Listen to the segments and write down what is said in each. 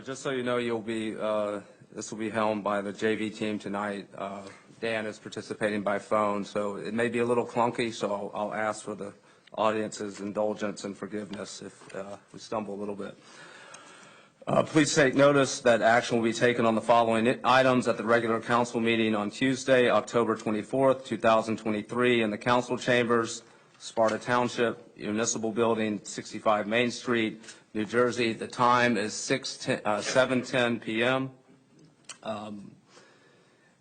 Just so you know, this will be helmed by the JV team tonight. Dan is participating by phone, so it may be a little clunky, so I'll ask for the audience's indulgence and forgiveness if we stumble a little bit. Please take notice that action will be taken on the following items at the regular council meeting on Tuesday, October 24th, 2023, in the council chambers, Sparta Township, Municipal Building, 65 Main Street, New Jersey. The time is 7:10 p.m.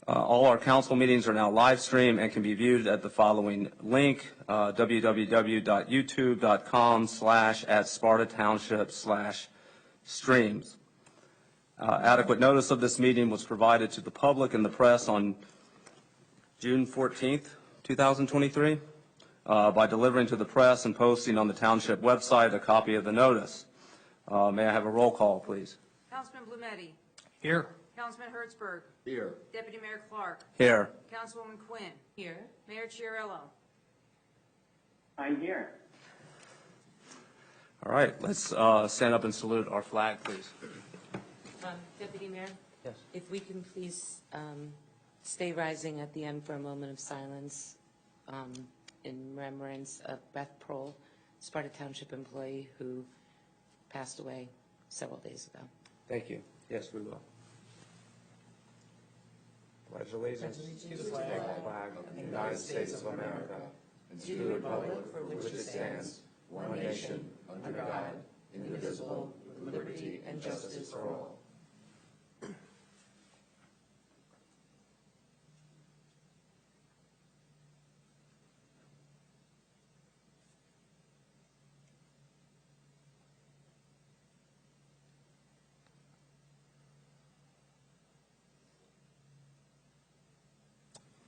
All our council meetings are now live streamed and can be viewed at the following link, www.youtube.com/@SpartaTownship/streams. Adequate notice of this meeting was provided to the public and the press on June 14th, 2023, by delivering to the press and posting on the township website a copy of the notice. May I have a roll call, please? Councilman Blumetti. Here. Councilman Hertzberg. Here. Deputy Mayor Clark. Here. Councilwoman Quinn. Here. Mayor Chiarello. I'm here. All right, let's stand up and salute our flag, please. Deputy Mayor? Yes. If we can please stay rising at the end for a moment of silence in remembrance of Beth Prohl, Sparta Township employee who passed away several days ago. Thank you. Yes, we will. Pledge allegiance to the flag of the United States of America and to the republic for which it stands, one nation, under God, indivisible, with liberty and justice for all.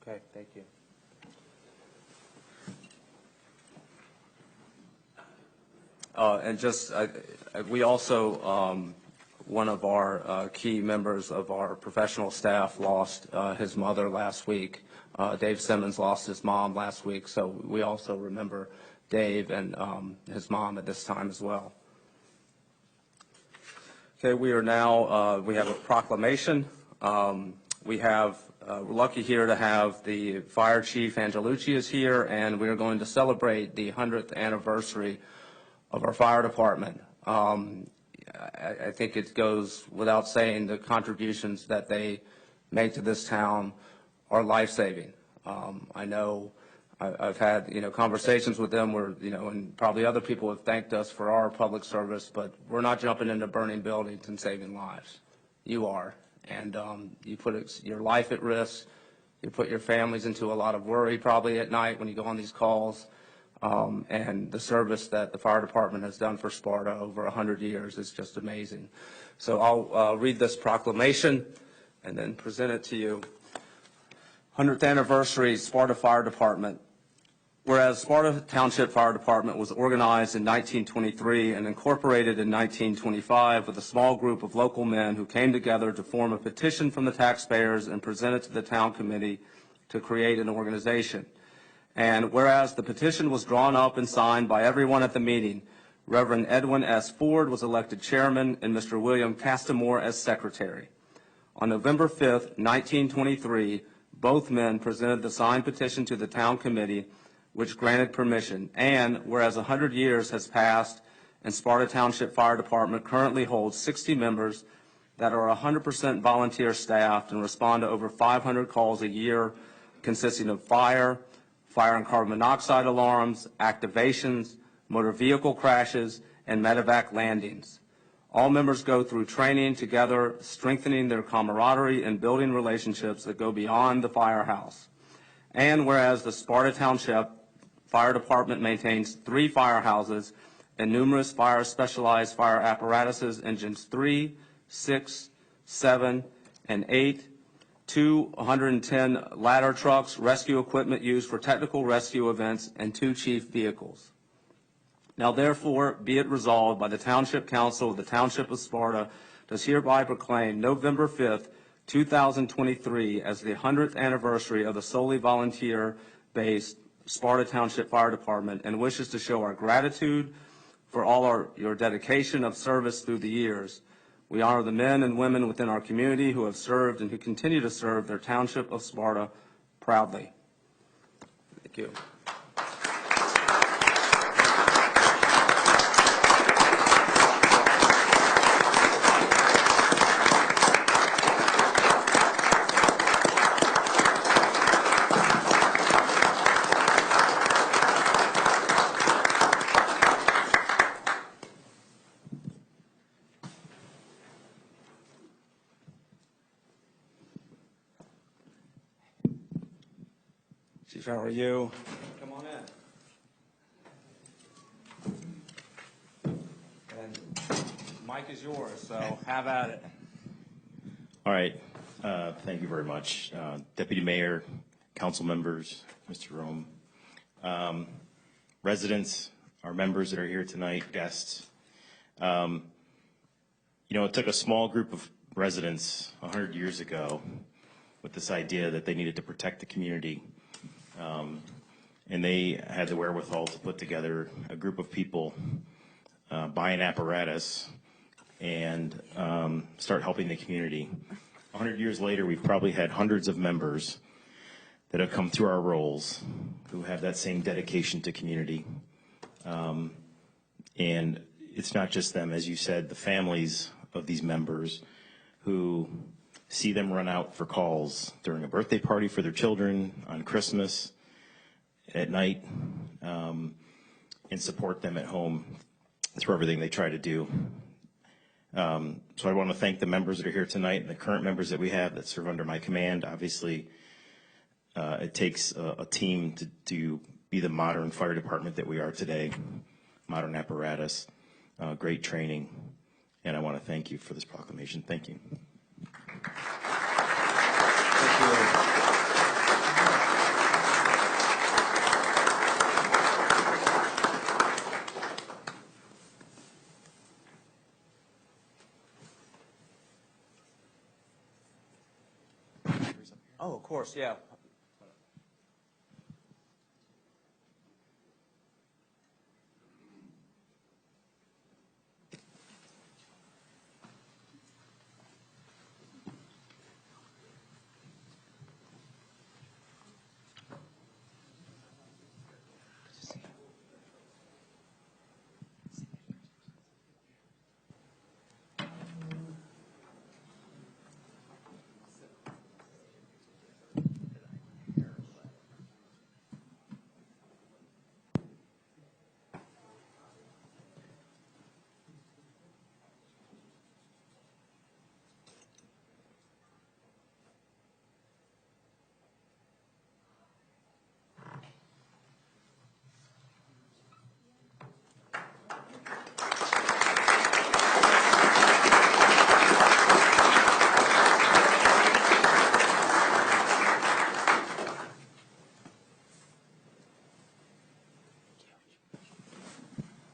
Okay, thank you. And just, we also, one of our key members of our professional staff lost his mother last week. Dave Simmons lost his mom last week, so we also remember Dave and his mom at this time as well. Okay, we are now, we have a proclamation. We're lucky here to have the Fire Chief Angelucci is here, and we are going to celebrate the 100th anniversary of our fire department. I think it goes without saying the contributions that they make to this town are life-saving. I know I've had, conversations with them where, and probably other people have thanked us for our public service, but we're not jumping into burning buildings and saving lives. You are. And you put your life at risk. You put your families into a lot of worry probably at night when you go on these calls. And the service that the fire department has done for Sparta over 100 years is just amazing. So I'll read this proclamation and then present it to you. 100th anniversary Sparta Fire Department. Whereas Sparta Township Fire Department was organized in 1923 and incorporated in 1925 with a small group of local men who came together to form a petition from the taxpayers and present it to the town committee to create an organization. And whereas the petition was drawn up and signed by everyone at the meeting, Reverend Edwin S. Ford was elected chairman and Mr. William Castamore as secretary. On November 5th, 1923, both men presented the signed petition to the town committee, which granted permission. And whereas 100 years has passed and Sparta Township Fire Department currently holds 60 members that are 100% volunteer staffed and respond to over 500 calls a year consisting of fire and carbon monoxide alarms, activations, motor vehicle crashes, and medevac landings. All members go through training together, strengthening their camaraderie and building relationships that go beyond the firehouse. And whereas the Sparta Township Fire Department maintains 3 firehouses and numerous specialized fire apparatuses, engines 3, 6, 7, and 8, 2 110 ladder trucks, rescue equipment used for technical rescue events, and 2 chief vehicles. Now therefore be it resolved by the Township Council of the Township of Sparta does hereby proclaim November 5th, 2023 as the 100th anniversary of the solely volunteer-based Sparta Township Fire Department and wishes to show our gratitude for all your dedication of service through the years. We honor the men and women within our community who have served and who continue to serve their township of Sparta proudly. Thank you. Chief, how are you? Come on in. And Mike is yours, so have at it. All right. Thank you very much. Deputy Mayor, council members, Mr. Rome, residents, our members that are here tonight, guests. You know, it took a small group of residents 100 years ago with this idea that they needed to protect the community. And they had the wherewithal to put together a group of people, buy an apparatus, and start helping the community. 100 years later, we've probably had hundreds of members that have come through our roles who have that same dedication to community. And it's not just them, as you said, the families of these members who see them run out for calls during a birthday party for their children, on Christmas, at night, and support them at home through everything they try to do. So I want to thank the members that are here tonight and the current members that we have that serve under my command. Obviously, it takes a team to be the modern fire department that we are today, modern apparatus, great training, and I want to thank you for this proclamation. Thank you. Thank you. Oh, of course, yeah.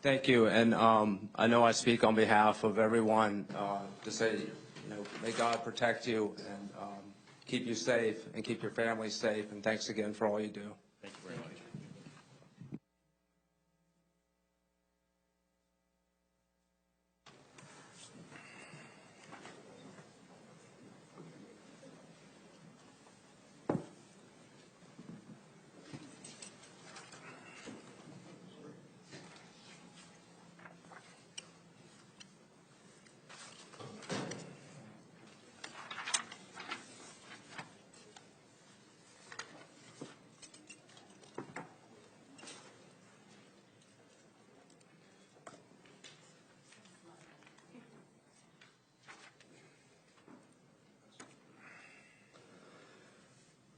Thank you, and I know I speak on behalf of everyone to say, may God protect you and keep you safe and keep your family safe, and thanks again for all you do. Thank you very much.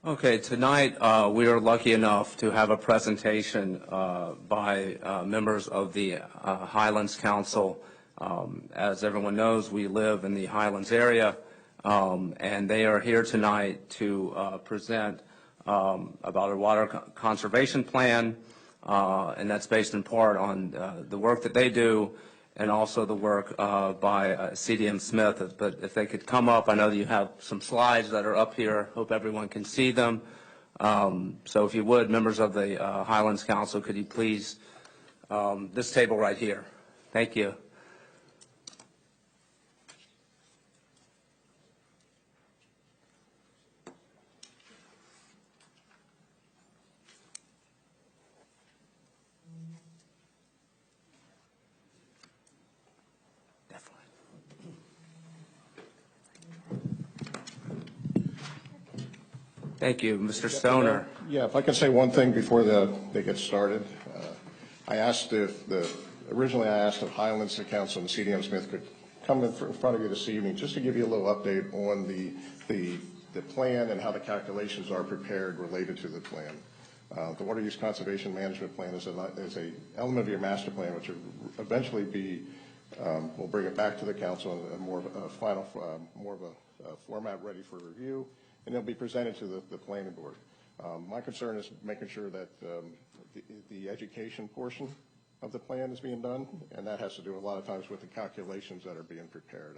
Okay, tonight we are lucky enough to have a presentation by members of the Highlands Council. As everyone knows, we live in the Highlands area, and they are here tonight to present about our water conservation plan, and that's based in part on the work that they do and also the work by CDM Smith. But if they could come up, I know that you have some slides that are up here. Hope everyone can see them. So if you would, members of the Highlands Council, could you please, this table right here. Thank you. Thank you. Mr. Stoner. Yeah, if I could say one thing before they get started. Originally I asked if Highlands City Council and CDM Smith could come in front of you this evening just to give you a little update on the plan and how the calculations are prepared related to the plan. The Water Use Conservation Management Plan is a element of your master plan, which will eventually be, we'll bring it back to the council in more of a format ready for review, and it'll be presented to the planning board. My concern is making sure that the education portion of the plan is being done, and that has to do a lot of times with the calculations that are being prepared.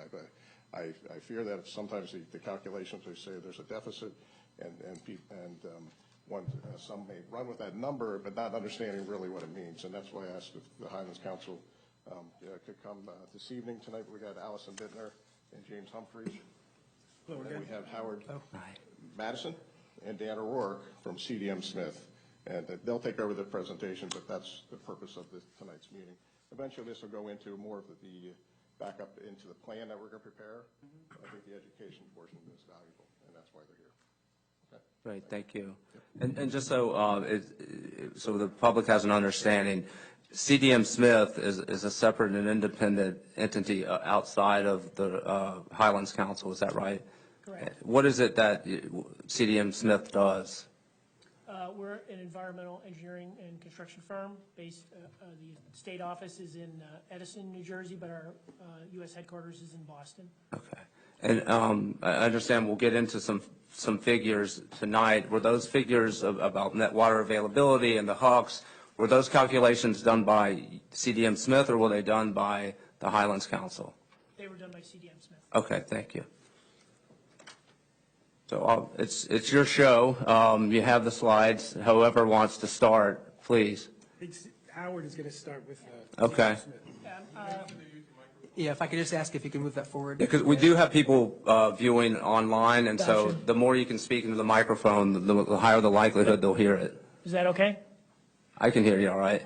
I fear that sometimes the calculations, they say there's a deficit, and some may run with that number, but not understanding really what it means, and that's why I asked if the Highlands Council could come this evening. Tonight we got Allison Bittner and James Humphreys. And we have Howard Madison and Dan O'Rourke from CDM Smith. And they'll take over the presentation, but that's the purpose of tonight's meeting. Eventually, this will go into more of the backup into the plan that we're going to prepare. I think the education portion is valuable, and that's why they're here. Okay. Great, thank you. And just so so the public has an understanding, CDM Smith is a separate and independent entity outside of the Highlands Council. Is that right? Correct. What is it that CDM Smith does? We're an environmental engineering and construction firm based, the state office is in Edison, New Jersey, but our U.S. headquarters is in Boston. Okay. And I understand we'll get into some figures tonight. Were those figures about net water availability and the HUCs, were those calculations done by CDM Smith or were they done by the Highlands Council? They were done by CDM Smith. Okay, thank you. So it's your show. You have the slides. Whoever wants to start, please. Howard is going to start with Okay. Smith. Yeah, if I could just ask if you can move that forward. Because we do have people viewing online, and so the more you can speak into the microphone, the higher the likelihood they'll hear it. Is that okay? I can hear you all right.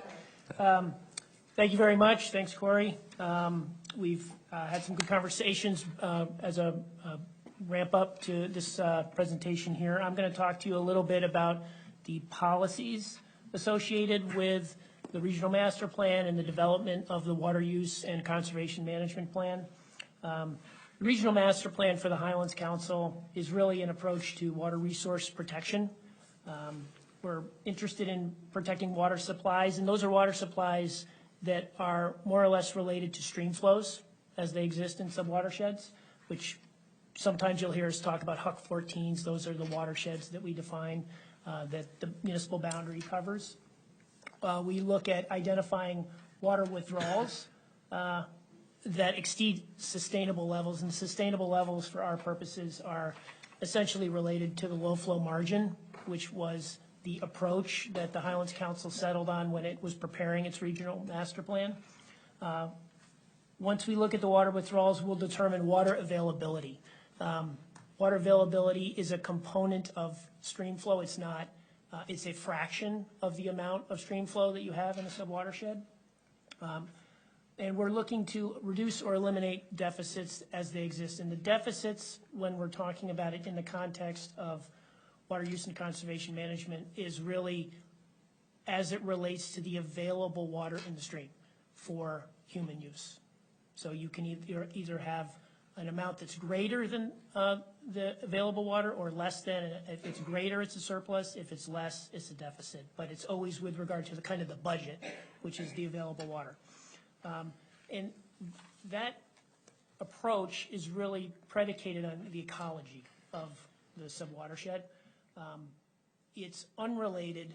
Thank you very much. Thanks, Corey. We've had some good conversations as a ramp up to this presentation here. I'm going to talk to you a little bit about the policies associated with the regional master plan and the development of the water use and conservation management plan. The regional master plan for the Highlands Council is really an approach to water resource protection. We're interested in protecting water supplies, and those are water supplies that are more or less related to stream flows as they exist in subwatersheds, which sometimes you'll hear us talk about HUC 14s. Those are the watersheds that we define that the municipal boundary covers. We look at identifying water withdrawals that exceed sustainable levels, and sustainable levels for our purposes are essentially related to the low flow margin, which was the approach that the Highlands Council settled on when it was preparing its regional master plan. Once we look at the water withdrawals, we'll determine water availability. Water availability is a component of stream flow. It's not, it's a fraction of the amount of stream flow that you have in a subwatershed. And we're looking to reduce or eliminate deficits as they exist. And the deficits, when we're talking about it in the context of water use and conservation management, is really as it relates to the available water in the stream for human use. So you can either have an amount that's greater than the available water or less than. If it's greater, it's a surplus. If it's less, it's a deficit. But it's always with regard to the kind of the budget, which is the available water. And that approach is really predicated on the ecology of the subwatershed. It's unrelated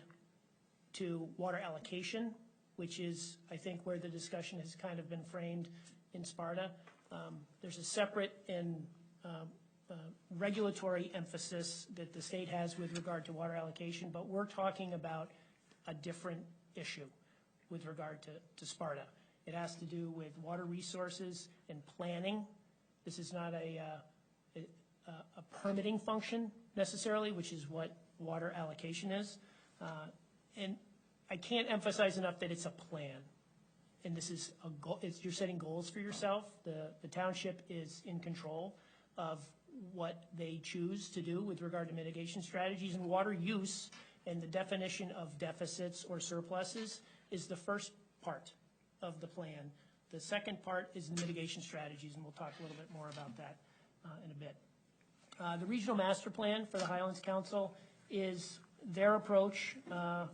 to water allocation, which is, I think, where the discussion has kind of been framed in Sparta. There's a separate and regulatory emphasis that the state has with regard to water allocation, but we're talking about a different issue with regard to Sparta. It has to do with water resources and planning. This is not a permitting function necessarily, which is what water allocation is. And I can't emphasize enough that it's a plan. And this is a goal, you're setting goals for yourself. The township is in control of what they choose to do with regard to mitigation strategies. And water use and the definition of deficits or surpluses is the first part of the plan. The second part is the mitigation strategies, and we'll talk a little bit more about that in a bit. The regional master plan for the Highlands Council is their approach,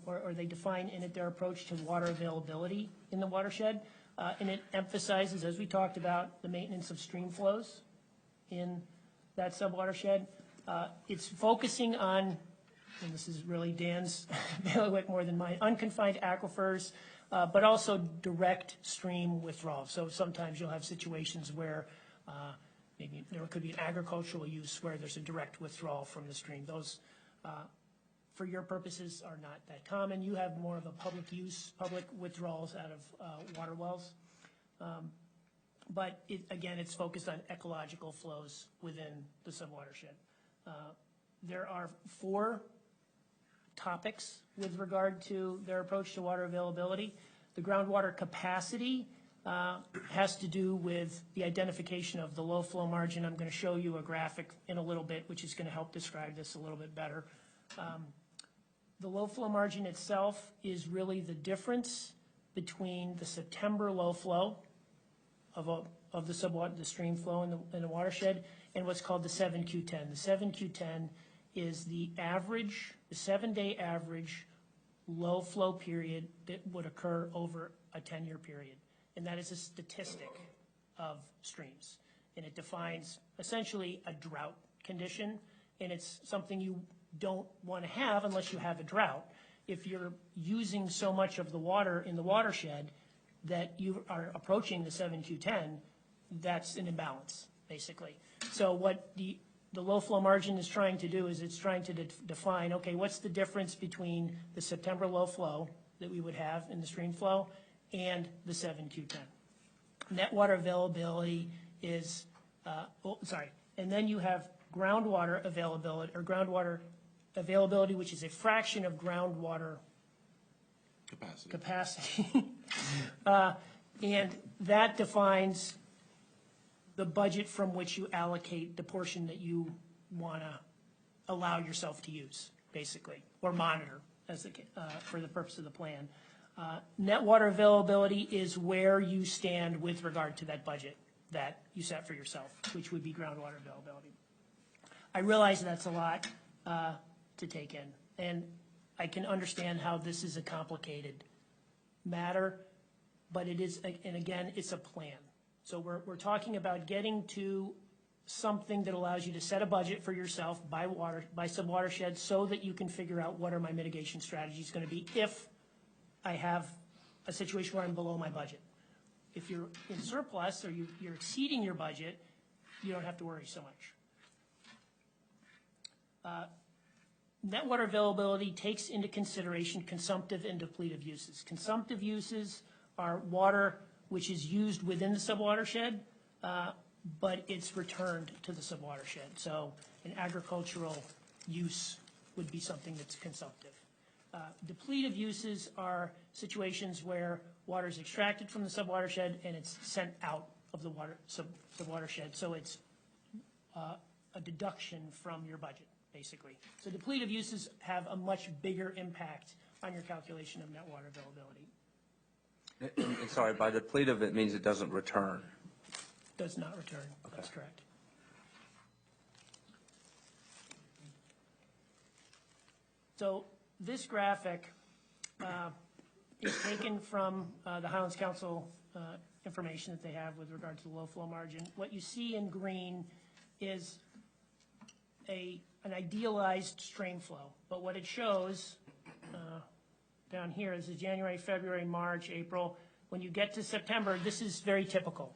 or they define in it their approach to water availability in the watershed. And it emphasizes, as we talked about, the maintenance of stream flows in that subwatershed. It's focusing on, and this is really Dan's bailiwick more than mine, unconfined aquifers, but also direct stream withdrawal. So sometimes you'll have situations where maybe there could be an agricultural use where there's a direct withdrawal from the stream. Those, for your purposes, are not that common. You have more of a public use, public withdrawals out of water wells. But again, it's focused on ecological flows within the subwatershed. There are 4 topics with regard to their approach to water availability. The groundwater capacity has to do with the identification of the low flow margin. I'm going to show you a graphic in a little bit, which is going to help describe this a little bit better. The low flow margin itself is really the difference between the September low flow of the stream flow in the watershed and what's called the 7Q10. The 7Q10 is the average, the 7-day average low flow period that would occur over a 10-year period. And that is a statistic of streams. And it defines essentially a drought condition, and it's something you don't want to have unless you have a drought. If you're using so much of the water in the watershed that you are approaching the 7Q10, that's an imbalance, basically. So what the low flow margin is trying to do is it's trying to define, okay, what's the difference between the September low flow that we would have in the stream flow and the 7Q10. Net water availability is, and then you have groundwater availability, or groundwater availability, which is a fraction of groundwater capacity. And that defines the budget from which you allocate the portion that you want to allow yourself to use, basically, or monitor as for the purpose of the plan. Net water availability is where you stand with regard to that budget that you set for yourself, which would be groundwater availability. I realize that's a lot to take in, and I can understand how this is a complicated matter, but it is, and again, it's a plan. So we're talking about getting to something that allows you to set a budget for yourself by subwatershed so that you can figure out what are my mitigation strategies going to be if I have a situation where I'm below my budget. If you're in surplus or you're exceeding your budget, you don't have to worry so much. Net water availability takes into consideration consumptive and depletive uses. Consumptive uses are water which is used within the subwatershed, but it's returned to the subwatershed. So an agricultural use would be something that's consumptive. Depletive uses are situations where water is extracted from the subwatershed and it's sent out of the subwatershed. So it's a deduction from your budget, basically. So depletive uses have a much bigger impact on your calculation of net water availability. And sorry, by depletive, it means it doesn't return. Does not return. Okay. That's correct. So this graphic is taken from the Highlands Council information that they have with regard to the low flow margin. What you see in green is an idealized stream flow, but what it shows down here is the January, February, March, April. When you get to September, this is very typical.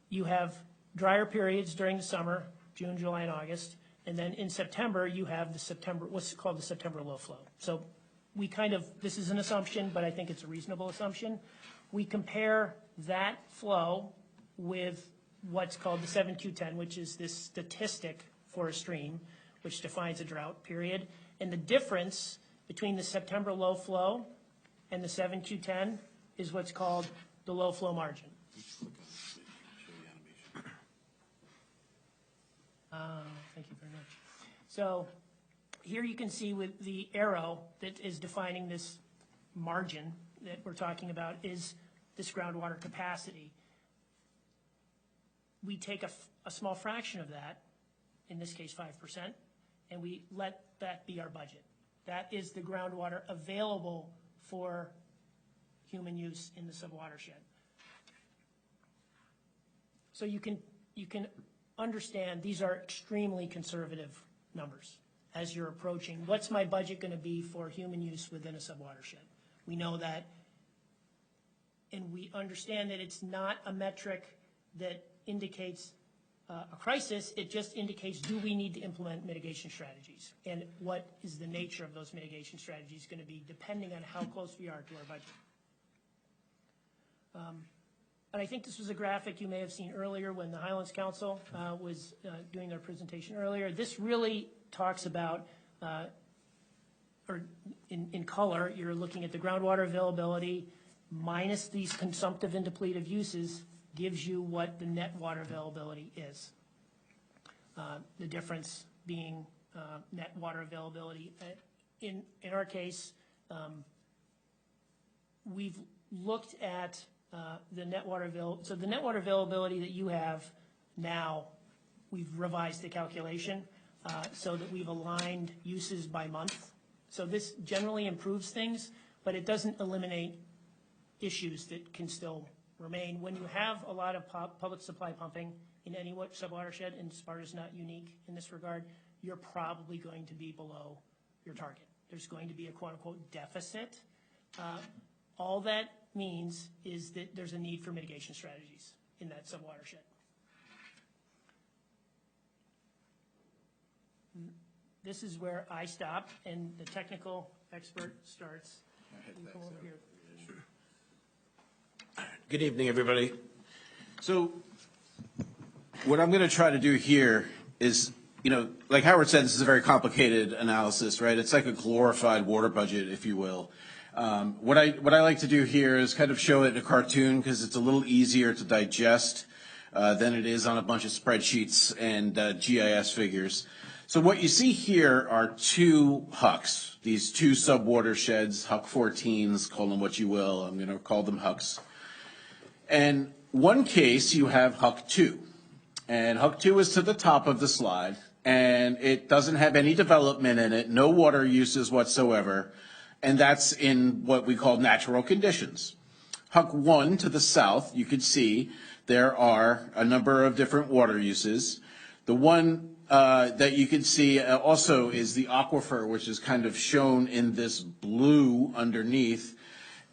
You have drier periods during the summer, June, July, and August, and then in September you have the September, what's called the September low flow. So we this is an assumption, but I think it's a reasonable assumption. We compare that flow with what's called the 7Q10, which is this statistic for a stream, which defines a drought period. And the difference between the September low flow and the 7Q10 is what's called the low flow margin. Thank you very much. So here you can see with the arrow that is defining this margin that we're talking about is this groundwater capacity. We take a small fraction of that, in this case 5%, and we let that be our budget. That is the groundwater available for human use in the subwatershed. So you can understand these are extremely conservative numbers as you're approaching. What's my budget going to be for human use within a subwatershed? We know that, and we understand that it's not a metric that indicates a crisis. It just indicates, do we need to implement mitigation strategies? And what is the nature of those mitigation strategies going to be, depending on how close we are to our budget? And I think this was a graphic you may have seen earlier when the Highlands Council was doing their presentation earlier. This really talks about, or in color, you're looking at the groundwater availability minus these consumptive and depletive uses gives you what the net water availability is. The difference being net water availability. In our case, we've looked at the net water availability. So the net water availability that you have now, we've revised the calculation so that we've aligned uses by month. So this generally improves things, but it doesn't eliminate issues that can still remain. When you have a lot of public supply pumping in any subwatershed, and Sparta's not unique in this regard, you're probably going to be below your target. There's going to be a quote-unquote deficit. All that means is that there's a need for mitigation strategies in that subwatershed. This is where I stop and the technical expert starts. You come over here. Good evening, everybody. So what I'm going to try to do here is, like Howard said, this is a very complicated analysis, right? It's like a glorified water budget, if you will. What I like to do here is kind of show it in a cartoon because it's a little easier to digest than it is on a bunch of spreadsheets and GIS figures. So what you see here are two HUCs, these two subwatersheds, HUC 14s, call them what you will. I'm going to call them HUCs. And one case, you have HUC 2. And HUC 2 is to the top of the slide, and it doesn't have any development in it, no water uses whatsoever, and that's in what we call natural conditions. HUC 1 to the south, you can see there are a number of different water uses. The one that you can see also is the aquifer, which is kind of shown in this blue underneath.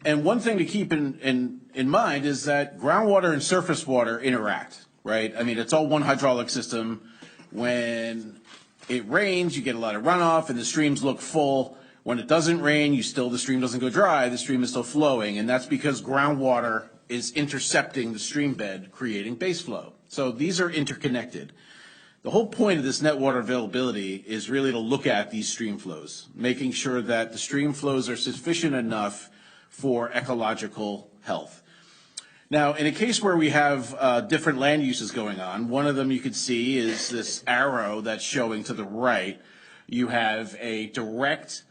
And one thing to keep in mind is that groundwater and surface water interact, right? I mean, it's all one hydraulic system. When it rains, you get a lot of runoff and the streams look full. When it doesn't rain, the stream doesn't go dry, the stream is still flowing. And that's because groundwater is intercepting the stream bed, creating base flow. So these are interconnected. The whole point of this net water availability is really to look at these stream flows, making sure that the stream flows are sufficient enough for ecological health. Now, in a case where we have different land uses going on, one of them you can see is this arrow that's showing to the right. You have a direct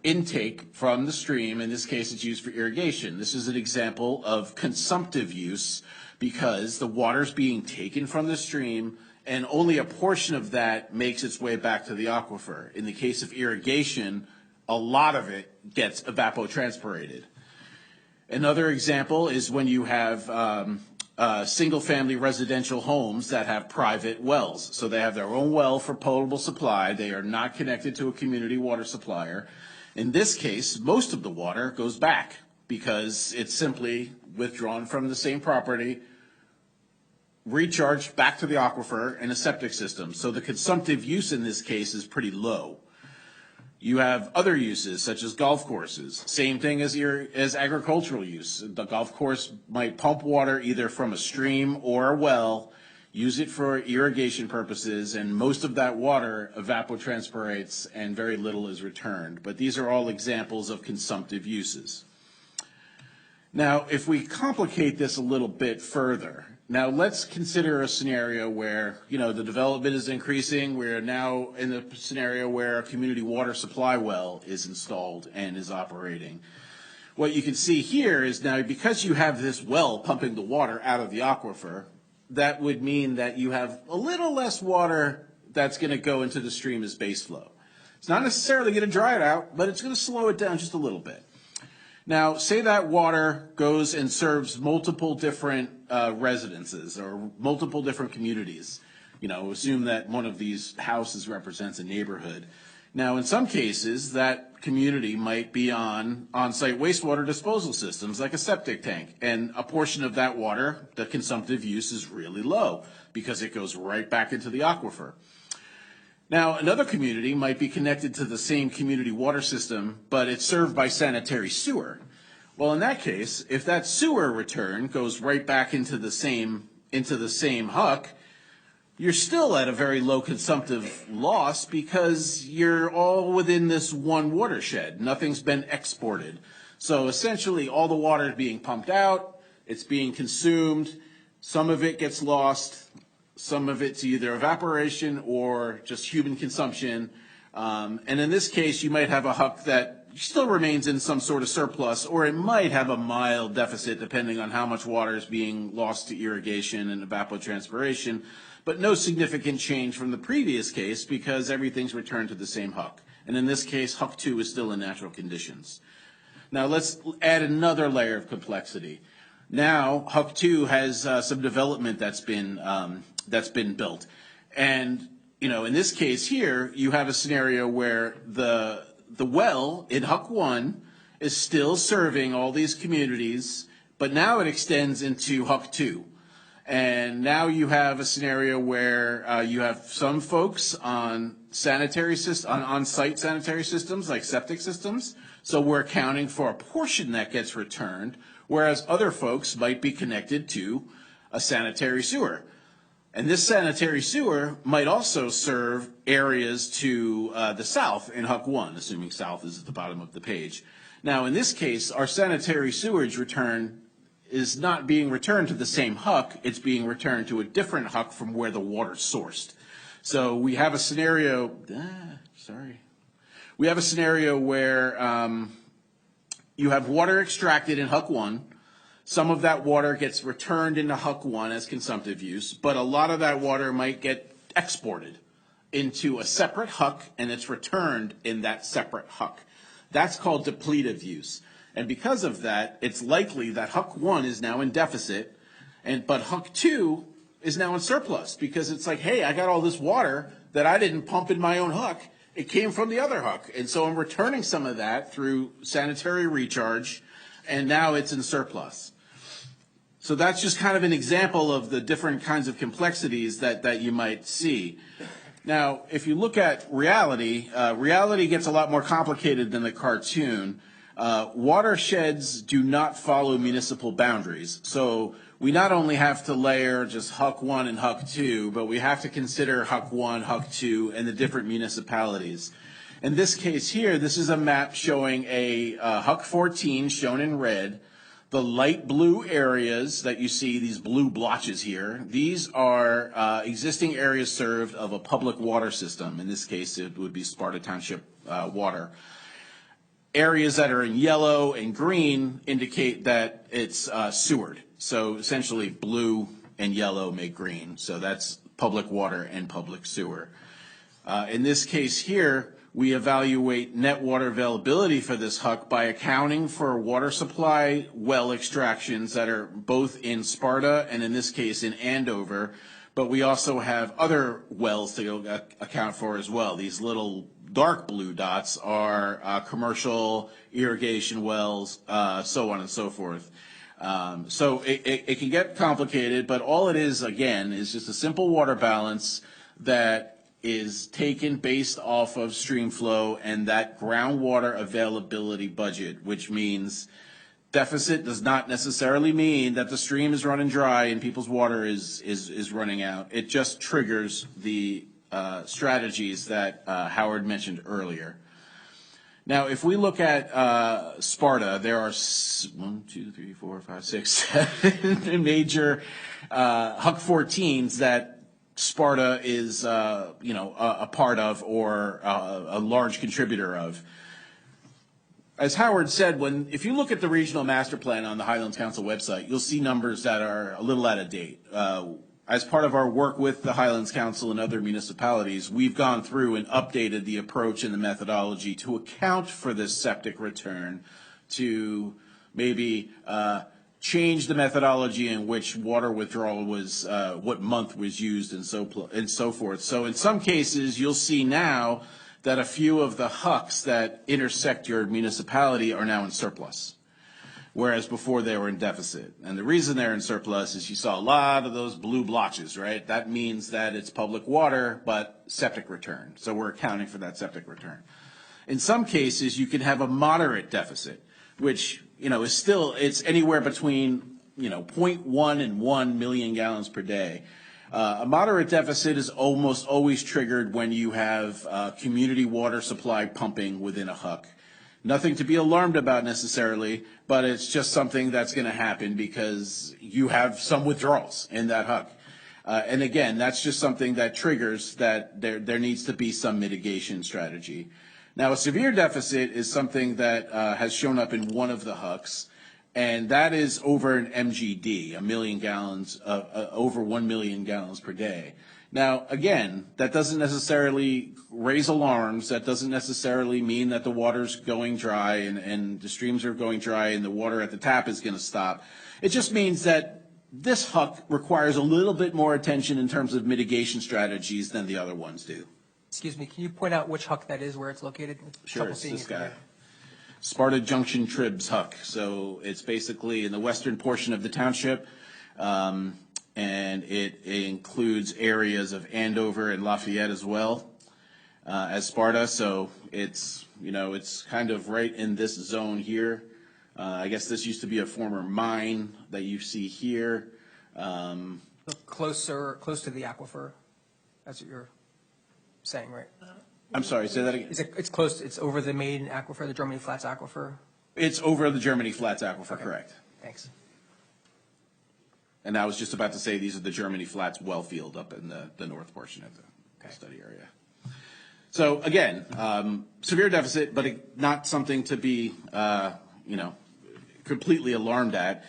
intake from the stream. In this case, it's used for irrigation. This is an example of consumptive use because the water's being taken from the stream and only a portion of that makes its way back to the aquifer. In the case of irrigation, a lot of it gets evapotranspirated. Another example is when you have single-family residential homes that have private wells. So they have their own well for potable supply. They are not connected to a community water supplier. In this case, most of the water goes back because it's simply withdrawn from the same property, recharged back to the aquifer in a septic system. So the consumptive use in this case is pretty low. You have other uses, such as golf courses. Same thing as agricultural use. The golf course might pump water either from a stream or a well, use it for irrigation purposes, and most of that water evapotranspirates and very little is returned. But these are all examples of consumptive uses. Now, if we complicate this a little bit further, Now let's consider a scenario where, the development is increasing. We're now in the scenario where a community water supply well is installed and is operating. What you can see here is now, because you have this well pumping the water out of the aquifer, that would mean that you have a little less water that's going to go into the stream as base flow. It's not necessarily going to dry it out, but it's going to slow it down just a little bit. Now, say that water goes and serves multiple different residences or multiple different communities. Assume that one of these houses represents a neighborhood. Now, in some cases, that community might be on on-site wastewater disposal systems like a septic tank, and a portion of that water, the consumptive use is really low because it goes right back into the aquifer. Now, another community might be connected to the same community water system, but it's served by sanitary sewer. Well, in that case, if that sewer return goes right back into the same huck, you're still at a very low consumptive loss because you're all within this one watershed. Nothing's been exported. So essentially, all the water is being pumped out, it's being consumed, some of it gets lost, some of it's either evaporation or just human consumption. And in this case, you might have a huck that still remains in some sort of surplus, or it might have a mild deficit depending on how much water is being lost to irrigation and evapotranspiration, but no significant change from the previous case because everything's returned to the same huck. And in this case, huck 2 is still in natural conditions. Now let's add another layer of complexity. Now, huck 2 has some development that's been built. And, in this case here, you have a scenario where the well in huck 1 is still serving all these communities, but now it extends into huck 2. And now you have a scenario where you have some folks on on-site sanitary systems like septic systems. So we're accounting for a portion that gets returned, whereas other folks might be connected to a sanitary sewer. And this sanitary sewer might also serve areas to the south in huck 1, assuming south is at the bottom of the page. Now, in this case, our sanitary sewage return is not being returned to the same huck, it's being returned to a different huck from where the water's sourced. So we have a scenario, we have a scenario where you have water extracted in huck 1, some of that water gets returned into huck 1 as consumptive use, but a lot of that water might get exported into a separate huck, and it's returned in that separate huck. That's called depletive use. And because of that, it's likely that huck 1 is now in deficit, but huck 2 is now in surplus because it's like, hey, I got all this water that I didn't pump in my own huck. It came from the other huck. And so I'm returning some of that through sanitary recharge, and now it's in surplus. So that's just kind of an example of the different kinds of complexities that you might see. Now, if you look at reality, reality gets a lot more complicated than the cartoon. Watersheds do not follow municipal boundaries. So we not only have to layer just huck 1 and huck 2, but we have to consider huck 1, huck 2, and the different municipalities. In this case here, this is a map showing a huck 14 shown in red. The light blue areas that you see, these blue blotches here, these are existing areas served of a public water system. In this case, it would be Sparta Township water. Areas that are in yellow and green indicate that it's sewered. So essentially blue and yellow make green. So that's public water and public sewer. In this case here, we evaluate net water availability for this huck by accounting for water supply well extractions that are both in Sparta and in this case in Andover. But we also have other wells to account for as well. These little dark blue dots are commercial irrigation wells, so on and so forth. So it can get complicated, but all it is, again, is just a simple water balance that is taken based off of stream flow and that groundwater availability budget, which means deficit does not necessarily mean that the stream is running dry and people's water is running out. It just triggers the strategies that Howard mentioned earlier. Now, if we look at Sparta, there are 1, 2, 3, 4, 5, 6, 7 major Huck 14s that Sparta is, a part of or a large contributor of. As Howard said, if you look at the regional master plan on the Highlands Council website, you'll see numbers that are a little out of date. As part of our work with the Highlands Council and other municipalities, we've gone through and updated the approach and the methodology to account for this septic return, to maybe change the methodology in which water withdrawal was, what month was used, and so forth. So in some cases, you'll see now that a few of the HUCs that intersect your municipality are now in surplus, whereas before they were in deficit. And the reason they're in surplus is you saw a lot of those blue blotches, right? That means that it's public water, but septic return. So we're accounting for that septic return. In some cases, you can have a moderate deficit, which, is still, it's anywhere between, 0.1 and 1 million gallons per day. A moderate deficit is almost always triggered when you have community water supply pumping within a HUC. Nothing to be alarmed about necessarily, but it's just something that's going to happen because you have some withdrawals in that HUC. And again, that's just something that triggers that there needs to be some mitigation strategy. Now, a severe deficit is something that has shown up in one of the HUCs, and that is over an MGD, a million gallons, over 1 million gallons per day. Now, again, that doesn't necessarily raise alarms. That doesn't necessarily mean that the water's going dry and the streams are going dry and the water at the tap is going to stop. It just means that this HUC requires a little bit more attention in terms of mitigation strategies than the other ones do. Excuse me, can you point out which HUC that is, where it's located? Sure, it's this guy. Sparta Junction Tribs HUC. So it's basically in the western portion of the township, and it includes areas of Andover and Lafayette as well as Sparta. So it's, it's kind of right in this zone here. I guess this used to be a former mine that you see here. Close to the aquifer. That's what you're saying, right? I'm sorry, say that again. It's close. It's over the main aquifer, the Germany Flats aquifer. It's over the Germany Flats aquifer, okay. Correct. Thanks. And I was just about to say these are the Germany Flats well field up in the north portion of the study area. So again, severe deficit, but not something to be, completely alarmed at.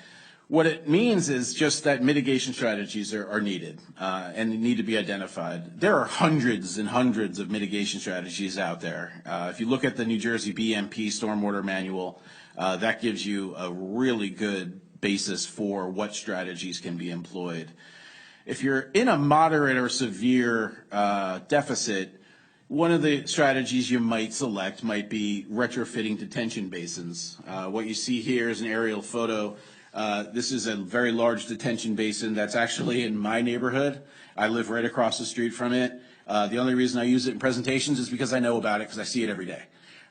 What it means is just that mitigation strategies are needed and need to be identified. There are hundreds and hundreds of mitigation strategies out there. If you look at the New Jersey BMP Stormwater Manual, that gives you a really good basis for what strategies can be employed. If you're in a moderate or severe deficit, one of the strategies you might select might be retrofitting detention basins. What you see here is an aerial photo. This is a very large detention basin that's actually in my neighborhood. I live right across the street from it. The only reason I use it in presentations is because I know about it because I see it every day.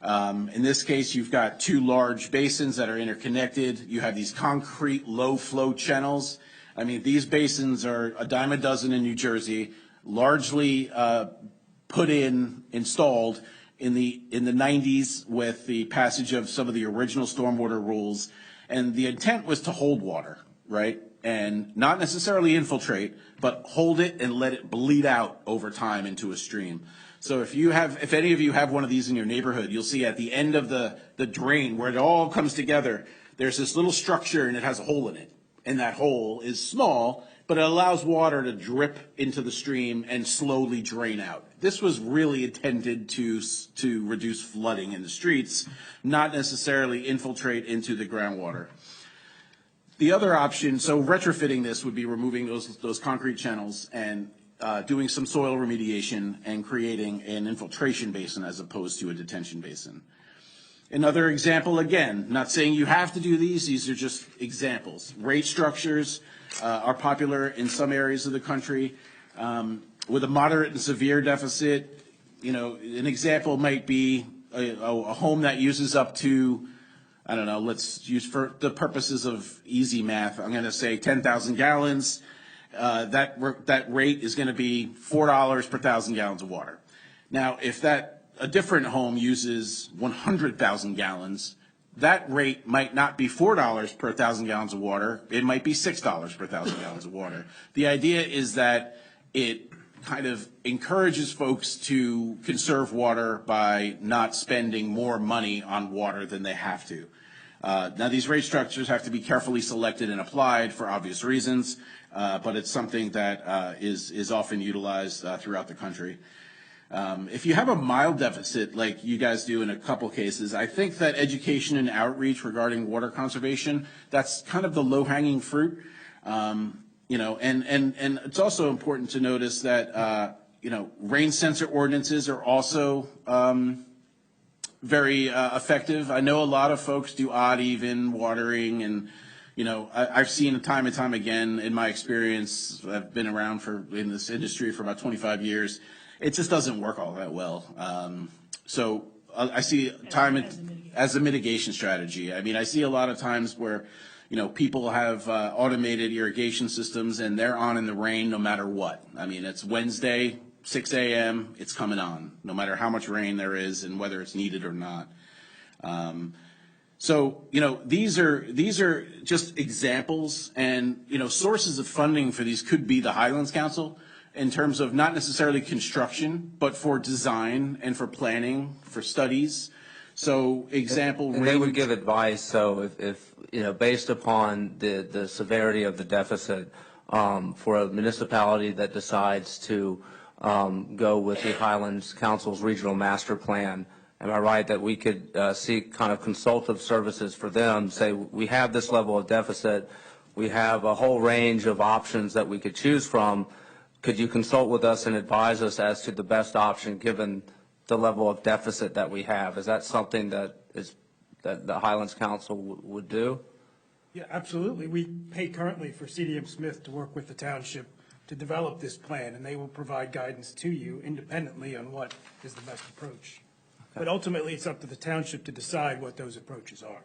In this case, you've got two large basins that are interconnected. You have these concrete low flow channels. I mean, these basins are a dime a dozen in New Jersey, largely installed in the 90s with the passage of some of the original stormwater rules. And the intent was to hold water, right? And not necessarily infiltrate, but hold it and let it bleed out over time into a stream. So if any of you have one of these in your neighborhood, you'll see at the end of the drain where it all comes together, there's this little structure and it has a hole in it. And that hole is small, but it allows water to drip into the stream and slowly drain out. This was really intended to reduce flooding in the streets, not necessarily infiltrate into the groundwater. The other option, so retrofitting this would be removing those concrete channels and doing some soil remediation and creating an infiltration basin as opposed to a detention basin. Another example, again, not saying you have to do these are just examples. Rate structures are popular in some areas of the country. With a moderate and severe deficit, an example might be a home that uses up to, I don't know, let's use for the purposes of easy math, I'm going to say 10,000 gallons. That rate is going to be $4 per 1,000 gallons of water. Now, if that a different home uses 100,000 gallons, that rate might not be $4 per 1,000 gallons of water. It might be $6 per 1,000 gallons of water. The idea is that it kind of encourages folks to conserve water by not spending more money on water than they have to. Now, these rate structures have to be carefully selected and applied for obvious reasons, but it's something that is often utilized throughout the country. If you have a mild deficit, like you guys do in a couple cases, I think that education and outreach regarding water conservation, that's kind of the low-hanging fruit. You know, and it's also important to notice that, you know, rain sensor ordinances are also very effective. I know a lot of folks do odd even watering, and you know, I've seen time and time again in my experience. I've been around in this industry for about 25 years. It just doesn't work all that well. So I see time as a mitigation strategy. I mean, I see a lot of times where, you know, people have automated irrigation systems and they're on in the rain no matter what. I mean, it's Wednesday, 6 a.m., it's coming on, no matter how much rain there is and whether it's needed or not. So, you know, these are just examples, and, you know, sources of funding for these could be the Highlands Council in terms of not necessarily construction, but for design and for planning, for studies. So, example, and they would give advice. So, if you know, based upon the severity of the deficit, for a municipality that decides to go with the Highlands Council's regional master plan, am I right that we could seek kind of consultative services for them? Say we have this level of deficit, we have a whole range of options that we could choose from. Could you consult with us and advise us as to the best option given the level of deficit that we have? Is that something that the Highlands Council would do? Yeah, absolutely. We pay currently for CDM Smith to work with the township to develop this plan, and they will provide guidance to you independently on what is the best approach. But ultimately, it's up to the township to decide what those approaches are.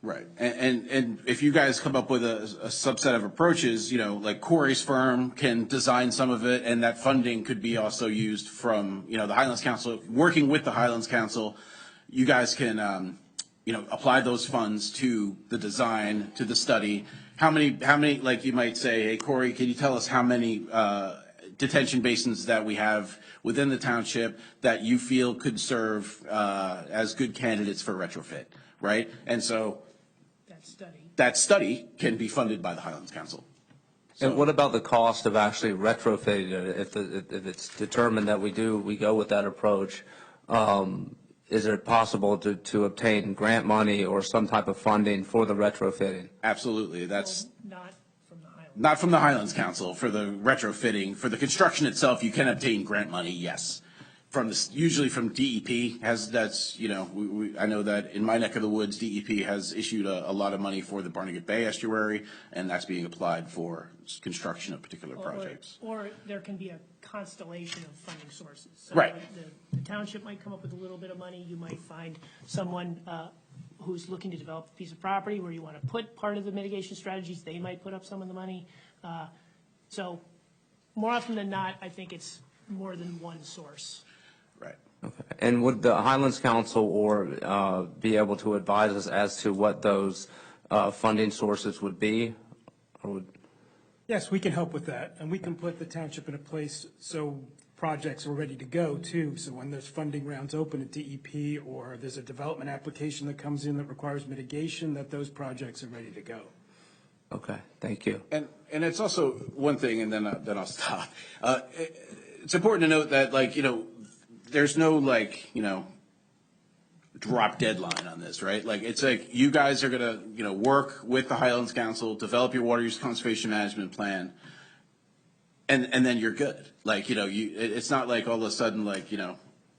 Right. And if you guys come up with a subset of approaches, you know, like Corey's firm can design some of it, and that funding could be also used from, you know, the Highlands Council. Working with the Highlands Council, you guys can, you know, apply those funds to the design, to the study. How many, like you might say, hey, Corey, can you tell us how many detention basins that we have within the township that you feel could serve as good candidates for retrofit, right? And so that study can be funded by the Highlands Council. So, and what about the cost of actually retrofitting it? If it's determined that we go with that approach, is it possible to obtain grant money or some type of funding for the retrofitting? Absolutely. That's Not from the Highlands. not from the Highlands Council. For the retrofitting, for the construction itself, you can obtain grant money, yes. Usually from DEP, that's, you know, I know that in my neck of the woods, DEP has issued a lot of money for the Barnegat Bay estuary, and that's being applied for construction of particular projects. Or there can be a constellation of funding sources. So Right. The township might come up with a little bit of money. You might find someone who's looking to develop a piece of property where you want to put part of the mitigation strategies. They might put up some of the money. So more often than not, I think it's more than one source. Right. Okay. And would the Highlands Council be able to advise us as to what those funding sources would be? Or would... Yes, we can help with that, and we can put the township in a place so projects are ready to go too. So when there's funding rounds open at DEP, or there's a development application that comes in that requires mitigation, that those projects are ready to go. Okay, thank you. And it's also one thing, and then I'll stop. It's important to note that, like, you know, there's no, like, you know, drop deadline on this, right? Like, it's like you guys are going to, you know, work with the Highlands Council, develop your water use conservation management plan, and then you're good. Like, you know, it's not like all of a sudden, like, you know,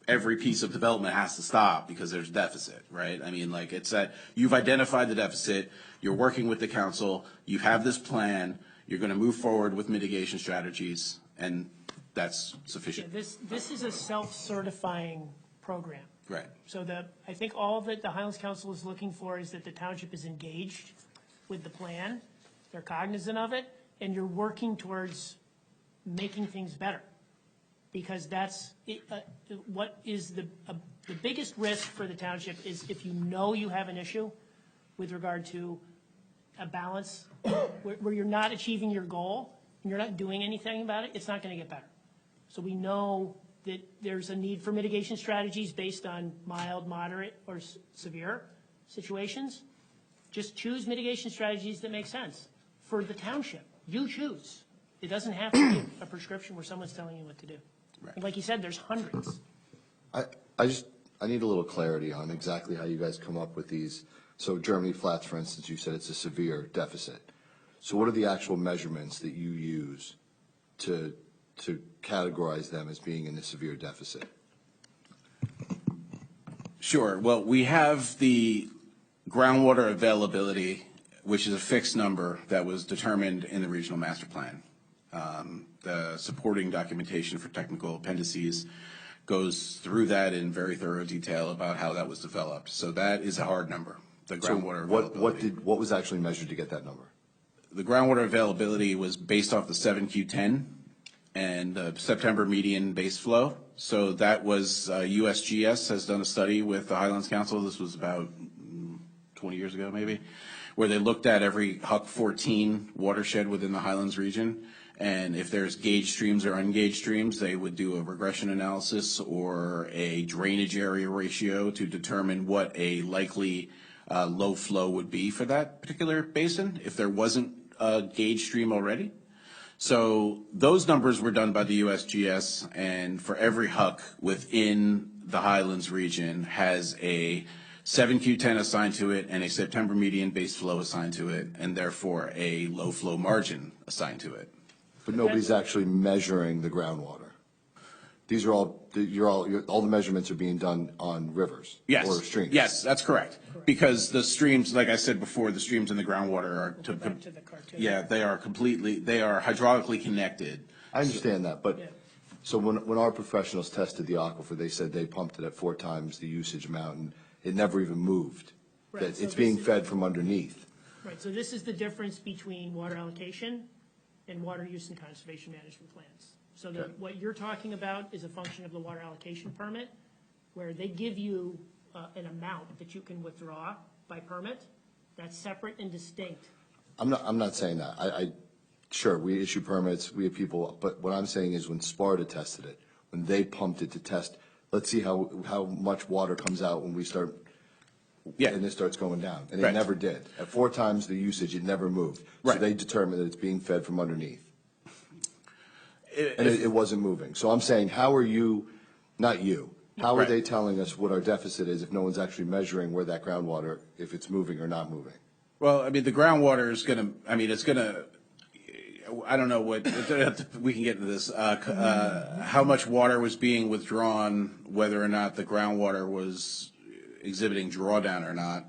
every piece of development has to stop because there's deficit, right? I mean, like, it's that you've identified the deficit, you're working with the council, you have this plan, you're going to move forward with mitigation strategies, and that's sufficient. Yeah, this is a self-certifying program. Right. So I think all that the Highlands Council is looking for is that the township is engaged with the plan, they're cognizant of it, and you're working towards making things better. because that's, what is the biggest risk for the township is if you know you have an issue with regard to a balance where you're not achieving your goal and you're not doing anything about it, it's not going to get better. So we know that there's a need for mitigation strategies based on mild, moderate, or severe situations. Just choose mitigation strategies that make sense for the township. You choose. It doesn't have to be a prescription where someone's telling you what to do. Right. And like you said, there's hundreds. I need a little clarity on exactly how you guys come up with these. So Germany Flats, for instance, you said it's a severe deficit. So what are the actual measurements that you use to categorize them as being in a severe deficit? Sure. Well, we have the groundwater availability, which is a fixed number that was determined in the regional master plan. The supporting documentation for technical appendices goes through that in very thorough detail about how that was developed. So that is a hard number, the groundwater availability. What was actually measured to get that number? The groundwater availability was based off the 7Q10 and the September median base flow. So that was USGS has done a study with the Highlands Council. This was about 20 years ago, maybe, where they looked at every Huck 14 watershed within the Highlands region. And if there's gauge streams or ungaged streams, they would do a regression analysis or a drainage area ratio to determine what a likely low flow would be for that particular basin if there wasn't a gauge stream already. So those numbers were done by the USGS, and for every Huck within the Highlands region has a 7Q10 assigned to it and a September median base flow assigned to it, and therefore a low flow margin assigned to it. But nobody's actually measuring the groundwater. These are all the measurements are being done on rivers or streams. Yes, that's correct. Because the streams, like I said before, the streams and the groundwater are Go back to the cartoon. yeah, they are hydraulically connected. I understand that, but so when our professionals tested the aquifer, they said they pumped it at 4 times the usage amount, and it never even moved. Right, That so it's being this is- fed from underneath. Right, so this is the difference between water allocation and water use and conservation management plans. So what you're talking about is a function of the water allocation permit, where they give you an amount that you can withdraw by permit. That's separate and distinct. I'm not saying that. Sure, we issue permits, we have people, but what I'm saying is when Sparta tested it, when they pumped it to test, let's see how much water comes out when we start, and it starts going down. And it never did. At 4 times the usage, it never moved. So they determined that it's being fed from underneath. And it wasn't moving. So I'm saying, how are you, not you, how are they telling us what our deficit is if no one's actually measuring where that groundwater, if it's moving or not moving? Well, I mean, the groundwater is I don't know what, we can get into this, how much water was being withdrawn, whether or not the groundwater was exhibiting drawdown or not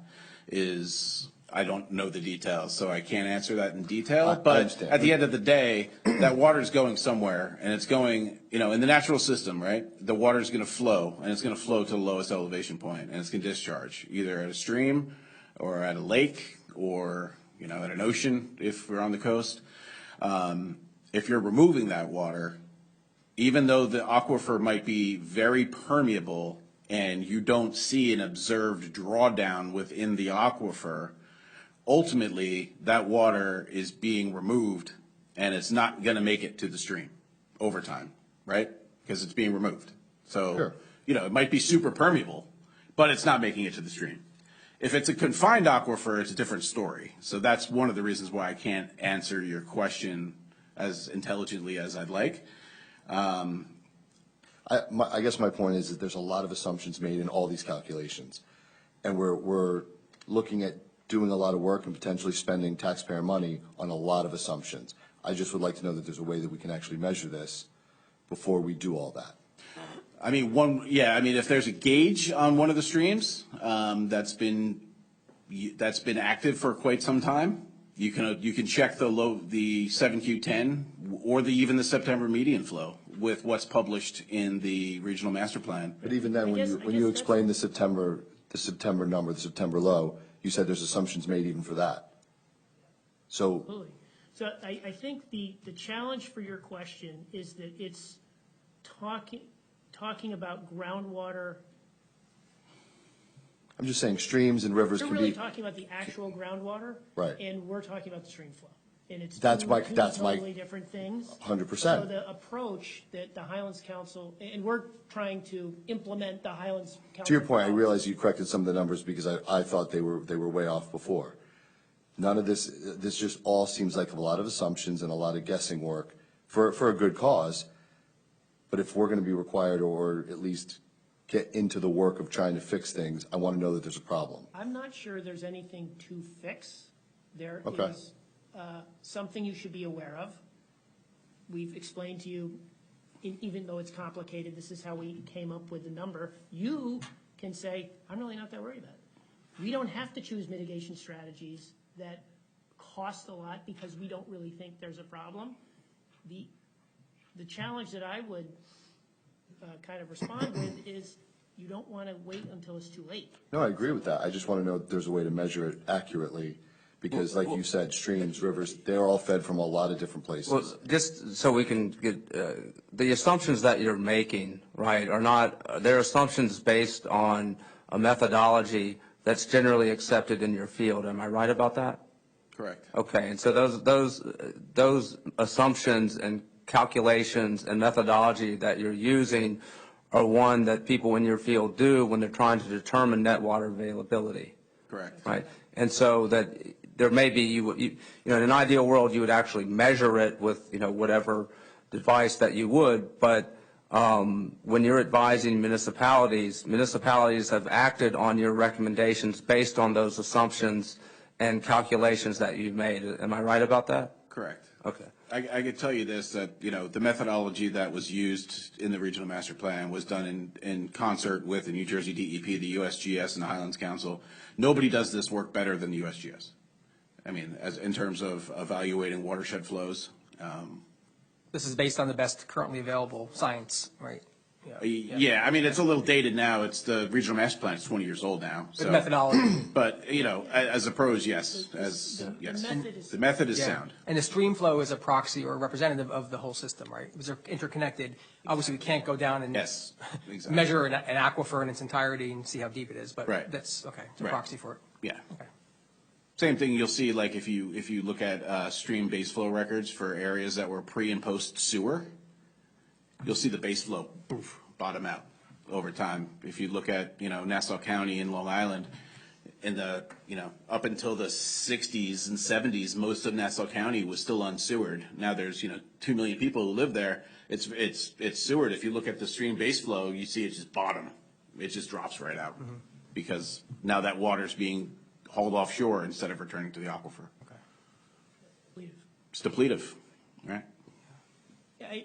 is, I don't know the details, so I can't answer that in detail. But at the end of the day, that water is going somewhere, and it's going, in the natural system, right? The water is going to flow, and it's going to flow to the lowest elevation point, and it's going to discharge, either at a stream or at a lake or, at an ocean if we're on the coast. If you're removing that water, even though the aquifer might be very permeable and you don't see an observed drawdown within the aquifer, ultimately that water is being removed and it's not going to make it to the stream over time, right? Because it's being removed. So, it might be super permeable, but it's not making it to the stream. If it's a confined aquifer, it's a different story. So that's one of the reasons why I can't answer your question as intelligently as I'd like. I guess my point is that there's a lot of assumptions made in all these calculations. And we're looking at doing a lot of work and potentially spending taxpayer money on a lot of assumptions. I just would like to know that there's a way that we can actually measure this before we do all that. I mean, if there's a gauge on one of the streams that's been active for quite some time, you can check the 7Q10 or even the September median flow with what's published in the regional master plan. But even then, when you explain the September number, the September low, you said there's assumptions made even for that. So. Absolutely. So I think the challenge for your question is that it's talking about groundwater, I'm just saying streams and rivers you're can really be, talking about the actual groundwater. Right. And we're talking about the stream flow. And it's That's two my- totally different things. 100%. So the approach that the Highlands Council, and we're trying to implement the Highlands Council. To your point, I policy. realize you corrected some of the numbers because I thought they were way off before. None of this just all seems like a lot of assumptions and a lot of guessing work for a good cause. But if we're going to be required or at least get into the work of trying to fix things, I want to know that there's a problem. I'm not sure there's anything to fix. There Okay. is something you should be aware of. We've explained to you, even though it's complicated, this is how we came up with the number. You can say, I'm really not that worried about it. We don't have to choose mitigation strategies that cost a lot because we don't really think there's a problem. The challenge that I would kind of respond with is you don't want to wait until it's too late. No, I agree with that. I just want to know if there's a way to measure it accurately because like you said, streams, rivers, they're all fed from a lot of different places. Well, just so we can get, the assumptions that you're making, right, are not, they're assumptions based on a methodology that's generally accepted in your field. Am I right about that? Correct. Okay, and so those assumptions and calculations and methodology that you're using are one that people in your field do when they're trying to determine net water availability. Correct. Right, and so that there may be, you know, in an ideal world, you would actually measure it with, you know, whatever device that you would, but when you're advising municipalities, municipalities have acted on your recommendations based on those assumptions and calculations that you've made. Am I right about that? Correct. Okay. I could tell you this, that, you know, the methodology that was used in the regional master plan was done in concert with the New Jersey DEP, the USGS, and the Highlands Council. Nobody does this work better than the USGS. I mean, as in terms of evaluating watershed flows. This is based on the best currently available science, right? Yeah, I mean, it's a little dated now. It's the regional master plan is 20 years old now. The methodology. But, you know, as a pros, yes, the method is Yeah. sound. And the stream flow is a proxy or a representative of the whole system, right? Because they're interconnected. Obviously, we can't go down and Yes, exactly. measure an aquifer in its entirety and see how deep it is, but Right. that's, okay, it's a Right. proxy for it. Yeah. Okay. Same thing you'll see, like if you look at stream base flow records for areas that were pre and post sewer, you'll see the base flow poof, bottom out over time. If you look at, you know, Nassau County and Long Island, in the, you know, up until the 60s and 70s, most of Nassau County was still unsewered. Now there's, you know, 2 million people who live there. It's sewered. If you look at the stream base flow, you see it just bottom. It just drops right out because now that water's being hauled offshore instead of returning to the aquifer. Depletive. It's depletive, right?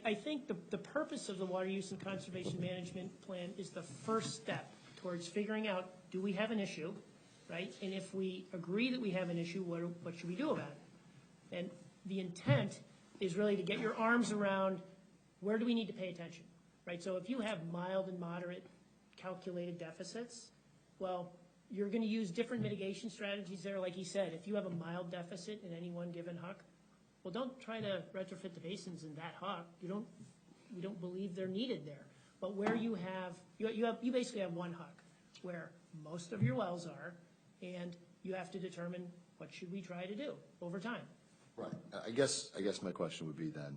I think the purpose of the Water Use and Conservation Management Plan is the first step towards figuring out, do we have an issue, right? And if we agree that we have an issue, what should we do about it? And the intent is really to get your arms around where do we need to pay attention, right? So if you have mild and moderate calculated deficits, well, you're going to use different mitigation strategies there. Like he said, if you have a mild deficit in any one given huck, well, don't try to retrofit the basins in that huck. We don't believe they're needed there. But where you basically have one huck where most of your wells are, and you have to determine what should we try to do over time. Right. I guess my question would be then,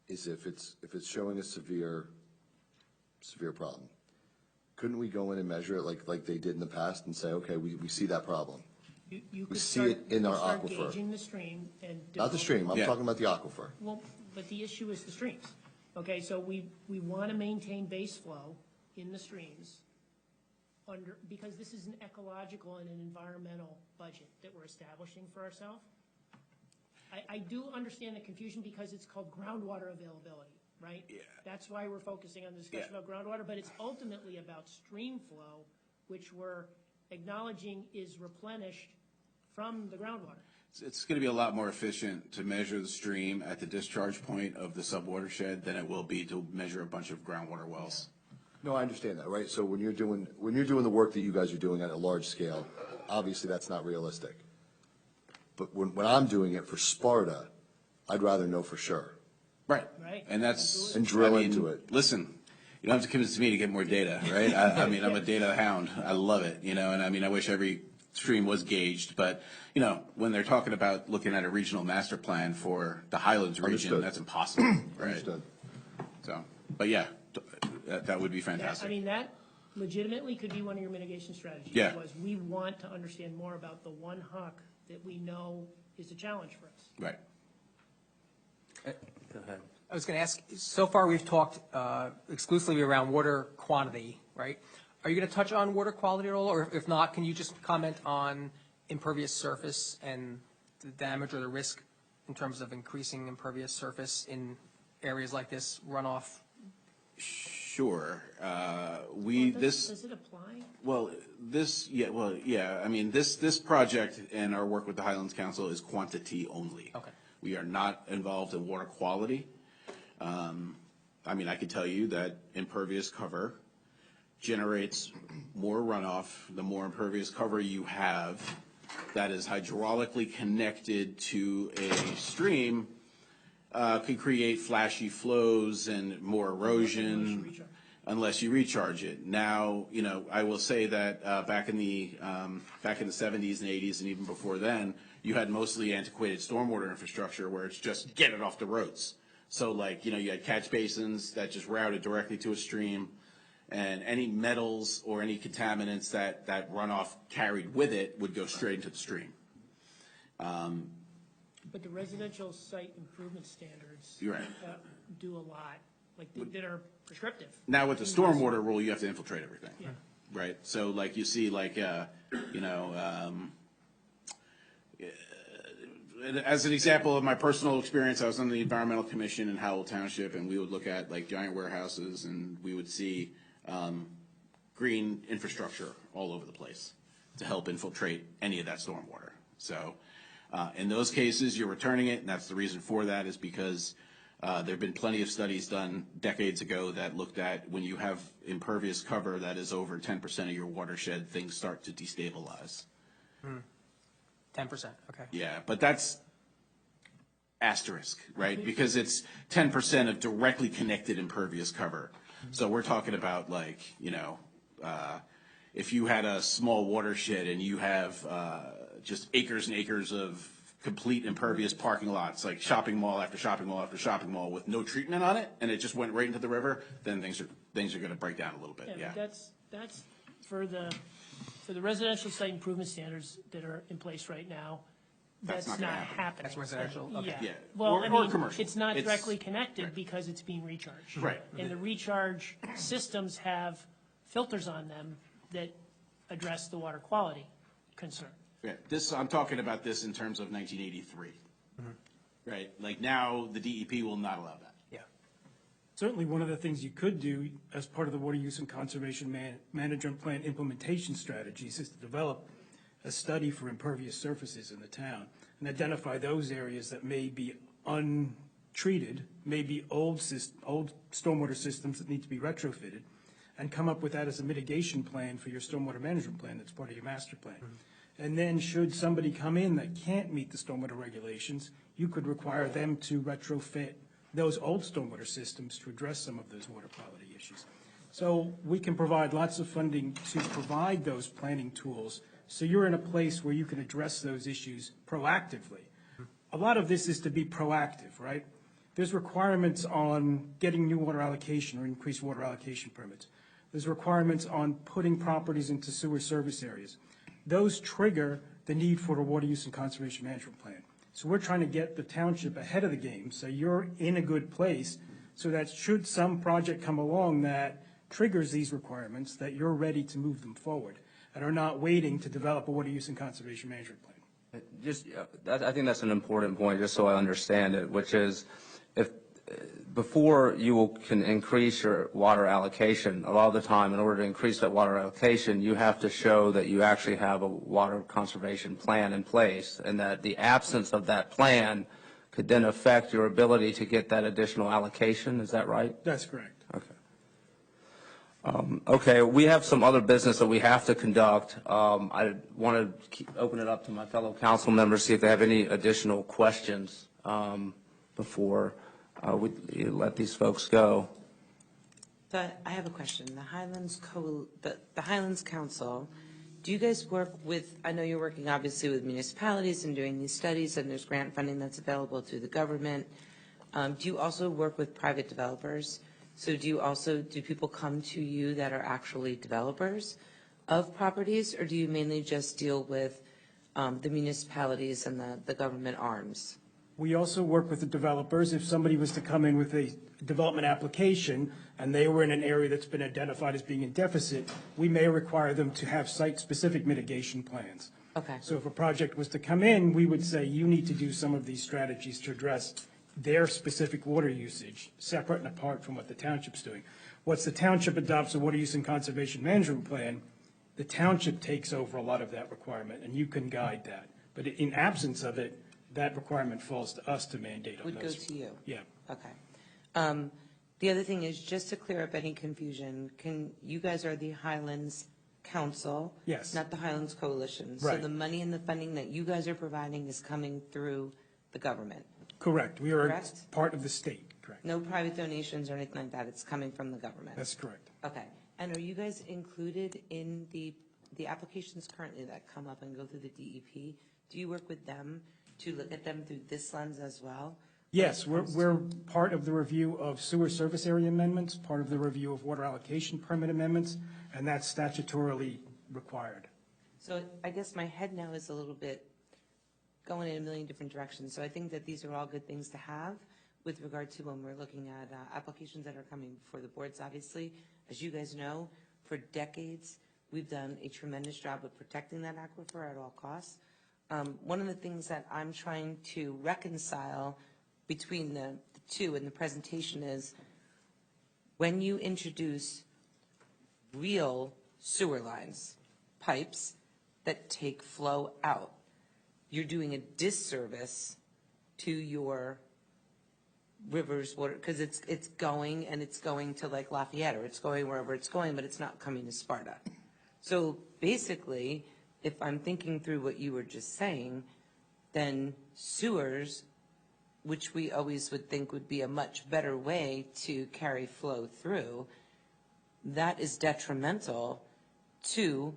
is if it's showing a severe problem, couldn't we go in and measure it like they did in the past and say, okay, we see that problem? You could see it in our start aquifer. gauging the stream and Not the stream, I'm talking about the aquifer. Well, but the issue is the streams. Okay, so we want to maintain base flow in the streams because this is an ecological and an environmental budget that we're establishing for ourselves. I do understand the confusion because it's called groundwater availability, right? Yeah. That's why we're focusing on the discussion about groundwater, but it's ultimately about stream flow, which we're acknowledging is replenished from the groundwater. It's going to be a lot more efficient to measure the stream at the discharge point of the subwatershed than it will be to measure a bunch of groundwater wells. No, I understand that, right? So when you're doing the work that you guys are doing at a large scale, obviously that's not realistic. But when I'm doing it for Sparta, I'd rather know for sure. Right. Right. And that's. And drill I mean, into it. Listen, you don't have to convince me to get more data, right? I mean, I'm a data hound. I love it, and I mean, I wish every stream was gauged, but, when they're talking about looking at a regional master plan for the Highlands region, Understood. that's impossible, right? Understood. So, but yeah, that would be I fantastic. mean, that legitimately could be one of your mitigation strategies. Yeah. Was we want to understand more about the one huck that we know is a challenge for us. Right. Go ahead. I was going to ask, so far we've talked exclusively around water quantity, right? Are you going to touch on water quality at all? Or if not, can you just comment on impervious surface and the damage or the risk in terms of increasing impervious surface in areas like this, runoff? Sure. Does it apply? I mean, this project and our work with the Highlands Council is quantity only. Okay. We are not involved in water quality. I mean, I could tell you that impervious cover generates more runoff. The more impervious cover you have that is hydraulically connected to a stream can create flashy flows and more erosion unless you recharge it. Now, I will say that back in the 70s and 80s and even before then, you had mostly antiquated stormwater infrastructure where it's just get it off the roads. So you had catch basins that just routed directly to a stream, and any metals or any contaminants that runoff carried with it would go straight into the stream. But the residential site improvement standards You're right. do a lot, that are prescriptive. Now with the stormwater rule, you have to infiltrate everything. Yeah. Right. So you see as an example of my personal experience, I was on the environmental commission in Howell Township, and we would look at giant warehouses, and we would see green infrastructure all over the place to help infiltrate any of that stormwater. So in those cases, you're returning it, and that's the reason for that is because there have been plenty of studies done decades ago that looked at when you have impervious cover that is over 10% of your watershed, things start to destabilize. 10%, okay. Yeah, but that's asterisk, right? Because it's 10% of directly connected impervious cover. So we're talking about if you had a small watershed and you have just acres and acres of complete impervious parking lots, like shopping mall after shopping mall after shopping mall with no treatment on it, and it just went right into the river, then things are going to break down a little bit. Yeah. But that's for the residential site improvement standards that are in place right now. That's not not gonna happen. happening. That's residential? Okay. Yeah. Yeah. Well, Or commercial. it's not It's- directly connected right. because it's being recharged. Right. And the recharge systems have filters on them that address the water quality concern. Yeah, I'm talking about this in terms of 1983. Right? Now the DEP will not allow that. Yeah. Certainly, one of the things you could do as part of the Water Use and Conservation Management Plan implementation strategies is to develop a study for impervious surfaces in the town and identify those areas that may be untreated, may be old stormwater systems that need to be retrofitted, and come up with that as a mitigation plan for your stormwater management plan that's part of your master plan. And then should somebody come in that can't meet the stormwater regulations, you could require them to retrofit those old stormwater systems to address some of those water quality issues. So we can provide lots of funding to provide those planning tools so you're in a place where you can address those issues proactively. A lot of this is to be proactive, right? There's requirements on getting new water allocation or increased water allocation permits. There's requirements on putting properties into sewer service areas. Those trigger the need for a water use and conservation management plan. So we're trying to get the township ahead of the game so you're in a good place so that should some project come along that triggers these requirements, that you're ready to move them forward and are not waiting to develop a water use and conservation management plan. I think that's an important point, just so I understand it, which is if before you can increase your water allocation, a lot of the time, in order to increase that water allocation, you have to show that you actually have a water conservation plan in place, and that the absence of that plan could then affect your ability to get that additional allocation. Is that right? That's correct. Okay. Okay, we have some other business that we have to conduct. I want to open it up to my fellow council members, see if they have any additional questions before we let these folks go. So I have a question. The Highlands Council, do you guys work with, I know you're working obviously with municipalities and doing these studies, and there's grant funding that's available through the government. Do you also work with private developers? So do people come to you that are actually developers of properties, or do you mainly just deal with the municipalities and the government arms? We also work with the developers. If somebody was to come in with a development application and they were in an area that's been identified as being in deficit, we may require them to have site-specific mitigation plans. Okay. So if a project was to come in, we would say, you need to do some of these strategies to address their specific water usage, separate and apart from what the township's doing. Once the township adopts a water use and conservation management plan, the township takes over a lot of that requirement, and you can guide that. But in absence of it, that requirement falls to us to mandate on those. Would go to you? Yeah. Okay. The other thing is, just to clear up any confusion, you guys are the Highlands Council? Yes. Not the Highlands Coalition? Right. So the money and the funding that you guys are providing is coming through the government? Correct. We are Correct? part of the state, correct. No private donations or anything like that? It's coming from the government? That's correct. Okay. And are you guys included in the applications currently that come up and go through the DEP? Do you work with them to look at them through this lens as well? Yes, we're part of the review of sewer service area amendments, part of the review of water allocation permit amendments, and that's statutorily required. So I guess my head now is a little bit going in a million different directions. So I think that these are all good things to have with regard to when we're looking at applications that are coming before the boards. Obviously, as you guys know, for decades, we've done a tremendous job of protecting that aquifer at all costs. One of the things that I'm trying to reconcile between the two in the presentation is when you introduce real sewer lines, pipes that take flow out, you're doing a disservice to your rivers water, because it's going to like Lafayette, or it's going wherever it's going, but it's not coming to Sparta. So basically, if I'm thinking through what you were just saying, then sewers, which we always would think would be a much better way to carry flow through, that is detrimental to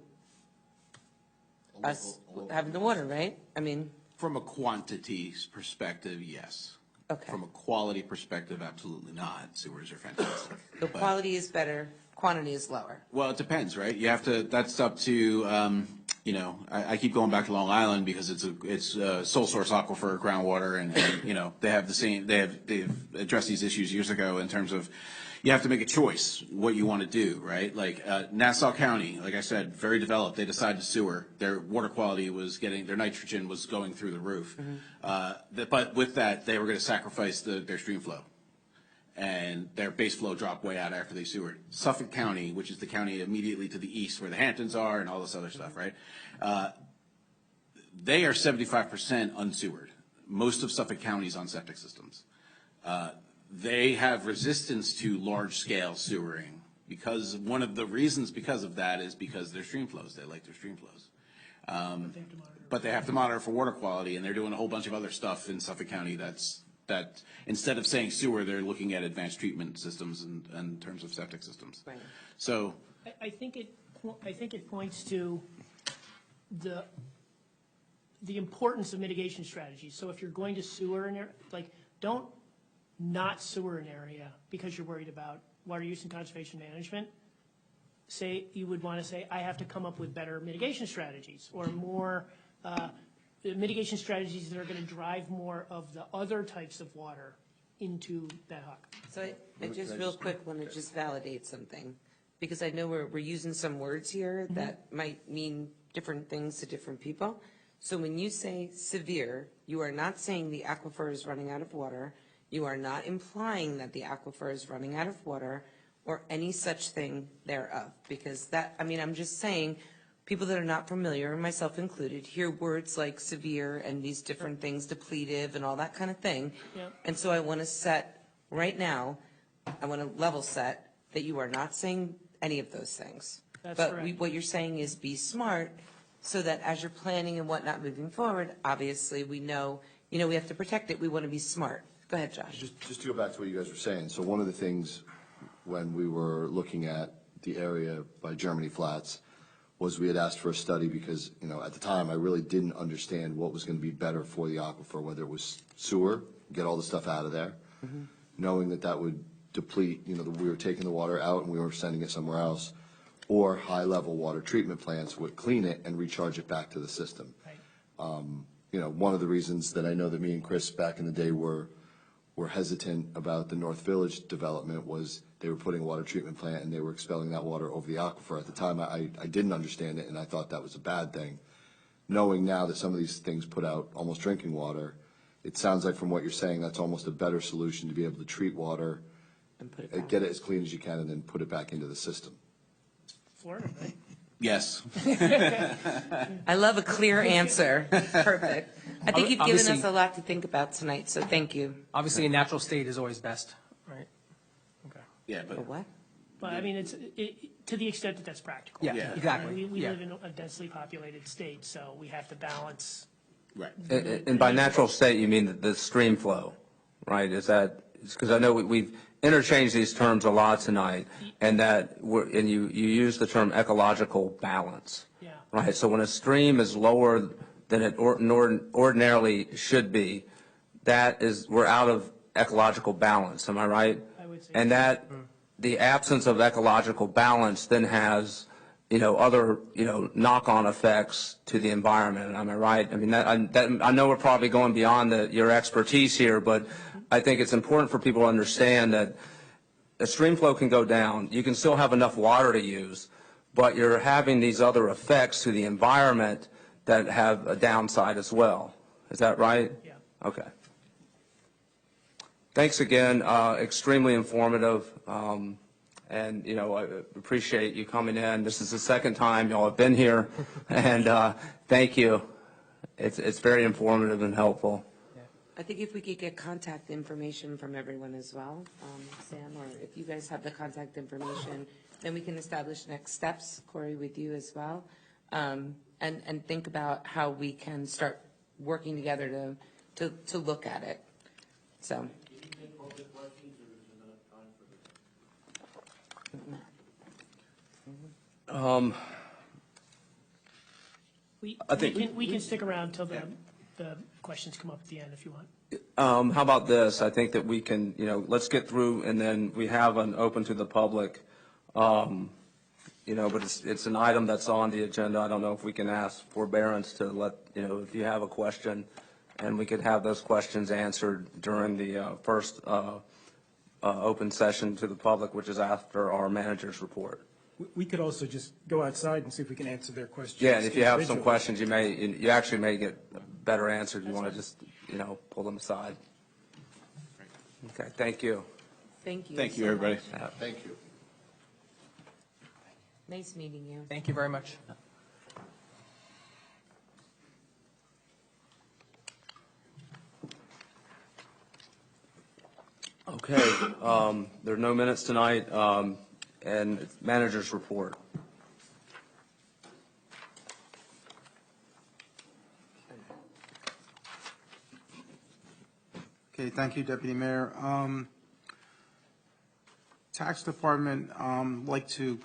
us having the water, right? I mean. From a quantity perspective, yes. Okay. From a quality perspective, absolutely not. Sewers are fantastic. The quality is better, quantity is lower. Well, it depends, right? You have to, that's up to, I keep going back to Long Island because it's a sole source aquifer groundwater, and they have they've addressed these issues years ago in terms of you have to make a choice what you want to do, right? Like Nassau County, like I said, very developed. They decided to sewer. Their water quality was their nitrogen was going through the roof. Mm-hmm. But with that, they were going to sacrifice their stream flow. And their base flow dropped way out after they sewered. Suffolk County, which is the county immediately to the east where the Hamptons are and all this other stuff, right? They are 75% unsewered. Most of Suffolk County is on septic systems. They have resistance to large-scale sewering because one of the reasons because of that is because their stream flows. They like their stream flows. But they have to monitor for water quality, and they're doing a whole bunch of other stuff in Suffolk County that instead of saying sewer, they're looking at advanced treatment systems in terms of septic systems. Right. So I think it points to the importance of mitigation strategies. So if you're going to sewer an area, don't not sewer an area because you're worried about water use and conservation management. You would want to say, I have to come up with better mitigation strategies or more mitigation strategies that are going to drive more of the other types of water into that hook. So I just real quick want to just validate something, because I know we're using some words here that might mean different things to different people. So when you say severe, you are not saying the aquifer is running out of water. You are not implying that the aquifer is running out of water or any such thing thereof, because I'm just saying, people that are not familiar, myself included, hear words like severe and these different things, depletive and all that kind of thing. Yep. And so I want to set, right now, I want to level set that you are not saying any of those things. That's but correct. What you're saying is be smart so that as you're planning and whatnot moving forward, obviously we know, we have to protect it. We want to be smart. Go ahead, Josh. Just to go back to what you guys were saying, so one of the things when we were looking at the area by Germany Flats was we had asked for a study because, at the time, I really didn't understand what was going to be better for the aquifer, whether it was sewer, get all the stuff out of there, knowing that that would deplete, we were taking the water out and we were sending it somewhere else, or high-level water treatment plants would clean it and recharge it back to the system. Right. One of the reasons that I know that me and Chris back in the day were hesitant about the North Village development was they were putting a water treatment plant and they were expelling that water over the aquifer. At the time, I didn't understand it, and I thought that was a bad thing. Knowing now that some of these things put out almost drinking water, it sounds like from what you're saying, that's almost a better solution to be able to treat water, And put it back. get it as clean as you can, and then put it back into the system. Florida, right? Yes. I love a clear answer. Perfect. I think you've given us Obviously- a lot to think about tonight, so thank you. Obviously, a natural state is always best, right? Okay. Yeah, For but what? But I mean, to the extent that that's practical. Yeah, Yeah. exactly. We Yeah. live in a densely populated state, so we have to balance. right. And by natural state, you mean the stream flow, right? Is that, because I know we've interchanged these terms a lot tonight, and you use the term ecological balance. Yeah. Right, so when a stream is lower than it ordinarily should be, we're out of ecological balance, am I right? I would say And so. the absence of ecological balance then has, other, knock-on effects to the environment, am I right? I mean, I know we're probably going beyond your expertise here, but I think it's important for people to understand that a stream flow can go down. You can still have enough water to use, but you're having these other effects to the environment that have a downside as well. Is that right? Yeah. Okay. Thanks again. Extremely informative. And, I appreciate you coming in. This is the second time y'all have been here. And thank you. It's very informative and helpful. I think if we could get contact information from everyone as well, Sam, or if you guys have the contact information, then we can establish next steps, Corey, with you as well, and think about how we can start working together to look at it. So. We can stick around till the questions come up at the end if you want. How about this? I think that we can, let's get through, and then we have an open to the public. But it's an item that's on the agenda. I don't know if we can ask forbearance to let, if you have a question, and we could have those questions answered during the first open session to the public, which is after our manager's report. We could also just go outside and see if we can answer their questions. Yeah, and if you have some individually. questions, you actually may get better answered. You want to just, pull them aside. Okay, thank you. Thank you. Thank you, so everybody. much. Thank you. Nice meeting you. Thank you very much. Okay, there are no minutes tonight, and manager's report. Okay, thank you, Deputy Mayor. Tax Department, like to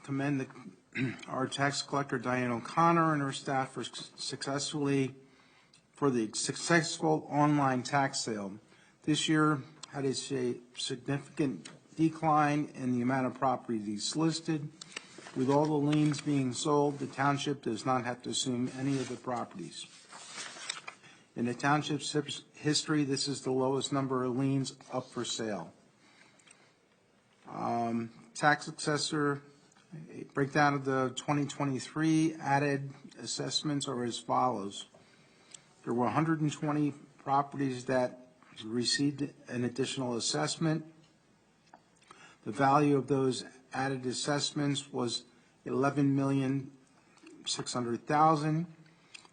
commend our tax collector, Diane O'Connor, and her staff for the successful online tax sale. This year had a significant decline in the amount of properties listed. With all the liens being sold, the township does not have to assume any of the properties. In the township's history, this is the lowest number of liens up for sale. Tax assessor, a breakdown of the 2023 added assessments are as follows. There were 120 properties that received an additional assessment. The value of those added assessments was $11,600,000.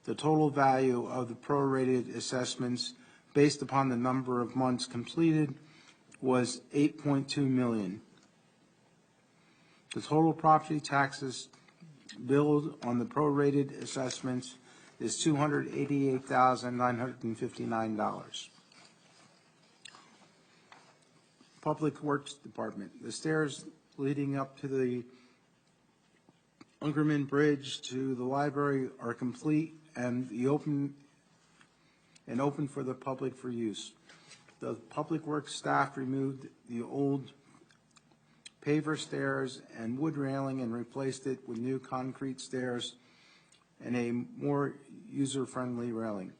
The total value of the prorated assessments based upon the number of months completed was $8.2 million. The total property taxes billed on the prorated assessments is $288,959. Public Works Department. The stairs leading up to the Ungerman Bridge to the library are complete and open for the public for use. The Public Works staff removed the old paver stairs and wood railing and replaced it with new concrete stairs and a more user-friendly railing.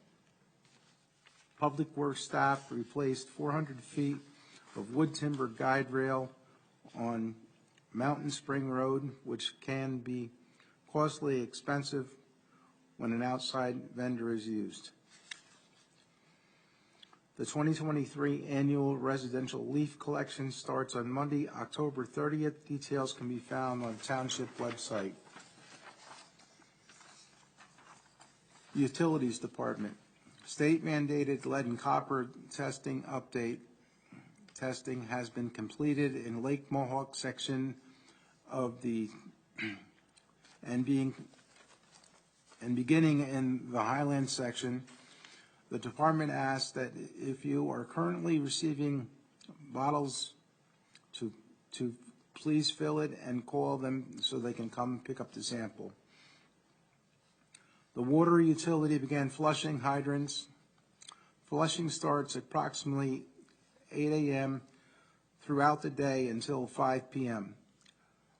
Public Works staff replaced 400 feet of wood timber guide rail on Mountain Spring Road, which can be costly expensive when an outside vendor is used. The 2023 annual residential leaf collection starts on Monday, October 30th. Details can be found on the township website. Utilities Department. State mandated lead and copper testing update. Testing has been completed in Lake Mohawk section of the and beginning in the Highland section. The department asks that if you are currently receiving bottles to please fill it and call them so they can come pick up the sample. The water utility began flushing hydrants. Flushing starts approximately 8 a.m. throughout the day until 5 p.m.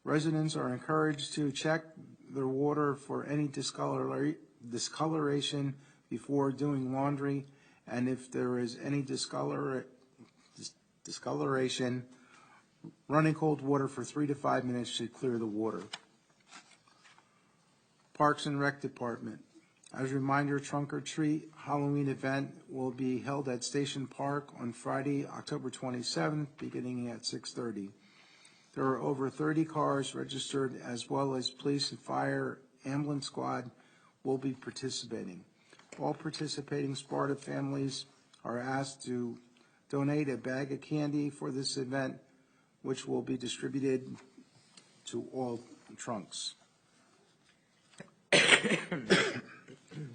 Residents are encouraged to check their water for any discoloration before doing laundry, and if there is any discoloration, running cold water for 3 to 5 minutes should clear the water. Parks and Rec Department. As a reminder, Trunk or Treat Halloween event will be held at Station Park on Friday, October 27th, beginning at 6:30. There are over 30 cars registered, as well as police and fire ambulance squad will be participating. All participating Sparta families are asked to donate a bag of candy for this event, which will be distributed to all trunks.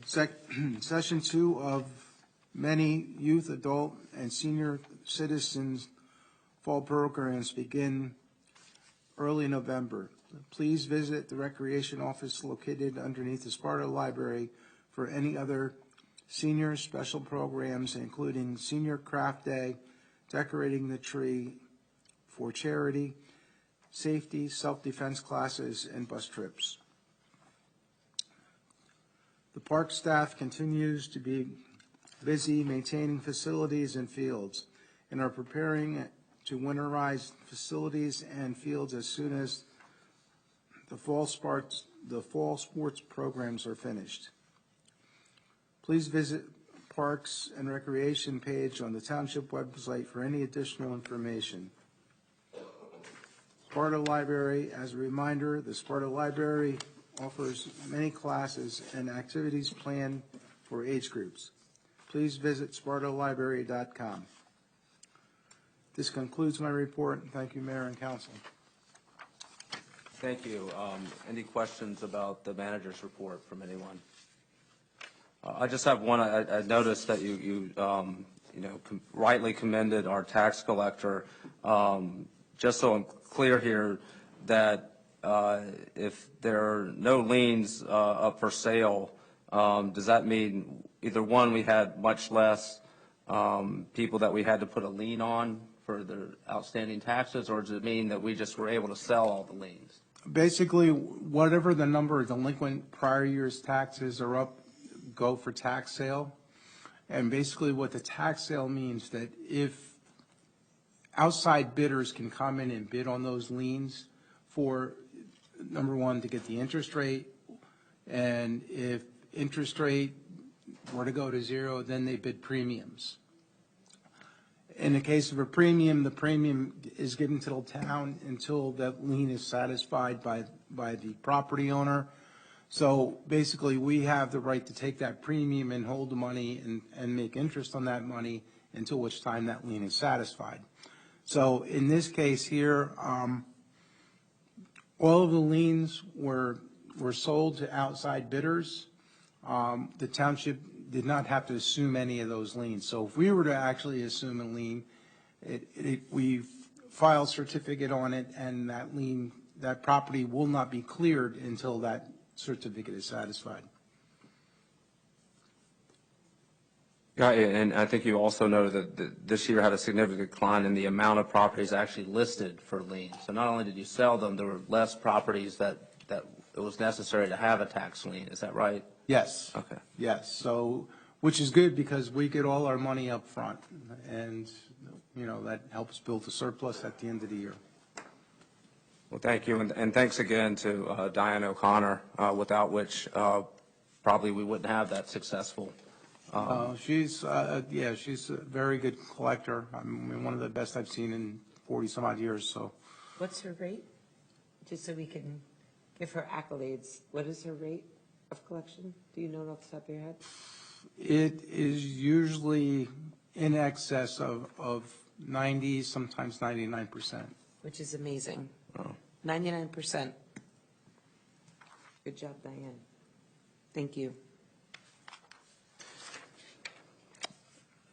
Session 2 of many youth, adult, and senior citizens fall programs begin early November. Please visit the recreation office located underneath the Sparta Library for any other senior special programs, including Senior Craft Day, decorating the tree for charity, safety, self-defense classes, and bus trips. The park staff continues to be busy maintaining facilities and fields and are preparing to winterize facilities and fields as soon as the fall sports programs are finished. Please visit Parks and Recreation page on the township website for any additional information. Sparta Library, as a reminder, the Sparta Library offers many classes and activities planned for age groups. Please visit spartalibrary.com. This concludes my report, and thank you, Mayor and Council. Thank you. Any questions about the manager's report from anyone? I just have one. I noticed that you rightly commended our tax collector. Just so I'm clear here, that if there are no liens up for sale, does that mean either one, we had much less people that we had to put a lien on for their outstanding taxes, or does it mean that we just were able to sell all the liens? Basically, whatever the number of delinquent prior year's taxes are up, go for tax sale. And basically what the tax sale means, that if outside bidders can come in and bid on those liens for, number one, to get the interest rate, and if interest rate were to go to zero, then they bid premiums. In the case of a premium, the premium is given to the town until that lien is satisfied by the property owner. So basically, we have the right to take that premium and hold the money and make interest on that money until which time that lien is satisfied. So in this case here, all of the liens were sold to outside bidders. The township did not have to assume any of those liens. So if we were to actually assume a lien, we file certificate on it, and that lien, that property will not be cleared until that certificate is satisfied. Yeah, and I think you also know that this year had a significant decline in the amount of properties actually listed for lien. So not only did you sell them, there were less properties that it was necessary to have a tax lien. Is that right? Yes. Okay. Yes, so, which is good because we get all our money up front, and, you know, that helps build a surplus at the end of the year. Well, thank you, and thanks again to Diane O'Connor, without which probably we wouldn't have that successful. She's a very good collector. I mean, one of the best I've seen in 40-some-odd years, so. What's her rate? Just so we can give her accolades. What is her rate of collection? Do you know off the top of your head? It is usually in excess of 90, sometimes 99%. Which is amazing. Oh. 99%. Good job, Diane. Thank you.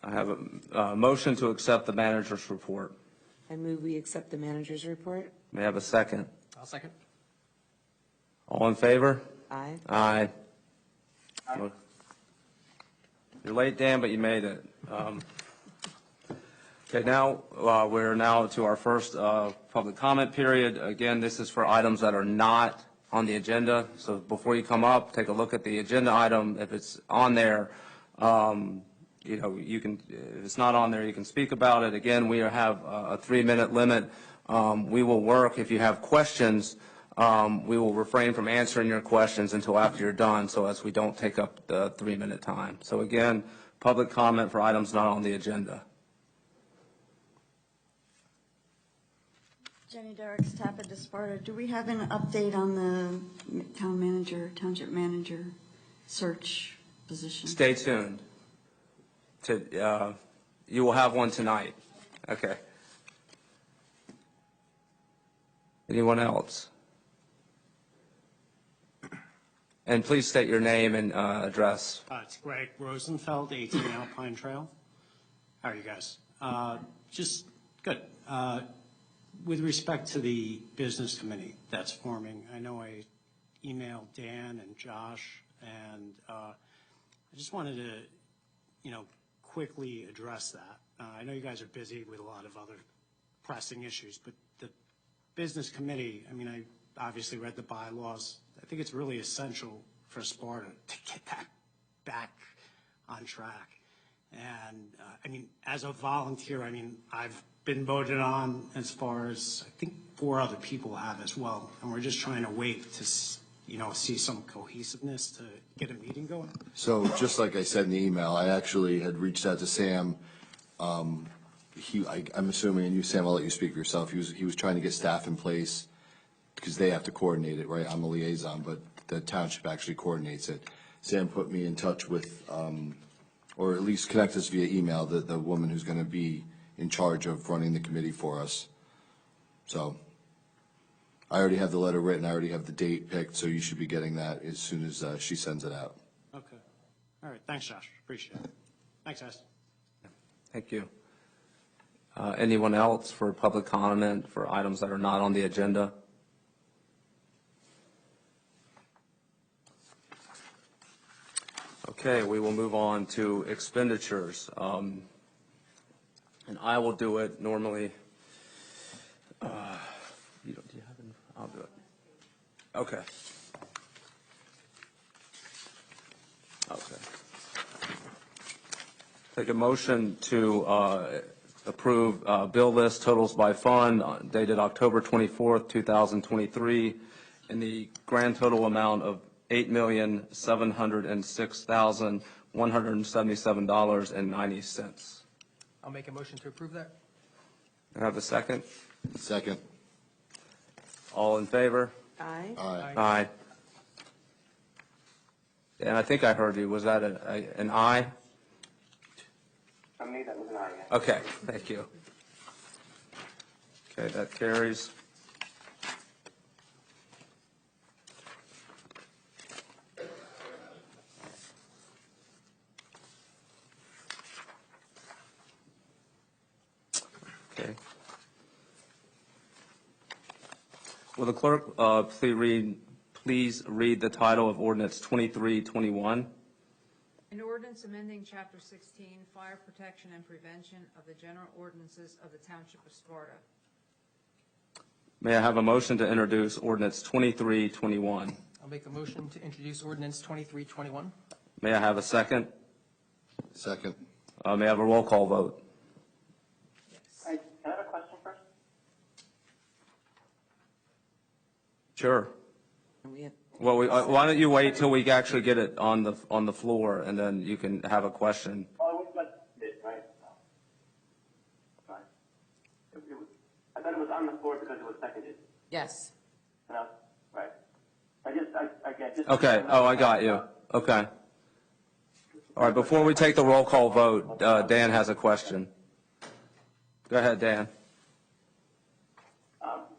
I have a motion to accept the manager's report. I move we accept the manager's report. May I have a second? I'll second. All in favor? Aye. Aye. You're late, Dan, but you made it. Okay, now, we're now to our first public comment period. Again, this is for items that are not on the agenda. So before you come up, take a look at the agenda item. If it's on there, you know, you can, if it's not on there, you can speak about it. Again, we have a 3-minute limit. We will work, if you have questions, we will refrain from answering your questions until after you're done, so as we don't take up the 3-minute time. So again, public comment for items not on the agenda. Jenny Derricks, Tappa de Sparta. Do we have an update on the township manager search position? Stay tuned. You will have one tonight. Okay. Anyone else? And please state your name and address. It's Greg Rosenfeld, 18 Alpine Trail. How are you guys? Just good. With respect to the business committee that's forming, I know I emailed Dan and Josh, and I just wanted to, you know, quickly address that. I know you guys are busy with a lot of other pressing issues, but the business committee, I mean, I obviously read the bylaws. I think it's really essential for Sparta to get that back on track. And I mean, as a volunteer, I mean, I've been voted on as far as I think 4 other people have as well. And we're just trying to wait to, you know, see some cohesiveness to get a meeting going. So just like I said in the email, I actually had reached out to Sam. I'm assuming, and you, Sam, I'll let you speak for yourself. He was trying to get staff in place because they have to coordinate it, right? I'm a liaison, but the township actually coordinates it. Sam put me in touch with, or at least connect us via email, the woman who's going to be in charge of running the committee for us. So I already have the letter written. I already have the date picked, so you should be getting that as soon as she sends it out. Okay. All right. Thanks, Josh. Appreciate it. Thanks, guys. Thank you. Anyone else for public comment for items that are not on the agenda? Okay, we will move on to expenditures. And I will do it normally. Do you have it? I'll do it. Okay. Okay. Take a motion to approve bill list totals by fund dated October 24th, 2023, in the grand total amount of $8,706,177.90. I'll make a motion to approve that. I have a second. Second. All in favor? Aye. Aye. Aye. And I think I heard you. Was that an aye? For me, that was an aye. Okay, thank you. Okay, that carries. Okay. Will the clerk please read the title of ordinance 2321? An ordinance amending Chapter 16, Fire Protection and Prevention of the General Ordinances of the Township of Sparta. May I have a motion to introduce ordinance 2321? I'll make a motion to introduce ordinance 2321. May I have a second? Second. May I have a roll call vote? Can I have a question first? Sure. We have, Well, why don't you wait till we actually get it on the floor, and then you can have a question. Oh, it was like it, right? Fine. I thought it was on the floor because it was seconded. yes. No? Right. I get just. Okay. Oh, I got you. Okay. All right. Before we take the roll call vote, Dan has a question. Go ahead, Dan.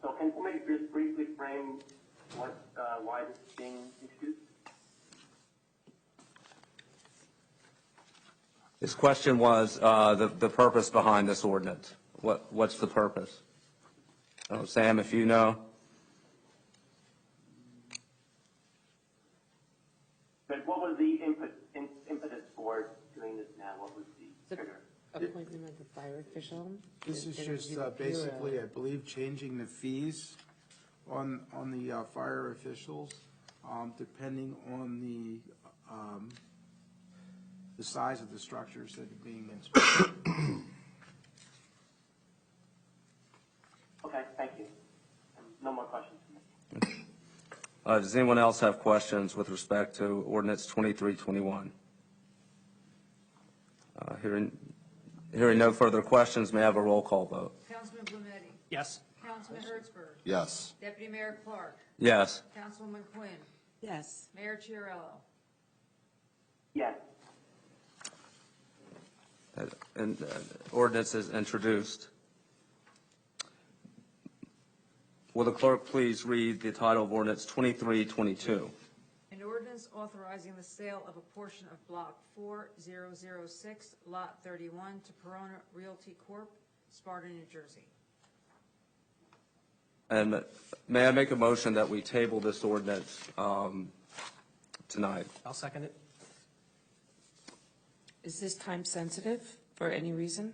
So can somebody just briefly frame why this is being introduced? His question was the purpose behind this ordinance. What's the purpose? Sam, if you know. But what was the impetus for doing this now? What was the trigger? Appointment of the fire official. This is It'll just be the basically, bureau. I believe, changing the fees on the fire officials, depending on the size of the structures that are being inspected. Okay, thank you. No more questions for me. Does anyone else have questions with respect to ordinance 2321? Hearing no further questions, may I have a roll call vote? Councilman Blumetti. Yes. Councilman Hertzberg. Yes. Deputy Mayor Clark. Yes. Councilwoman Quinn. Yes. Mayor Chiarello. Yes. And ordinance is introduced. Will the clerk please read the title of ordinance 2322? An ordinance authorizing the sale of a portion of Block 4006, Lot 31 to Perona Realty Corp., Sparta, New Jersey. And may I make a motion that we table this ordinance tonight? I'll second it. Is this time sensitive for any reason?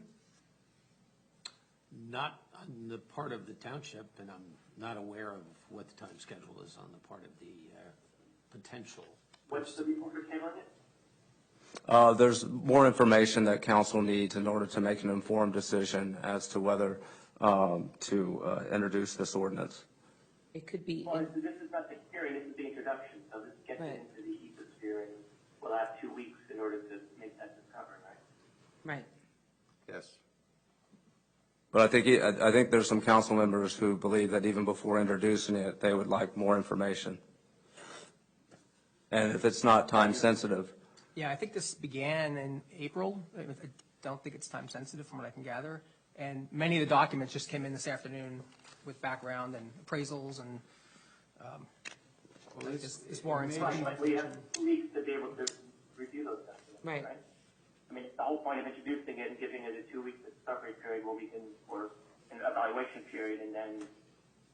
Not on the part of the township, and I'm not aware of what the time schedule is on the part of the potential. What's the reason for tabling it? There's more information that council needs in order to make an informed decision as to whether to introduce this ordinance. It could be. Well, this is not the hearing, this is the introduction, so this gets Right. into the ecosphere, and we'll have 2 weeks in order to make that discovery, right? Right. Yes. But I think there's some council members who believe that even before introducing it, they would like more information. And if it's not time sensitive. Yeah, I think this began in April. I don't think it's time sensitive from what I can gather. And many of the documents just came in this afternoon with background and appraisals and it's warrants. We have 2 weeks to be able to review those documents, Right. right? I mean, it's the whole point of introducing it and giving it a 2-week discovery period where we can, or an evaluation period, and then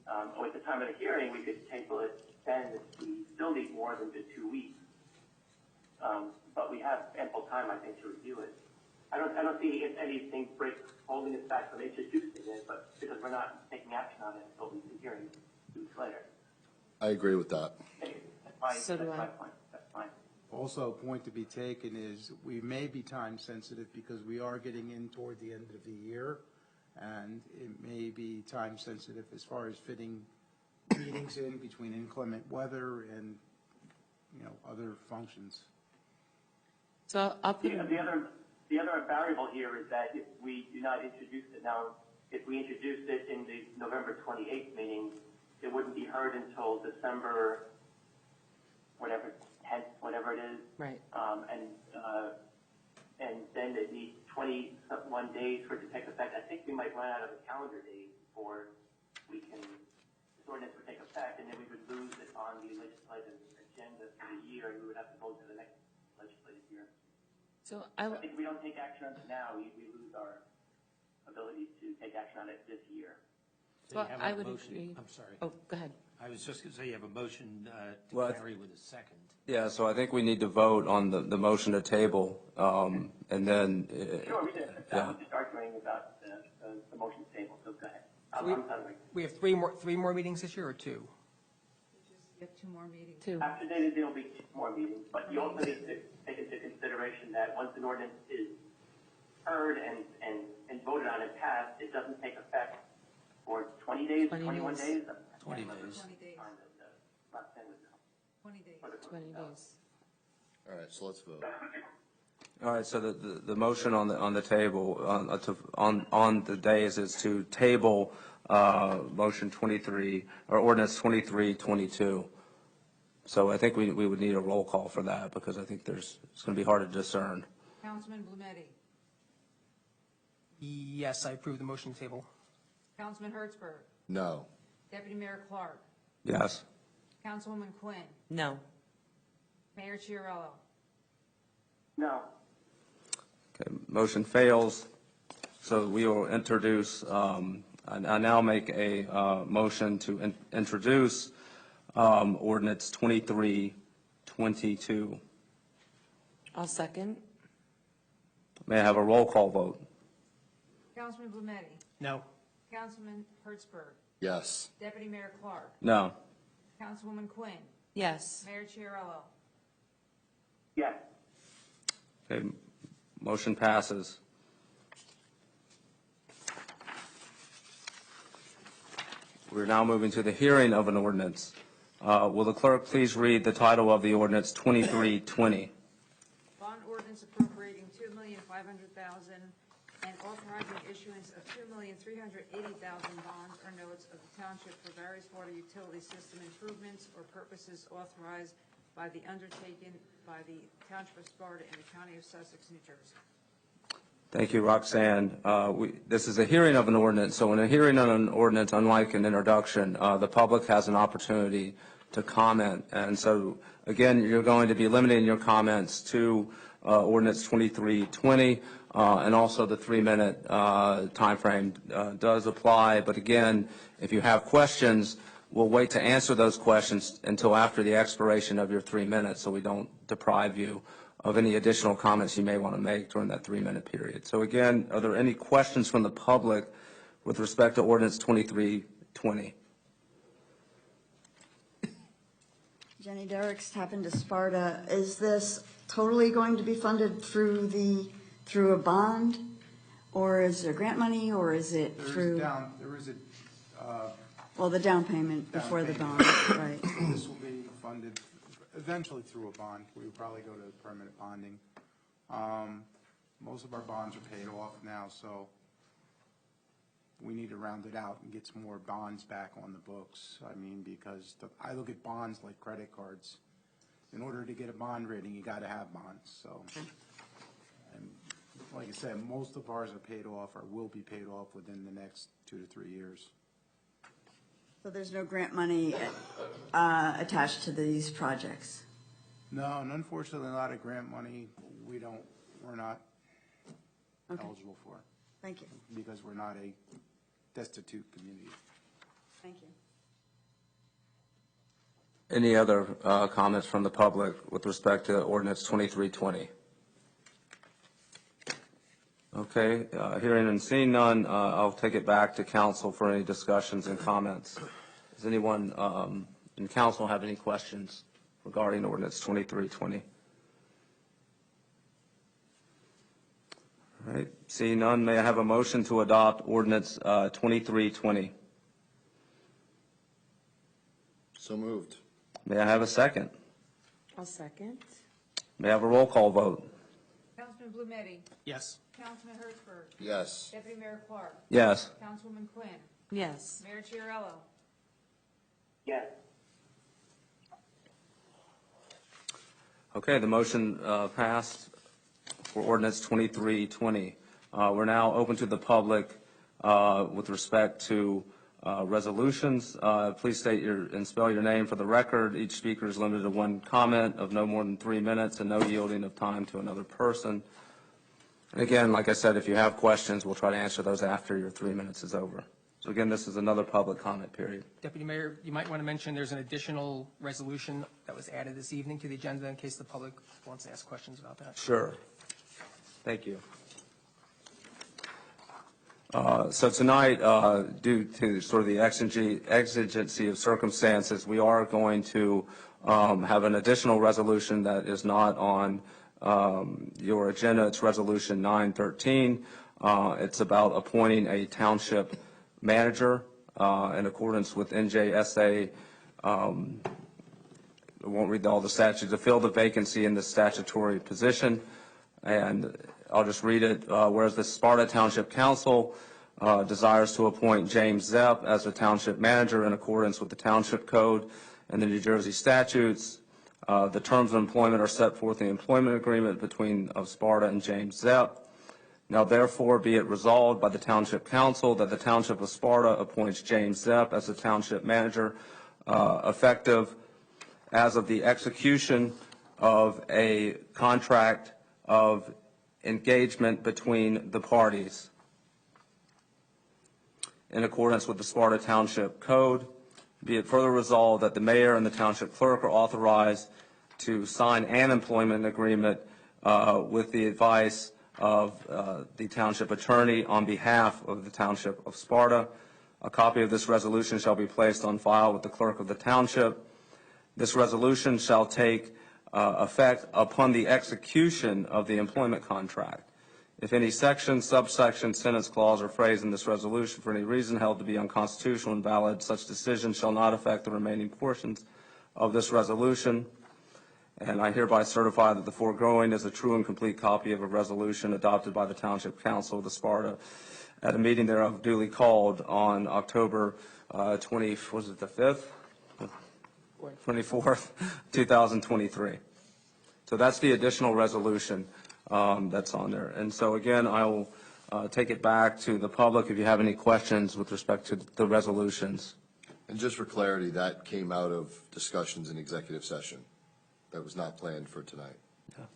at the time of the hearing, we could table it then if we still need more than the 2 weeks. But we have ample time, I think, to review it. I don't see anything holding us back from introducing it, but because we're not taking action on it until the hearing 2 weeks later. I agree with that. So do I. Point. That's fine. Also, a point to be taken is we may be time sensitive because we are getting in toward the end of the year, and it may be time sensitive as far as fitting meetings in between inclement weather and, other functions. So I'll put The other variable here is that if we do not introduce it now, if we introduced it in the November 28th meeting, it wouldn't be heard until December, whatever, 10th, whatever it is. right. And then it needs 21 days for it to take effect. I think we might run out of a calendar date before this ordinance would take effect, and then we would lose it on the legislative agenda for the year, and we would have to go to the next legislative year. So I think if we don't take action on it now, we lose our ability to take action on it this year. So you Well, have I a would motion. agree. I'm sorry. Oh, go ahead. I was just going to say you have a motion to Well, carry with a second. Yeah, so I think we need to vote on the motion to table, and then. Sure, we can, Yeah. we just arguing about the motion table, so go ahead. So we- I'm done with We have three more meetings this year or two? You have 2 more meetings. Two. After today, there will be 2 more meetings, but you also need to take into consideration that once an ordinance is heard and voted on and passed, it doesn't take effect for 20 days, 21 days? 20 days. 20 days. Last 10 was now. 20 days. 20 days. All right, so let's vote. All right, so the motion on the table, on the days is to table motion 23, or ordinance 2322. So I think we would need a roll call for that, because I think it's going to be hard to discern. Councilman Blumetti. Yes, I approve the motion to table. Councilman Hertzberg. No. Deputy Mayor Clark. Yes? Councilwoman Quinn. No. Mayor Chiarello. No. Okay, motion fails. So we will introduce, I now make a motion to introduce ordinance 2322. I'll second. May I have a roll call vote? Councilman Blumetti. No. Councilman Hertzberg. Yes. Deputy Mayor Clark. No. Councilwoman Quinn. Yes. Mayor Chiarello. Yes. Okay, motion passes. We're now moving to the hearing of an ordinance. Will the clerk please read the title of the ordinance 2320? Bond ordinance appropriating $2,500,000 and authorizing issuance of $2,380,000 bonds or notes of the township for various water utility system improvements or purposes authorized by the undertaken by the township of Sparta in the county of Sussex, New Jersey. Thank you, Roxanne. This is a hearing of an ordinance, so in a hearing on an ordinance, unlike an introduction, the public has an opportunity to comment. And so, again, you're going to be limiting your comments to ordinance 2320, and also the 3-minute time frame does apply. But again, if you have questions, we'll wait to answer those questions until after the expiration of your 3 minutes, so we don't deprive you of any additional comments you may want to make during that 3-minute period. So again, are there any questions from the public with respect to ordinance 2320? Jenny Derricks, tapping to Sparta. Is this totally going to be funded through a bond? Or is there grant money, or is it through? There is a, Well, the down payment Down before the payment. bond, right. this will be funded eventually through a bond. We would probably go to permanent bonding. Most of our bonds are paid off now, so we need to round it out and get some more bonds back on the books. I mean, because I look at bonds like credit cards. In order to get a bond rating, you got to have bonds, so. And like I said, most of ours are paid off or will be paid off within the next 2 to 3 years. So there's no grant money attached to these projects? No, and unfortunately, a lot of grant money, we're not Okay. eligible for, Thank you. because we're not a destitute community. Thank you. Any other comments from the public with respect to ordinance 2320? Okay, hearing and seeing none, I'll take it back to council for any discussions and comments. Does anyone in council have any questions regarding ordinance 2320? All right, seeing none, may I have a motion to adopt ordinance 2320? So moved. May I have a second? I'll second. May I have a roll call vote? Councilman Blumetti. Yes. Councilman Hertzberg. Yes. Deputy Mayor Clark. Yes. Councilwoman Quinn. Yes. Mayor Chiarello. Yes. Okay, the motion passed for ordinance 2320. We're now open to the public with respect to resolutions. Please state and spell your name for the record. Each speaker is limited to one comment of no more than 3 minutes and no yielding of time to another person. And again, like I said, if you have questions, we'll try to answer those after your 3 minutes is over. So again, this is another public comment period. Deputy Mayor, you might want to mention there's an additional resolution that was added this evening to the agenda in case the public wants to ask questions about that. Sure. Thank you. So tonight, due to sort of the exigency of circumstances, we are going to have an additional resolution that is not on your agenda. It's Resolution 913. It's about appointing a township manager in accordance with NJSA. I won't read all the statutes, to fill the vacancy in the statutory position. And I'll just read it. Whereas the Sparta Township Council desires to appoint James Zepp as the township manager in accordance with the Township Code and the New Jersey statutes. The terms of employment are set forth in the employment agreement between Sparta and James Zepp. Now therefore be it resolved by the Township Council that the Township of Sparta appoints James Zepp as the township manager effective as of the execution of a contract of engagement between the parties in accordance with the Sparta Township Code. Be it further resolved that the mayor and the township clerk are authorized to sign an employment agreement with the advice of the township attorney on behalf of the Township of Sparta. A copy of this resolution shall be placed on file with the clerk of the township. This resolution shall take effect upon the execution of the employment contract. If any section, subsection, sentence, clause, or phrase in this resolution for any reason held to be unconstitutional and invalid, such decision shall not affect the remaining portions of this resolution. And I hereby certify that the foregoing is a true and complete copy of a resolution adopted by the Township Council of the Sparta at a meeting thereof duly called on October 24th, 2023. So that's the additional resolution that's on there. And so again, I will take it back to the public if you have any questions with respect to the resolutions. And just for clarity, that came out of discussions in executive session. That was not planned for tonight. Okay.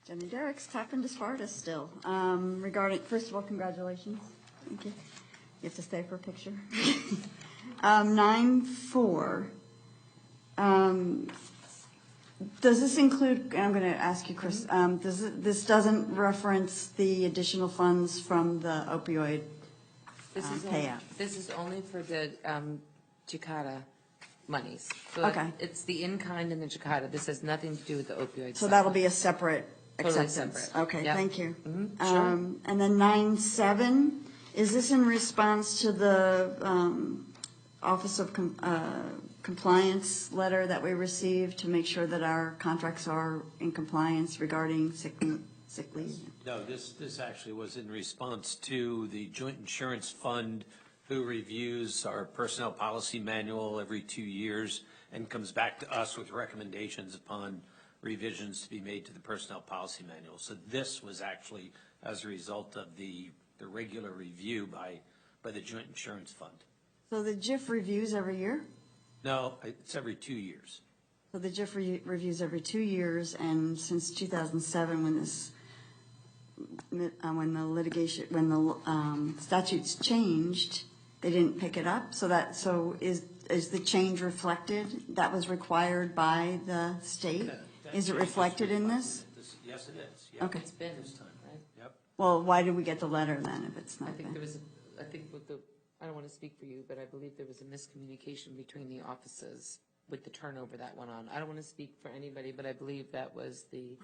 Jenny Derrick's tapping to Sparta still. Regarding, first of all, congratulations. Thank you. You have to stay for a picture. 9.4. Does this include, and I'm going to ask you, Chris, this doesn't reference the additional funds from the opioid payout? This is only for the Jakarta monies. So Okay. It's the in-kind and the Jakarta. This has nothing to do with the opioid. So that'll be a separate Totally acceptance? separate. Okay, Yep. thank you. Sure. And then 9.7, is this in response to the Office of Compliance letter that we received to make sure that our contracts are in compliance regarding sick leave? No, this actually was in response to the Joint Insurance Fund, who reviews our personnel policy manual every 2 years and comes back to us with recommendations upon revisions to be made to the personnel policy manual. So this was actually as a result of the regular review by the Joint Insurance Fund. So the JIF reviews every year? No, it's every 2 years. So the JIF reviews every 2 years, and since 2007, when the statutes changed, they didn't pick it up. So is the change reflected? That was required by the state. Is it reflected in this? Yes, it is. Yep. Okay. It's been this time, right? Yep. Well, why did we get the letter then if it's not I think been? there was, I don't want to speak for you, but I believe there was a miscommunication between the offices with the turnover that went on. I don't want to speak for anybody, but I believe that was the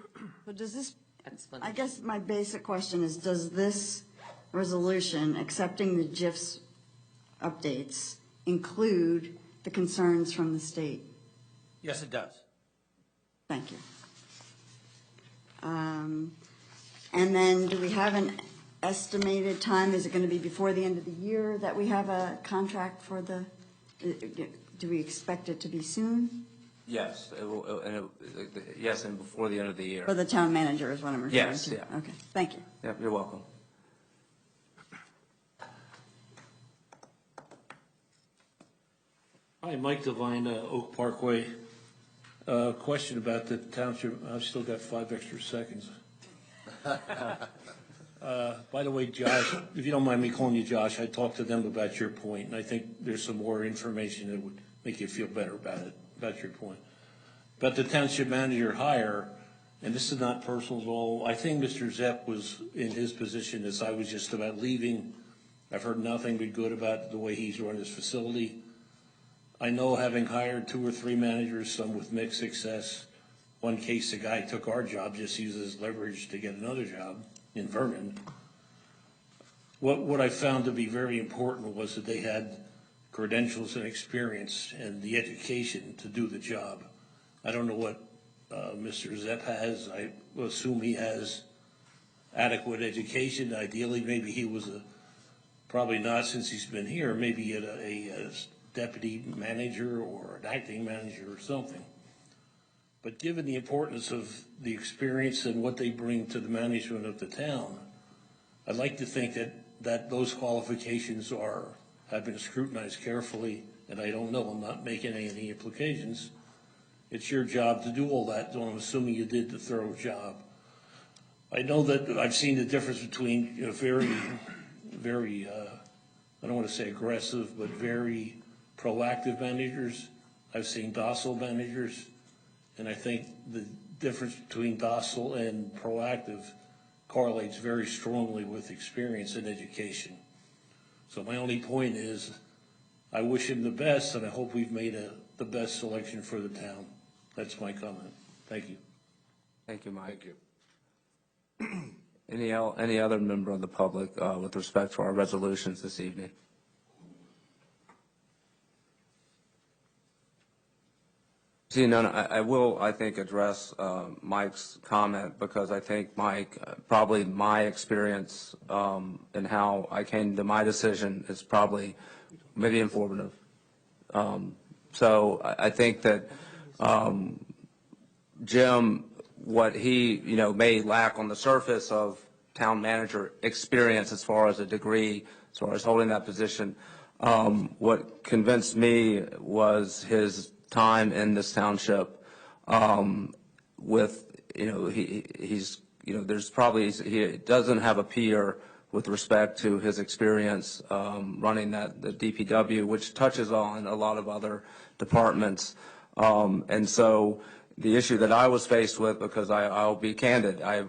But does this, explanation. I guess my basic question is, does this resolution accepting the JIF's updates include the concerns from the state? Yes, it does. Thank you. And then do we have an estimated time? Is it going to be before the end of the year that we have a contract for the, do we expect it to be soon? Yes, yes, and before the end of the year. For the town manager is what I'm referring to? Yes, yeah. Okay, thank you. Yep, you're welcome. Hi, Mike Devine, Oak Parkway. Question about the township. I've still got 5 extra seconds. By the way, Josh, if you don't mind me calling you Josh, I talked to them about your point, and I think there's some more information that would make you feel better about it, about your point. But the township manager hire, and this is not personal at all, I think Mr. Zepp was in his position as I was just about leaving. I've heard nothing but good about the way he's run his facility. I know, having hired 2 or 3 managers, some with mixed success. One case, the guy took our job, just used as leverage to get another job in Vernon. What I found to be very important was that they had credentials and experience and the education to do the job. I don't know what Mr. Zepp has. I assume he has adequate education. Ideally, maybe he was probably not, since he's been here, maybe a deputy manager or an acting manager or something. But given the importance of the experience and what they bring to the management of the town, I'd like to think that those qualifications have been scrutinized carefully, and I don't know, I'm not making any implications. It's your job to do all that, so I'm assuming you did the thorough job. I know that I've seen the difference between very, I don't want to say aggressive, but very proactive managers. I've seen docile managers, and I think the difference between docile and proactive correlates very strongly with experience and education. So my only point is, I wish him the best, and I hope we've made the best selection for the town. That's my comment. Thank you. Thank you, Mike. Thank you. Any other member of the public with respect to our resolutions this evening? See, none, I will, I think, address Mike's comment, because I think, Mike, probably my experience and how I came to my decision is probably maybe informative. So I think that Jim, what he, may lack on the surface of town manager experience as far as a degree, as far as holding that position, what convinced me was his time in this township with, he's, there's probably, he doesn't have a peer with respect to his experience running the DPW, which touches on a lot of other departments. And so the issue that I was faced with, because I'll be candid, I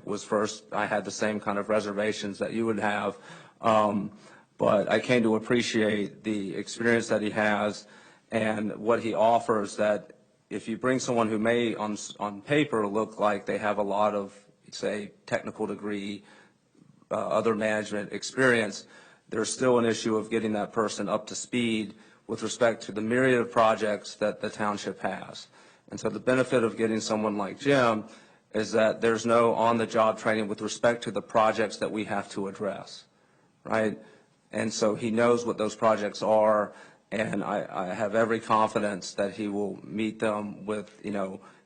had the same kind of reservations that you would have, but I came to appreciate the experience that he has and what he offers, that if you bring someone who may on paper look like they have a lot of, say, technical degree, other management experience, there's still an issue of getting that person up to speed with respect to the myriad of projects that the township has. And so the benefit of getting someone like Jim is that there's no on-the-job training with respect to the projects that we have to address, right? And so he knows what those projects are, and I have every confidence that he will meet them with,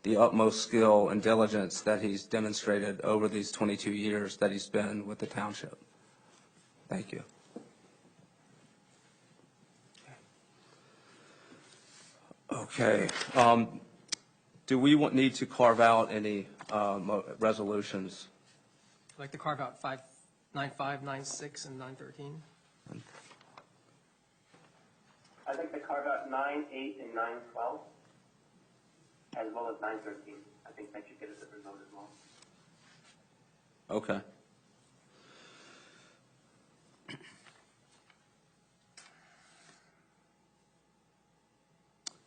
the utmost skill and diligence that he's demonstrated over these 22 years that he's been with the township. Thank you. Okay. Do we need to carve out any resolutions? I'd like to carve out 9.5, 9.6, and 9.13. I'd like to carve out 9, 8, and 9, 12, as well as 9, 13. I think that should get a different vote as well. Okay.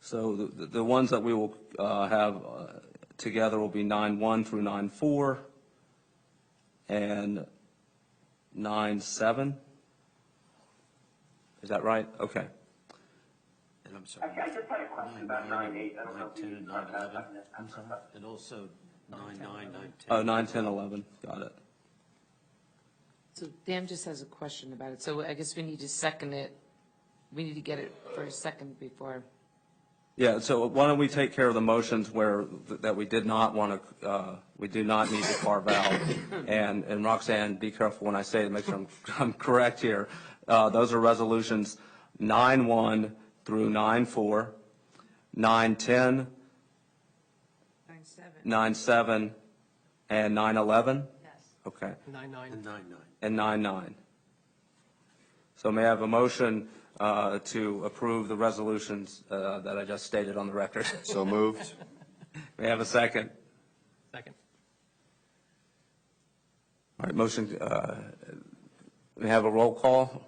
So the ones that we will have together will be 9.1 through 9.4 and 9.7. Is that right? Okay. And I'm sorry. Actually, I just had a question about 9, 8. I don't know if 10 you and talked 9, about 11. that. I'm sorry. And also 9, 9, 9, 10. Oh, 9, 10, 11. Got it. So Dan just has a question about it. So I guess we need to second it. We need to get it for a second before. Yeah, so why don't we take care of the motions that we did not want to, we do not need to carve out. And Roxanne, be careful when I say it, make sure I'm correct here. Those are resolutions 9.1 through 9.4, 9.10, 9.7. 9.7, and 9.11. Yes. Okay. 9.9. And 9.9. And 9.9. So may I have a motion to approve the resolutions that I just stated on the record? So moved. May I have a second? Second. All right, motion, may I have a roll call?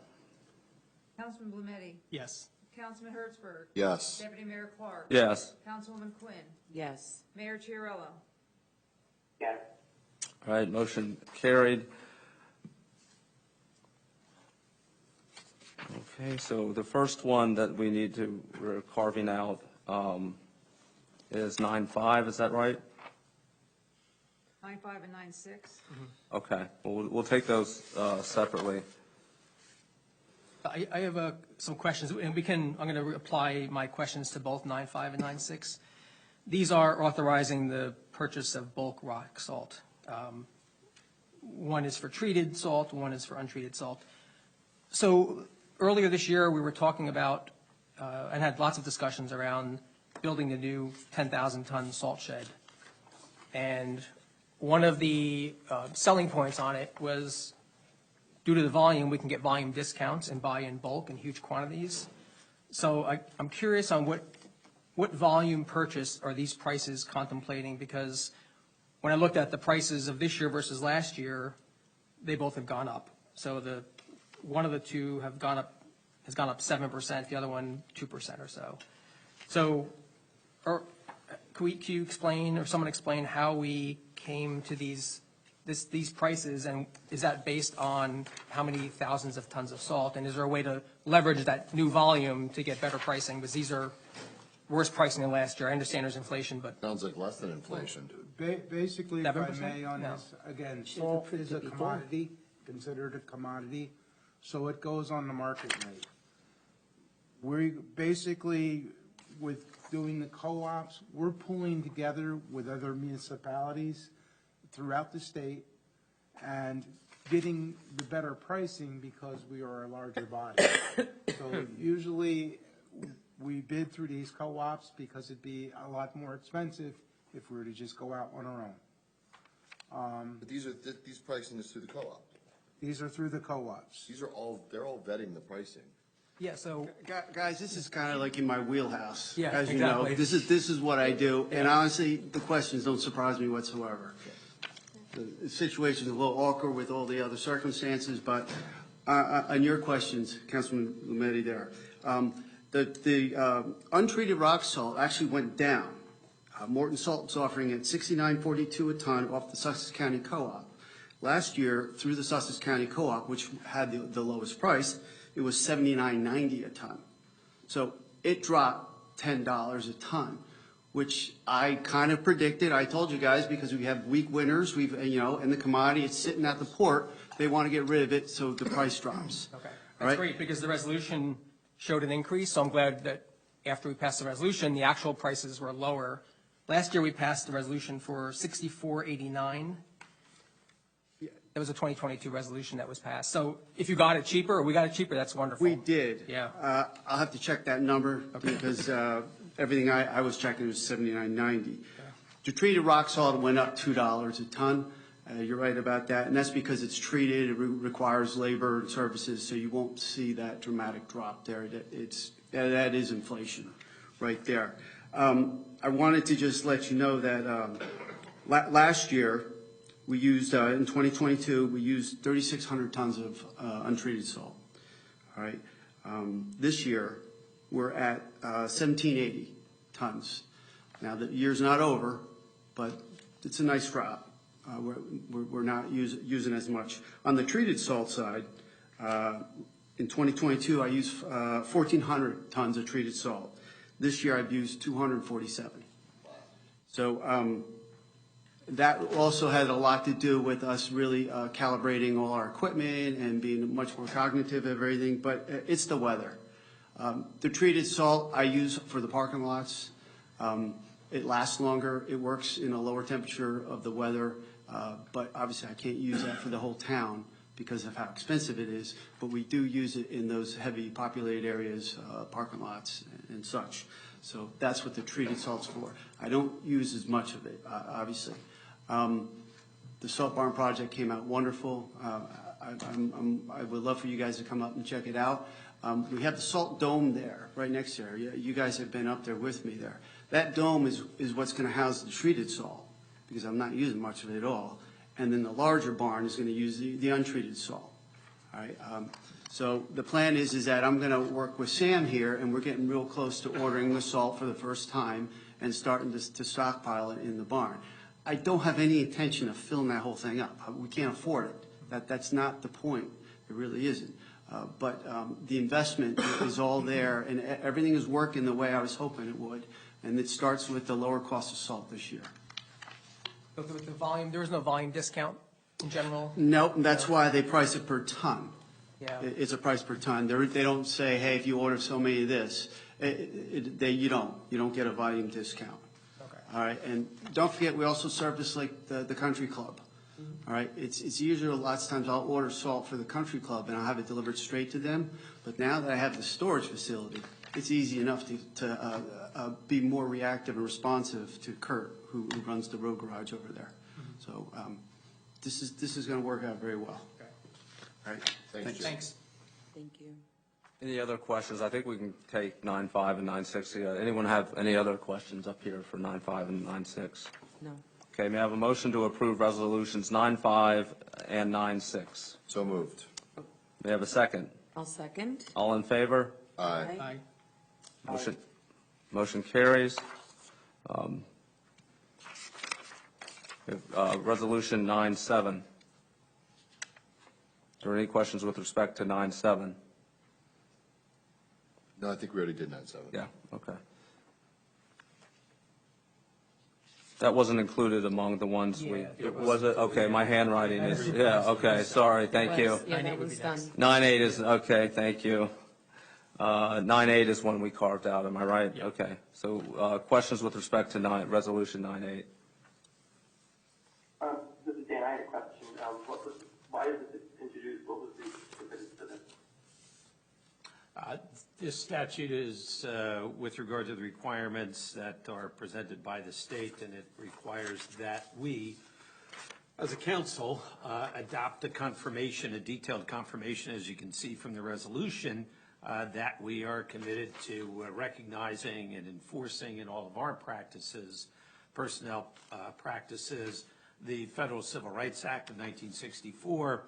Councilman Blumetti? Yes. Councilman Hertzberg? Yes. Deputy Mayor Clark? Yes. Councilwoman Quinn? Yes. Mayor Chiarella? Yes. All right, motion carried. Okay, so the first one that we need to, we're carving out is 9.5, is that right? 9.5 and 9.6? Okay, well, we'll take those separately. I have some questions, and I'm going to apply my questions to both 9.5 and 9.6. These are authorizing the purchase of bulk rock salt. One is for treated salt, one is for untreated salt. So earlier this year, we were talking about and had lots of discussions around building the new 10,000-ton salt shed. And one of the selling points on it was, due to the volume, we can get volume discounts and buy in bulk in huge quantities. So I'm curious on what volume purchase are these prices contemplating? Because when I looked at the prices of this year versus last year, they both have gone up. So one of the two has gone up 7%, the other one 2% or so. So can you explain, or someone explain, how we came to these prices, and is that based on how many thousands of tons of salt? And is there a way to leverage that new volume to get better pricing? Because these are worse pricing than last year. I understand there's inflation, but Sounds like less than inflation. Basically, if I 7%? may on No. this, again, salt is a commodity, considered a commodity, so it goes on the market rate. We basically, with doing the co-ops, we're pulling together with other municipalities throughout the state and getting the better pricing because we are a larger body. So usually, we bid through these co-ops because it'd be a lot more expensive if we were to just go out on our own. But these pricing is through the co-op. These are through the co-ops. They're all vetting the pricing. yeah, so, Guys, this is kind of like in my wheelhouse. Yeah, As you know, exactly. this is what I do, and honestly, the questions don't surprise me whatsoever. The situation's a little awkward with all the other circumstances, but on your questions, Councilman Lumetti there, the untreated rock salt actually went down. Morton Salt is offering at $69.42 a ton off the Sussex County Co-op. Last year, through the Sussex County Co-op, which had the lowest price, it was $79.90 a ton. So it dropped $10 a ton, which I kind of predicted. I told you guys, because we have weak winters, and the commodity, it's sitting at the port. They want to get rid of it, so the price drops. okay. That's great, because the resolution showed an increase, so I'm glad that after we passed the resolution, the actual prices were lower. Last year, we passed the resolution for $64.89. That was a 2022 resolution that was passed. So if you got it cheaper, or we got it cheaper, that's wonderful. We did. Yeah. I'll have to check that number because everything I was checking was $79.90. The treated rock salt went up $2 a ton. You're right about that, and that's because it's treated. It requires labor and services, so you won't see that dramatic drop there. That is inflation right there. I wanted to just let you know that last year, we used, in 2022, we used 3,600 tons of untreated salt. All right. This year, we're at 1,780 tons. Now, the year's not over, but it's a nice drop. We're not using as much. On the treated salt side, in 2022, I used 1,400 tons of treated salt. This year, I've used 247. So that also had a lot to do with us really calibrating all our equipment and being much more cognitive of everything, but it's the weather. The treated salt I use for the parking lots. It lasts longer. It works in a lower temperature of the weather, but obviously I can't use that for the whole town because of how expensive it is, but we do use it in those heavy populated areas, parking lots and such. So that's what the treated salt's for. I don't use as much of it, obviously. The The salt barn project came out wonderful. I would love for you guys to come up and check it out. We have the salt dome there, right next there. You guys have been up there with me there. That dome is what's going to house the treated salt, because I'm not using much of it at all. And then the larger barn is going to use the untreated salt. All right. So the plan is that I'm going to work with Sam here, and we're getting real close to ordering the salt for the first time and starting to stockpile it in the barn. I don't have any intention of filling that whole thing up. We can't afford it. That's not the point. It really isn't. But the investment is all there, and everything is working the way I was hoping it would. And it starts with the lower cost of salt this year. With the volume, there is no volume discount in general? Nope, that's why they price it per ton. Yeah. It's a price per ton. They don't say, hey, if you order so many of this, you don't get a volume discount. Okay. All right, and don't forget, we also service like the country club. All right, it's usually lots of times I'll order salt for the country club and I'll have it delivered straight to them. But now that I have the storage facility, it's easy enough to be more reactive and responsive to Kurt, who runs the road garage over there. So this is going to work out very well. Okay. All right, thanks. Thanks. Thank you. Any other questions? I think we can take 9.5 and 9.6. Anyone have any other questions up here for 9.5 and 9.6? No. Okay, may I have a motion to approve resolutions 9.5 and 9.6? So moved. May I have a second? I'll second. All in favor? Aye. Motion carries. Resolution 9.7. Are there any questions with respect to 9.7? No, I think we already did 9.7. Yeah, okay. That wasn't included among the ones was it? Okay, my handwriting is, yeah, okay, sorry, thank you. Yeah, that one's done. 9.8 is, okay, thank you. 9.8 is one we carved out, am I right? Okay, so questions with respect to resolution 9.8? This is Dan. I had a question. Why is this introduced? What was the impetus for this? This statute is with regard to the requirements that are presented by the state, and it requires that we, as a council, adopt a confirmation, a detailed confirmation, as you can see from the resolution, that we are committed to recognizing and enforcing in all of our practices, personnel practices, the Federal Civil Rights Act of 1964,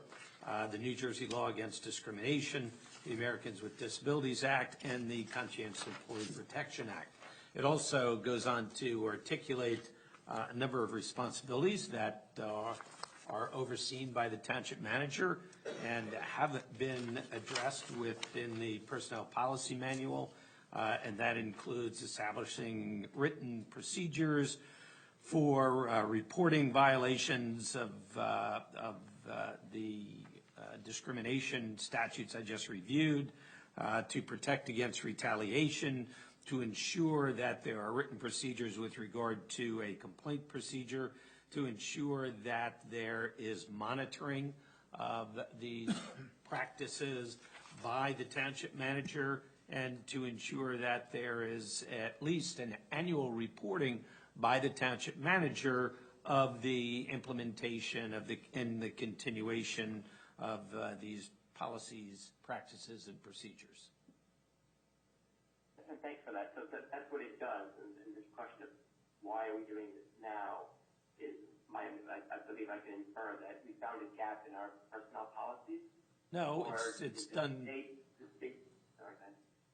the New Jersey Law Against Discrimination, the Americans with Disabilities Act, and the Conscientious Employee Protection Act. It also goes on to articulate a number of responsibilities that are overseen by the township manager and haven't been addressed within the personnel policy manual, and that includes establishing written procedures for reporting violations of the discrimination statutes I just reviewed, to protect against retaliation, to ensure that there are written procedures with regard to a complaint procedure, to ensure that there is monitoring of these practices by the township manager, and to ensure that there is at least an annual reporting by the township manager of the implementation of and the continuation of these policies, practices, and procedures. And thanks for that. So that's what it does. And this question of why are we doing this now is I believe I can infer that we found a gap in our personnel policies. No, it's done.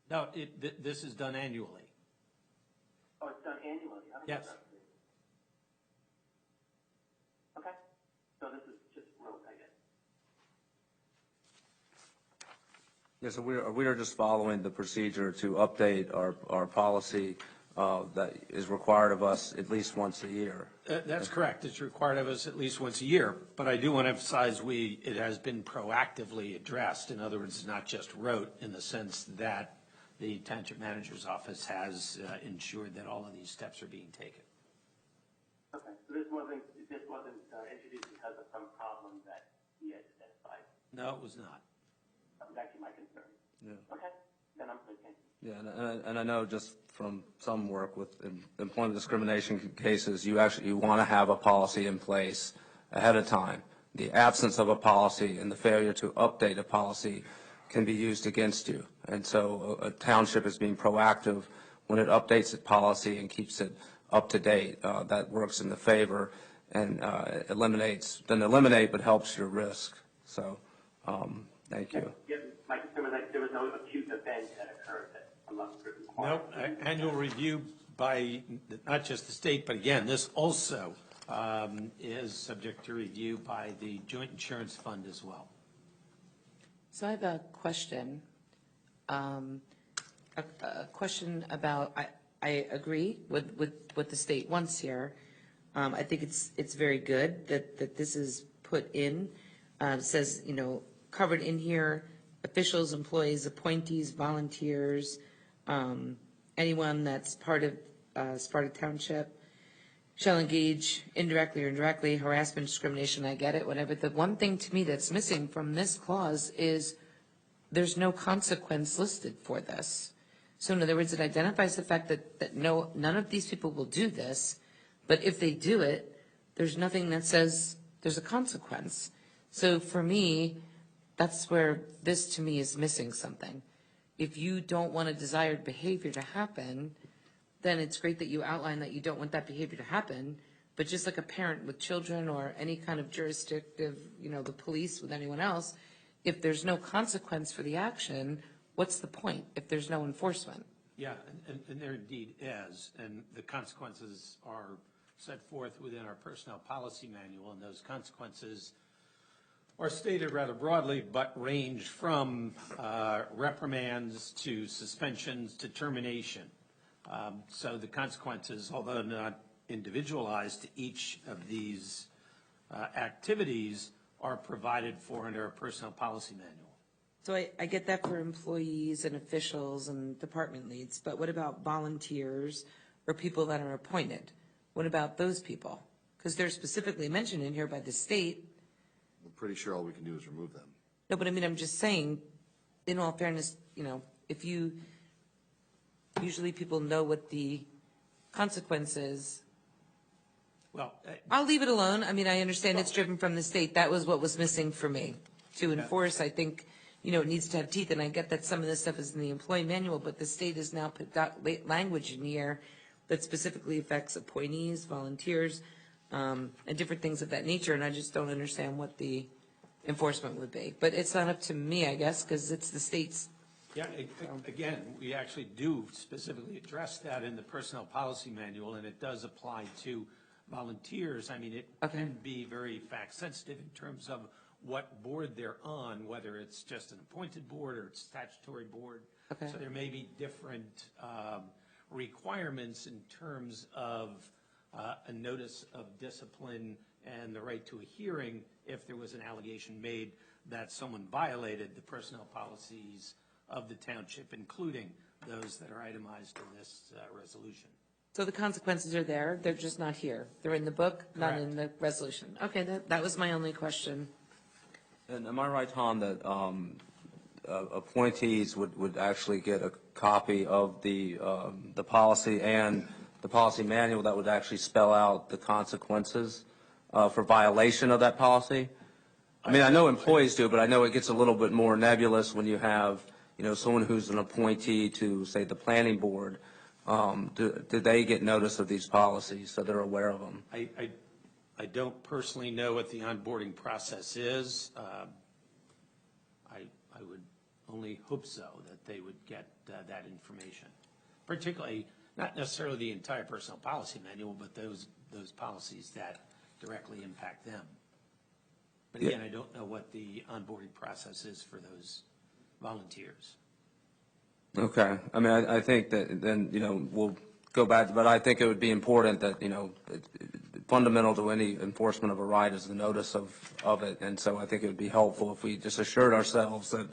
No, this is done annually. Oh, it's done annually. Yes. Okay. So this is just rote, I guess. Yeah, so we are just following the procedure to update our policy that is required of us at least once a year. That's correct. It's required of us at least once a year. But I do want to emphasize it has been proactively addressed. In other words, it's not just rote in the sense that the township manager's office has ensured that all of these steps are being taken. Okay. So this wasn't introduced because of some problem that he had identified. No, it was not. That was actually my concern. Yeah. Okay. Then I'm good. Thank you. Yeah, and I know just from some work with employment discrimination cases, you want to have a policy in place ahead of time. The absence of a policy and the failure to update a policy can be used against you. And so a township is being proactive when it updates its policy and keeps it up to date. That works in the favor and doesn't eliminate, but helps your risk. So thank you. Yeah, my concern was that there was no acute event that occurred that unless required. Nope, annual review by not just the state, but again, this also is subject to review by the Joint Insurance Fund as well. So I have a question. A question about, I agree with what the state wants here. I think it's very good that this is put in. It says, covered in here, officials, employees, appointees, volunteers, anyone that's part of Sparta Township shall engage indirectly or indirectly, harassment, discrimination, I get it, whatever. The one thing to me that's missing from this clause is there's no consequence listed for this. So in other words, it identifies the fact that none of these people will do this, but if they do it, there's nothing that says there's a consequence. So for me, that's where this to me is missing something. If you don't want a desired behavior to happen, then it's great that you outline that you don't want that behavior to happen, but just like a parent with children or any kind of jurisdictive, the police with anyone else, if there's no consequence for the action, what's the point if there's no enforcement? Yeah, and there indeed is, and the consequences are set forth within our personnel policy manual, and those consequences are stated rather broadly, but range from reprimands to suspensions to termination. So the consequences, although not individualized to each of these activities, are provided for under a personnel policy manual. So I get that for employees and officials and department leads, but what about volunteers or people that are appointed? What about those people? Because they're specifically mentioned in here by the state. I'm pretty sure all we can do is remove them. No, but I mean, I'm just saying, in all fairness, if usually people know what the consequence is. Well, I'll leave it alone. I mean, I understand it's driven from the state. That was what was missing for me. To enforce, I think, it needs to have teeth, and I get that some of this stuff is in the employee manual, but the state has now put that language in here that specifically affects appointees, volunteers, and different things of that nature, and I just don't understand what the enforcement would be. But it's not up to me, I guess, because it's the state's. Yeah, again, we actually do specifically address that in the personnel policy manual, and it does apply to volunteers. I mean, it can be very fact sensitive in terms of what board they're on, whether it's just an appointed board or it's statutory board. Okay. So there may be different requirements in terms of a notice of discipline and the right to a hearing if there was an allegation made that someone violated the personnel policies of the township, including those that are itemized in this resolution. So the consequences are there. They're just not here. They're in the book, not in the resolution. Okay, that was my only question. And am I right, Tom, that appointees would actually get a copy of the policy and the policy manual that would actually spell out the consequences for violation of that policy? I mean, I know employees do, but I know it gets a little bit more nebulous when you have, someone who's an appointee to, say, the planning board. Do they get notice of these policies so they're aware of them? I don't personally know what the onboarding process is. I would only hope so, that they would get that information. Particularly, not necessarily the entire personnel policy manual, but those policies that directly impact them. But again, I don't know what the onboarding process is for those volunteers. Okay. I mean, I think that then, we'll go back, but I think it would be important that, fundamental to any enforcement of a right is the notice of it. And so I think it would be helpful if we just assured ourselves that,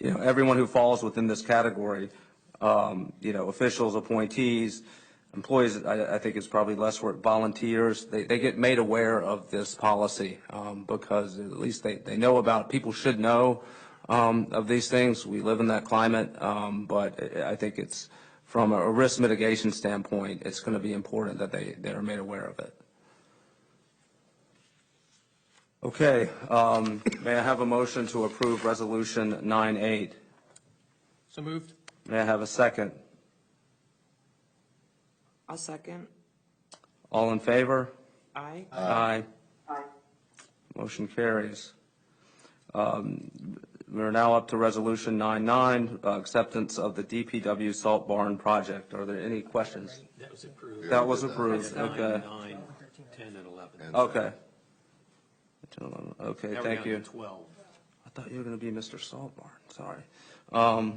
everyone who falls within this category, officials, appointees, employees, I think it's probably less work, volunteers, they get made aware of this policy because at least they know about it. People should know of these things. We live in that climate, but I think it's from a risk mitigation standpoint, it's going to be important that they are made aware of it. Okay, may I have a motion to approve Resolution 9-8? So moved. May I have a second? I'll second. All in favor? Aye. Aye. Aye. Motion carries. We're now up to Resolution 9-9, acceptance of the DPW Salt Barn project. Are there any questions? That was approved. That was approved, Nine, okay. 9, 10, and 11. Okay. Okay, Now we're thank down to you. 12. I thought you were going to be Mr. Saltbarn, sorry. All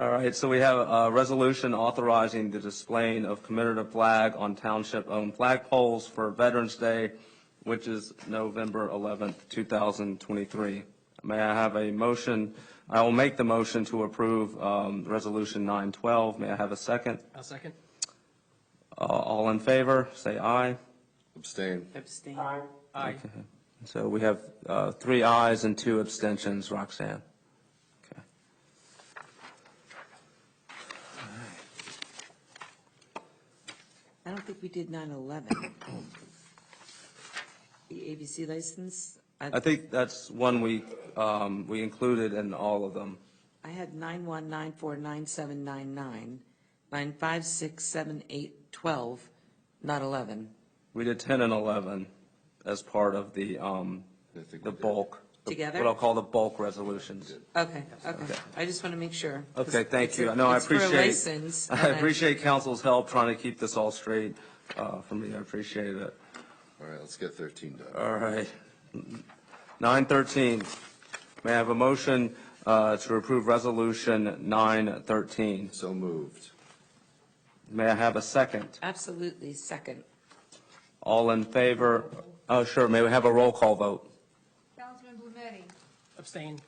right, so we have a resolution authorizing the displaying of commemorative flag on township-owned flagpoles for Veterans Day, which is November 11th, 2023. May I have a motion? I will make the motion to approve Resolution 9-12. May I have a second? I'll second. All in favor, say aye. Abstain. Abstain. Aye. Okay. So we have 3 ayes and 2 abstentions. Roxanne? Okay. I don't think we did 9/11. The ABC license, I think that's one we included in all of them. I had 9/1, 9/4, 9/7, 9/9, 9/5, 6, 7, 8, 12, not 11. We did 10 and 11 as part of the bulk. Together? What I'll call the bulk resolutions. Okay. I just want to make sure. Okay, thank It's you. a- No, I it's for a appreciate, license, I and appreciate council's help trying to keep this all straight for me. I appreciate it. All right, let's get 13 done. All right. 9:13. May I have a motion to approve Resolution 9:13? So moved. May I have a second? Absolutely, second. All in favor? Oh, sure. May we have a roll call vote? Councilman Blumetti, Abstain.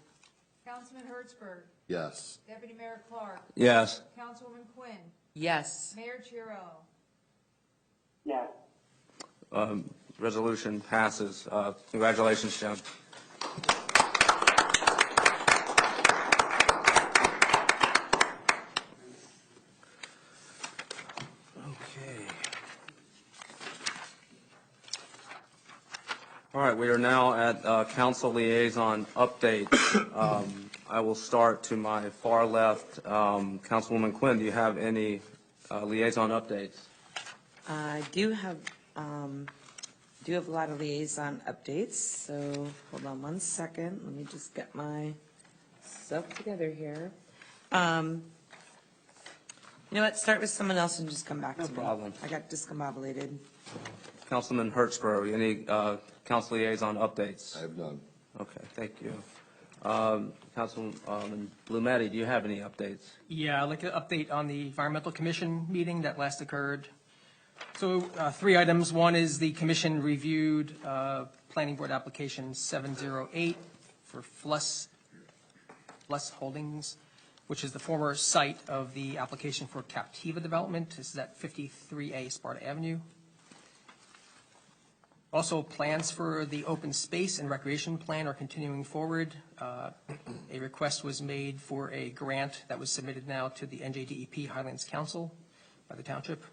Councilman Hertzberg, Yes. Deputy Mayor Clark, Yes. Councilwoman Quinn, Yes. Mayor Chiro. Yes. Resolution passes. Congratulations, Jim. Okay. All right, we are now at council liaison updates. I will start to my far left. Councilwoman Quinn, do you have any liaison updates? I do have a lot of liaison updates, so hold on one second. Let me just get my stuff together here. You know what, start with someone else and just come back to me. No problem. I got discombobulated. Councilman Hertzberg, any council liaison updates? I have none. Okay, thank you. Councilman Blumetti, do you have any updates? Yeah, I'd like to update on the Environmental Commission meeting that last occurred. So 3 items. One is the commission reviewed Planning Board application 708 for Fluss Holdings, which is the former site of the application for Captiva development. This is at 53A Sparta Avenue. Also, plans for the open space and recreation plan are continuing forward. A request was made for a grant that was submitted now to the NJDEP Highlands Council by the township.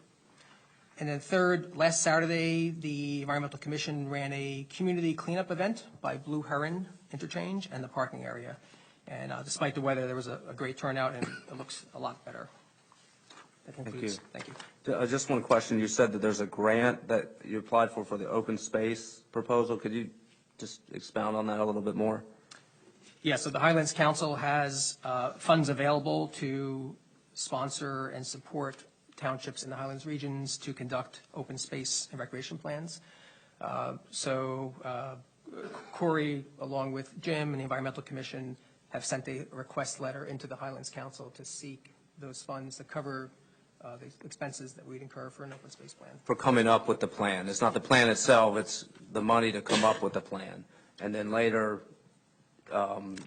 And then third, last Saturday, the Environmental Commission ran a community cleanup event by Blue Heron Interchange and the parking area. And despite the weather, there was a great turnout, and it looks a lot better. That concludes. Thank you. Just one question. You said that there's a grant that you applied for the open space proposal. Could you just expound on that a little bit more? Yeah, so the Highlands Council has funds available to sponsor and support townships in the Highlands regions to conduct open space and recreation plans. Corey, along with Jim and the Environmental Commission, have sent a request letter into the Highlands Council to seek those funds to cover the expenses that we'd incur for an open space plan. For coming up with the plan. It's not the plan itself, it's the money to come up with the plan. And then later,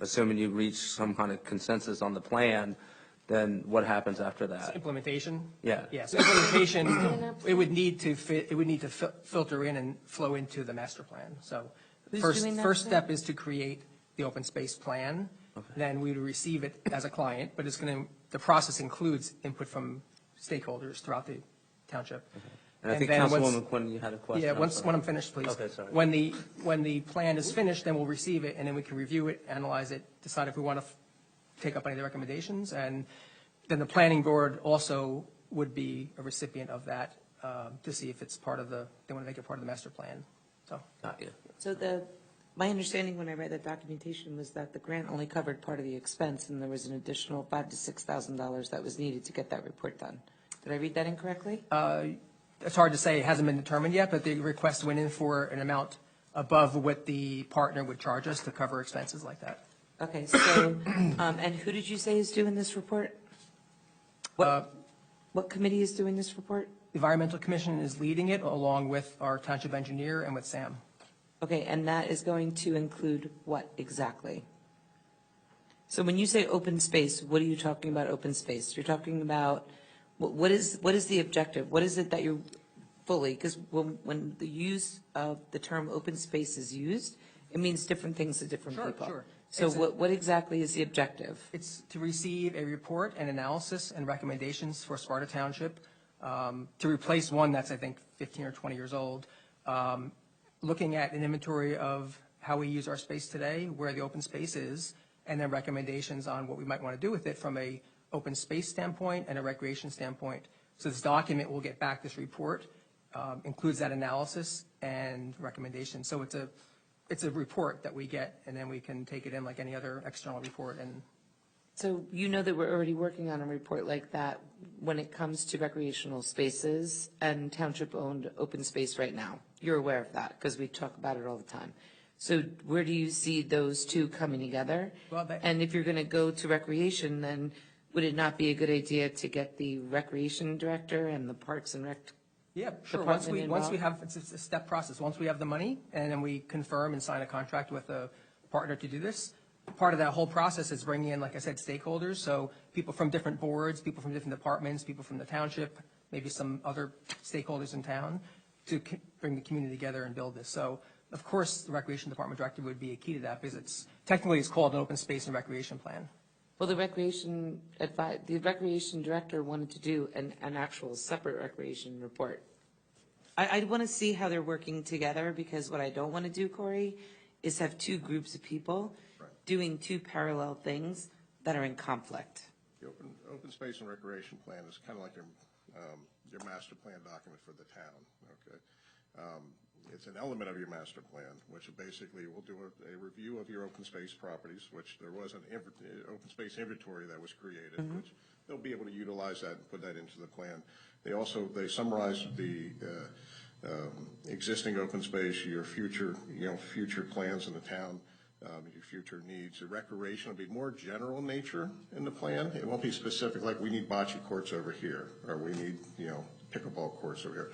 assuming you reach some kind of consensus on the plan, then what happens after that? Implementation? Yeah. Yeah, so implementation, it would need to filter in and flow into the master plan. So the Who's doing that first then? step is to create the open space plan. Then we would receive it as a client, but the process includes input from stakeholders throughout the township. And I think then once- Councilwoman Quinn, you had a question. Yeah, I'm once, sorry. when I'm finished, please. Okay, sorry. When the plan is finished, then we'll receive it, and then we can review it, analyze it, decide if we want to take up any of the recommendations, and then the planning board also would be a recipient of that to see if it's part of they want to make it part of the master plan. So, Got you. So my understanding when I read that documentation was that the grant only covered part of the expense, and there was an additional $5,000 to $6,000 that was needed to get that report done. Did I read that incorrectly? it's hard to say, it hasn't been determined yet, but the request went in for an amount above what the partner would charge us to cover expenses like that. Okay, so, and who did you say is doing this report? What committee is doing this report? The Environmental Commission is leading it along with our township engineer and with Sam. Okay, and that is going to include what exactly? So when you say open space, what are you talking about open space? You're talking about, what is the objective? What is it that you're fully, because when the use of the term open space is used, it means different things to different people. Sure. So what exactly is the objective? It's to receive a report and analysis and recommendations for Sparta Township, to replace one that's, I think, 15 or 20 years old, looking at an inventory of how we use our space today, where the open space is, and then recommendations on what we might want to do with it from a open space standpoint and a recreation standpoint. So this document will get back, this report, includes that analysis and recommendations. So it's a report that we get, and then we can take it in like any other external report. And So you know that we're already working on a report like that when it comes to recreational spaces and township-owned open space right now. You're aware of that because we talk about it all the time. So where do you see those two coming together? Well, And if you're going to go to recreation, then would it not be a good idea to get the recreation director and the Parks and Rec? yeah, sure. Department Once we involved? have, it's a step process. Once we have the money, and then we confirm and sign a contract with a partner to do this, part of that whole process is bringing in, like I said, stakeholders, so people from different boards, people from different departments, people from the township, maybe some other stakeholders in town, to bring the community together and build this. So, of course, the Recreation Department Director would be a key to that, because technically it's called an Open Space and Recreation Plan. Well, the recreation director wanted to do an actual separate recreation report. I want to see how they're working together, because what I don't want to do, Corey, is have two groups of people doing two parallel things that are in conflict. The open space and recreation plan is kind of like your master plan document for the town, okay? It's an element of your master plan, which basically will do a review of your open space properties, which there was an open space inventory that was created, which they'll be able to utilize that and put that into the plan. They summarize the existing open space, your future plans in the town, your future needs. The recreation will be more general in nature in the plan. It won't be specific, like we need bocce courts over here, or we need, pickleball courts over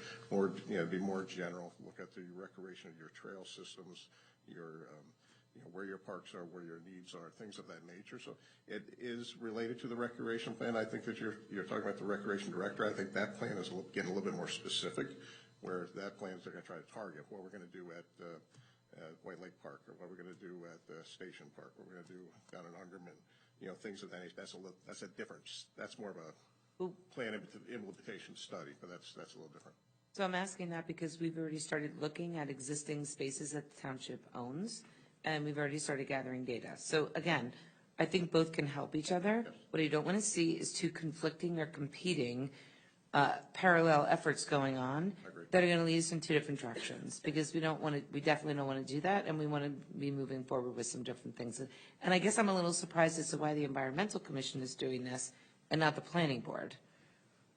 here. Be more general. Look at the recreation of your trail systems, your, where your parks are, where your needs are, things of that nature. So it is related to the recreation plan. I think that you're talking about the recreation director. I think that plan is getting a little bit more specific, where that plan is they're going to try to target what we're going to do at White Lake Park, or what we're going to do at Station Park, what we're going to do down in Ungerman, things of that nature. That's a difference. That's more of a plan implementation study, but that's a little different. So I'm asking that because we've already started looking at existing spaces that the township owns, and we've already started gathering data. So again, I think both can help each other. Yes. What I don't want to see is two conflicting or competing parallel efforts going on that are going to lead us in two different directions, because we definitely don't want to do that, and we want to be moving forward with some different things. And I guess I'm a little surprised as to why the Environmental Commission is doing this and not the Planning Board,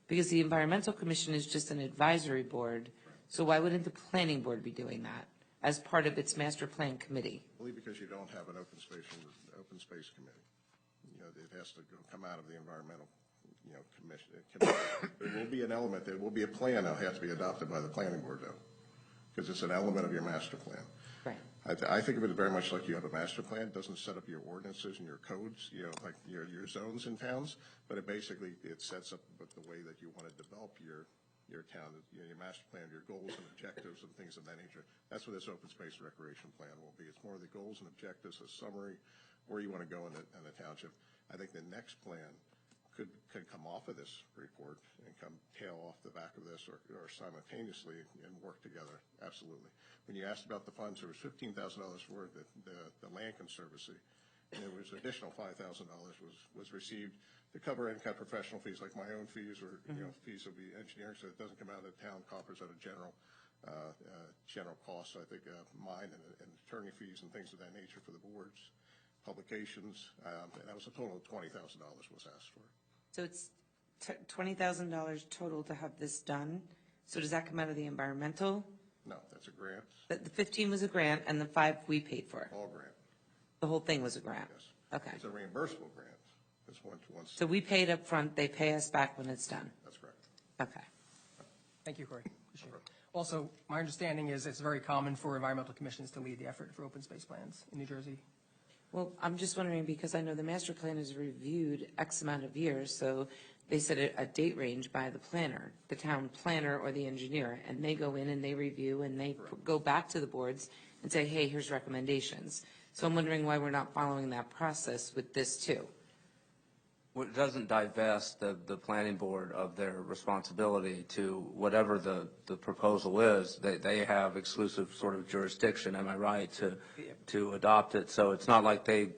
because the Environmental Commission is just an advisory board. So why wouldn't the Planning Board be doing that as part of its master plan committee? I believe because you don't have an open space committee. It has to come out of the environmental commission. There will be an element, there will be a plan that'll have to be adopted by the planning board, though, because it's an element of your master plan. Right. I think of it very much like you have a master plan. It doesn't set up your ordinances and your codes, like your zones in towns, but it sets up the way that you want to develop your town, your master plan, your goals and objectives and things of that nature. That's what this open space recreation plan will be. It's more of the goals and objectives, a summary, where you want to go in the township. I think the next plan could come off of this report and come tail off the back of this or simultaneously and work together, absolutely. When you asked about the funds, there was $15,000 for the land conservancy, and there was additional $5,000 was received to cover any kind of professional fees, like my own fees or, fees of the engineering, so it doesn't come out of the town coffers out of general costs. So I think mine and attorney fees and things of that nature for the boards, publications, and that was a total of $20,000 was asked for. So it's $20,000 total to have this done. So does that come out of the environmental? No, that's a grant. The 15 was a grant, and the 5 we paid for. All grant. The whole thing was a grant. Yes. Okay. It's a reimbursable grant. It's one. So we paid up front. They pay us back when it's done. That's correct. Okay. Thank you, Corey. Appreciate it. Also, my understanding is it's very common for environmental commissions to lead the effort for open space plans in New Jersey. Well, I'm just wondering, because I know the master plan is reviewed X amount of years, so they set a date range by the planner, the town planner or the engineer, and they go in and they review and they go back to the boards and say, hey, here's recommendations. So I'm wondering why we're not following that process with this too. Well, it doesn't divest the planning board of their responsibility to whatever the proposal is. They have exclusive sort of jurisdiction, am I right, to adopt it? So it's not like they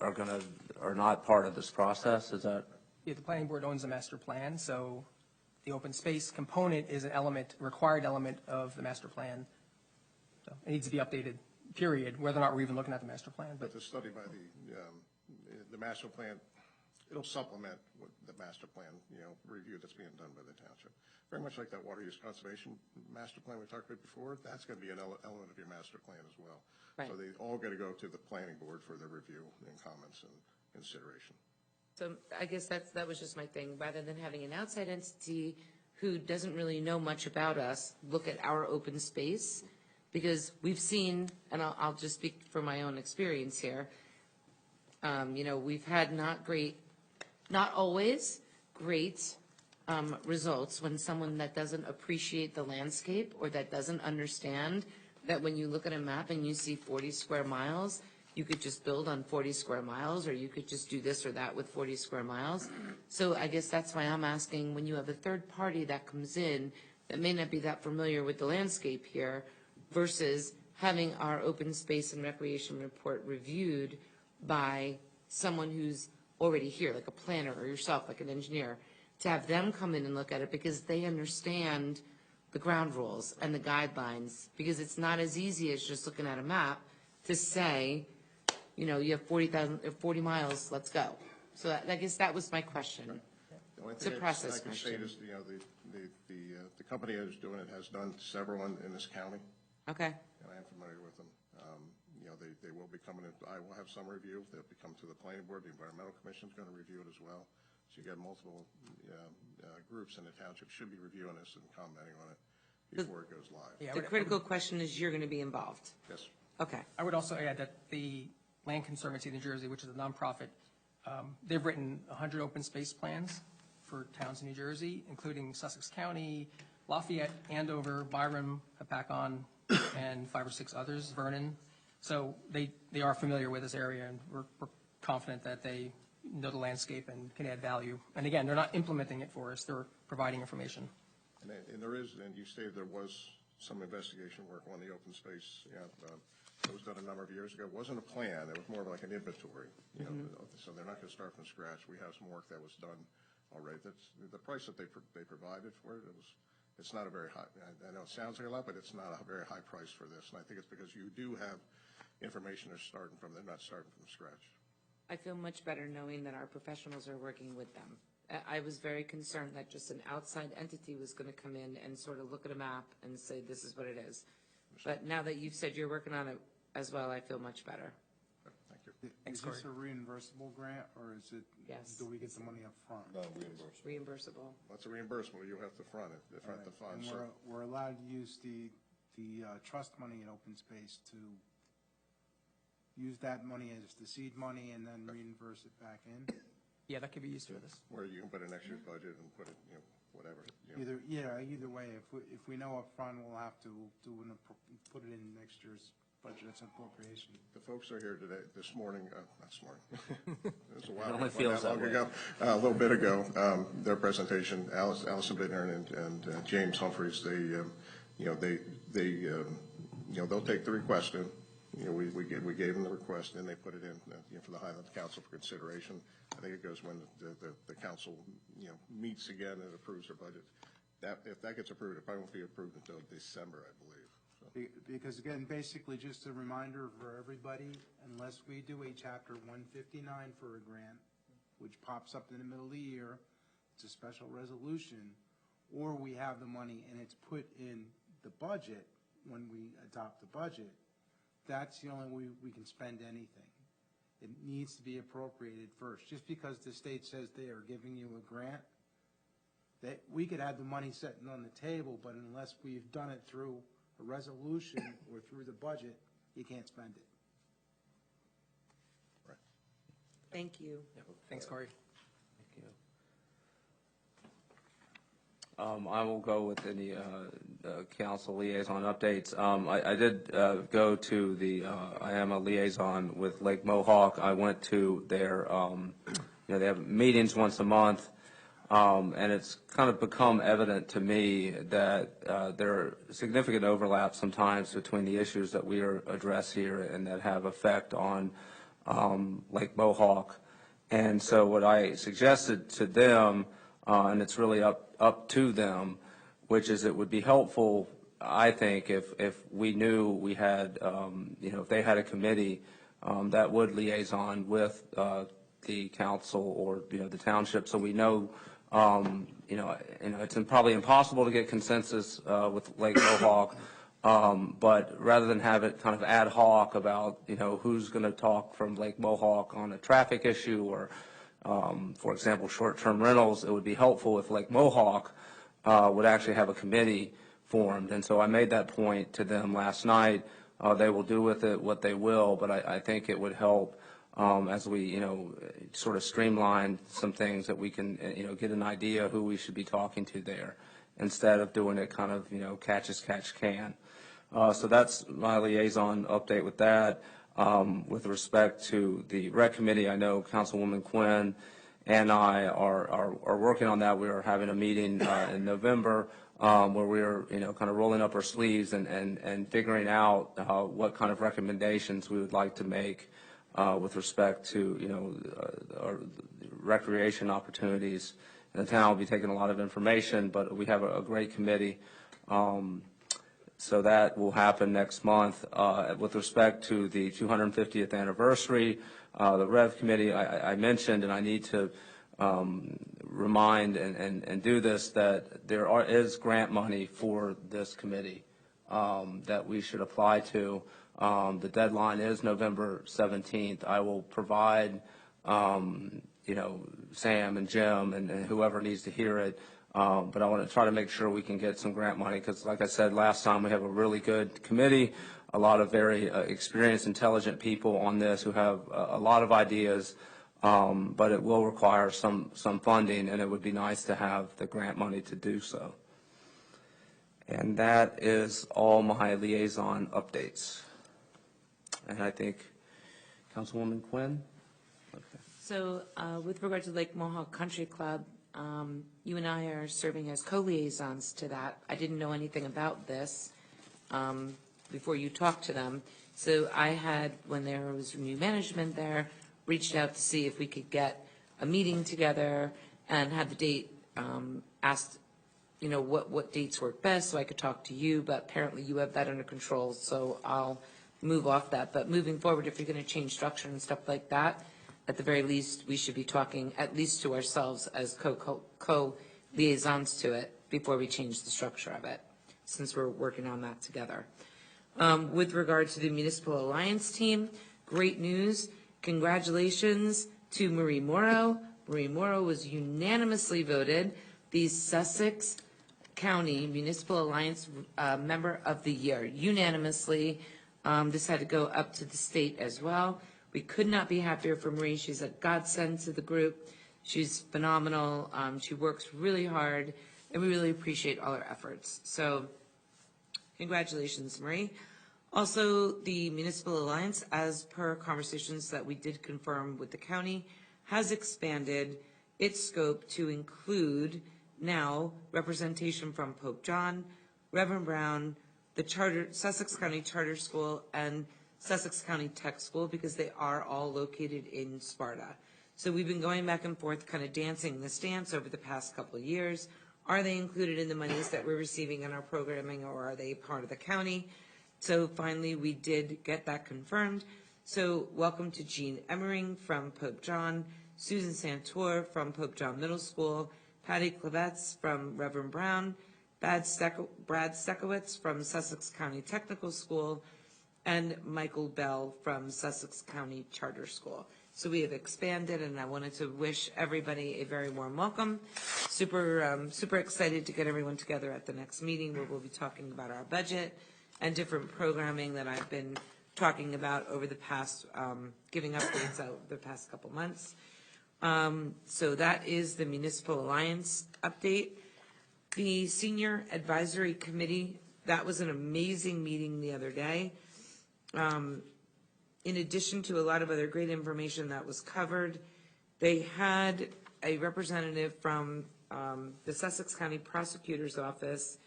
are not part of this process, is that? Yeah, the planning board owns the master plan, so the open space component is an element, required element of the master plan. So it needs to be updated, period, whether or not we're even looking at the master plan. But the study by the master plan, it'll supplement what the master plan, review that's being done by the township. Very much like that water use conservation master plan we talked about before, that's going to be an element of your master plan as well. Right. So they all got to go to the planning board for their review and comments and consideration. So I guess that was just my thing. Rather than having an outside entity who doesn't really know much about us look at our open space, because we've seen, and I'll just speak from my own experience here, we've had not always great results when someone that doesn't appreciate the landscape or that doesn't understand that when you look at a map and you see 40 square miles, you could just build on 40 square miles, or you could just do this or that with 40 square miles. So I guess that's why I'm asking, when you have a third party that comes in that may not be that familiar with the landscape here versus having our open space and recreation report reviewed by someone who's already here, like a planner or yourself, like an engineer, to have them come in and look at it because they understand the ground rules and the guidelines, because it's not as easy as just looking at a map to say, you have 40 miles, let's go. So I guess that was my question. It's a process question. I can say is, the company that is doing it has done several in this county. Okay. And I am familiar with them. They will be coming in. I will have some review. They'll be coming to the planning board. The environmental commission is going to review it as well. So you got multiple groups in the township should be reviewing this and commenting on it before it goes live. Yeah, The critical question is you're going to be involved. Yes. Okay. I would also add that the Land Conservancy of New Jersey, which is a nonprofit, they've written 100 open space plans for towns in New Jersey, including Sussex County, Lafayette, Andover, Byram, Hapakon, and 5 or 6 others, Vernon. So they are familiar with this area, and we're confident that they know the landscape and can add value. And again, they're not implementing it for us, they're providing information. And there is, and you stated there was some investigation work on the open space. It was done a number of years ago. It wasn't a plan. It was more of like an inventory. So they're not going to start from scratch. We have some work that was done already. That's the price that they provided for it. It's not a very high. I know it sounds like a lot, but it's not a very high price for this. And I think it's because you do have information they're starting from. They're not starting from scratch. I feel much better knowing that our professionals are working with them. I was very concerned that just an outside entity was going to come in and sort of look at a map and say, this is what it is. But now that you've said you're working on it as well, I feel much better. Thank you. Is this a reimbursable grant, or is it? Yes. Do we get the money up front? No, reimbursement. Reimbursable. What's a reimbursable? You have to front it, the funds. And we're allowed to use the trust money in open space to use that money as the seed money and then reimburse it back in? Yeah, that could be used for this. Where you can put in next year's budget and put it, whatever. Either way, if we know up front, we'll have to put it in next year's budget appropriation. The folks are here today, this morning, not this morning. It was a while, only not feels that long that way. ago, a little bit ago. Their presentation, Allison Bittner and James Humphreys, they'll take the request in. We gave them the request, and they put it in, for the Highlands Council for consideration. I think it goes when the council, meets again and approves their budget. If that gets approved, it probably won't be approved until December, I believe. Because again, basically just a reminder for everybody, unless we do a chapter 159 for a grant, which pops up in the middle of the year, it's a special resolution, or we have the money and it's put in the budget when we adopt the budget, that's the only way we can spend anything. It needs to be appropriated first. Just because the state says they are giving you a grant, that we could have the money sitting on the table, but unless we've done it through a resolution or through the budget, you can't spend it. Right. Thank you. Thanks, Corey. Thank you. I will go with any council liaison updates. I did go to I am a liaison with Lake Mohawk. I went to their, they have meetings once a month. And it's kind of become evident to me that there are significant overlaps sometimes between the issues that we address here and that have effect on Lake Mohawk. And so what I suggested to them, and it's really up to them, which is it would be helpful, I think, if we knew we had, if they had a committee that would liaison with the council or, the township, so we know it's probably impossible to get consensus with Lake Mohawk, but rather than have it kind of ad hoc about, who's going to talk from Lake Mohawk on a traffic issue or, for example, short-term rentals, it would be helpful if Lake Mohawk would actually have a committee formed. And so I made that point to them last night. They will do with it what they will, but I think it would help as we, sort of streamline some things that we can, get an idea who we should be talking to there instead of doing it kind of, catch as catch can. So that's my liaison update with that. With respect to the rec committee, I know Councilwoman Quinn and I are working on that. We are having a meeting in November where we're, kind of rolling up our sleeves and figuring out what kind of recommendations we would like to make with respect to, our recreation opportunities. And the town will be taking a lot of information, but we have a great committee. So that will happen next month. With respect to the 250th anniversary, the Rev Committee, I mentioned, and I need to remind and do this, that there is grant money for this committee that we should apply to. The deadline is November 17th. I will provide, Sam and Jim and whoever needs to hear it. But I want to try to make sure we can get some grant money because, like I said last time, we have a really good committee, a lot of very experienced, intelligent people on this who have a lot of ideas, but it will require some funding, and it would be nice to have the grant money to do so. And that is all my liaison updates. And I think Councilwoman Quinn? Okay. So with regard to Lake Mohawk Country Club, you and I are serving as co-liaisons to that. I didn't know anything about this before you talked to them. So I had, when there was new management there, reached out to see if we could get a meeting together and had the date asked, what dates work best so I could talk to you, but apparently you have that under control, so I'll move off that. But moving forward, if you're going to change structure and stuff like that, at the very least, we should be talking at least to ourselves as co-liaisons to it before we change the structure of it, since we're working on that together. With regard to the Municipal Alliance team, great news. Congratulations to Marie Morrow. Marie Morrow was unanimously voted the Sussex County Municipal Alliance Member of the Year, unanimously. This had to go up to the state as well. We could not be happier for Marie. She's a godsend to the group. She's phenomenal. She works really hard, and we really appreciate all her efforts. So congratulations, Marie. Also, the Municipal Alliance, as per conversations that we did confirm with the county, has expanded its scope to include now representation from Pope John, Reverend Brown, the Sussex County Charter School, and Sussex County Tech School, because they are all located in Sparta. So we've been going back and forth, kind of dancing this dance over the past couple of years. Are they included in the monies that we're receiving in our programming, or are they part of the county? So finally, we did get that confirmed. So welcome to Jean Emmering from Pope John, Susan Santor from Pope John Middle School, Patty Klebetz from Reverend Brown, Brad Stekowitz from Sussex County Technical School, and Michael Bell from Sussex County Charter School. So we have expanded, and I wanted to wish everybody a very warm welcome. Super excited to get everyone together at the next meeting, where we'll be talking about our budget and different programming that I've been talking about over the past, giving updates over the past couple months. So that is the Municipal Alliance update. The Senior Advisory Committee, that was an amazing meeting the other day. In addition to a lot of other great information that was covered, they had a representative from the Sussex County Prosecutor's Office,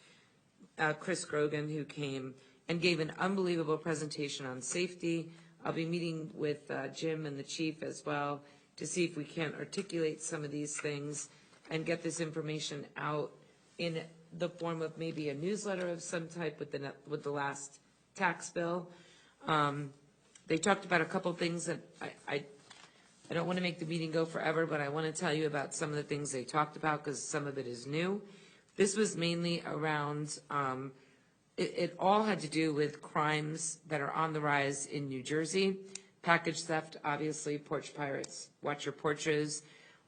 Chris Grogan, who came and gave an unbelievable presentation on safety. I'll be meeting with Jim and the chief as well to see if we can articulate some of these things and get this information out in the form of maybe a newsletter of some type with the last tax bill. They talked about a couple things that I don't want to make the meeting go forever, but I want to tell you about some of the things they talked about, because some of it is new. This was mainly around, it all had to do with crimes that are on the rise in New Jersey. Package theft, obviously, porch pirates, watch your porches.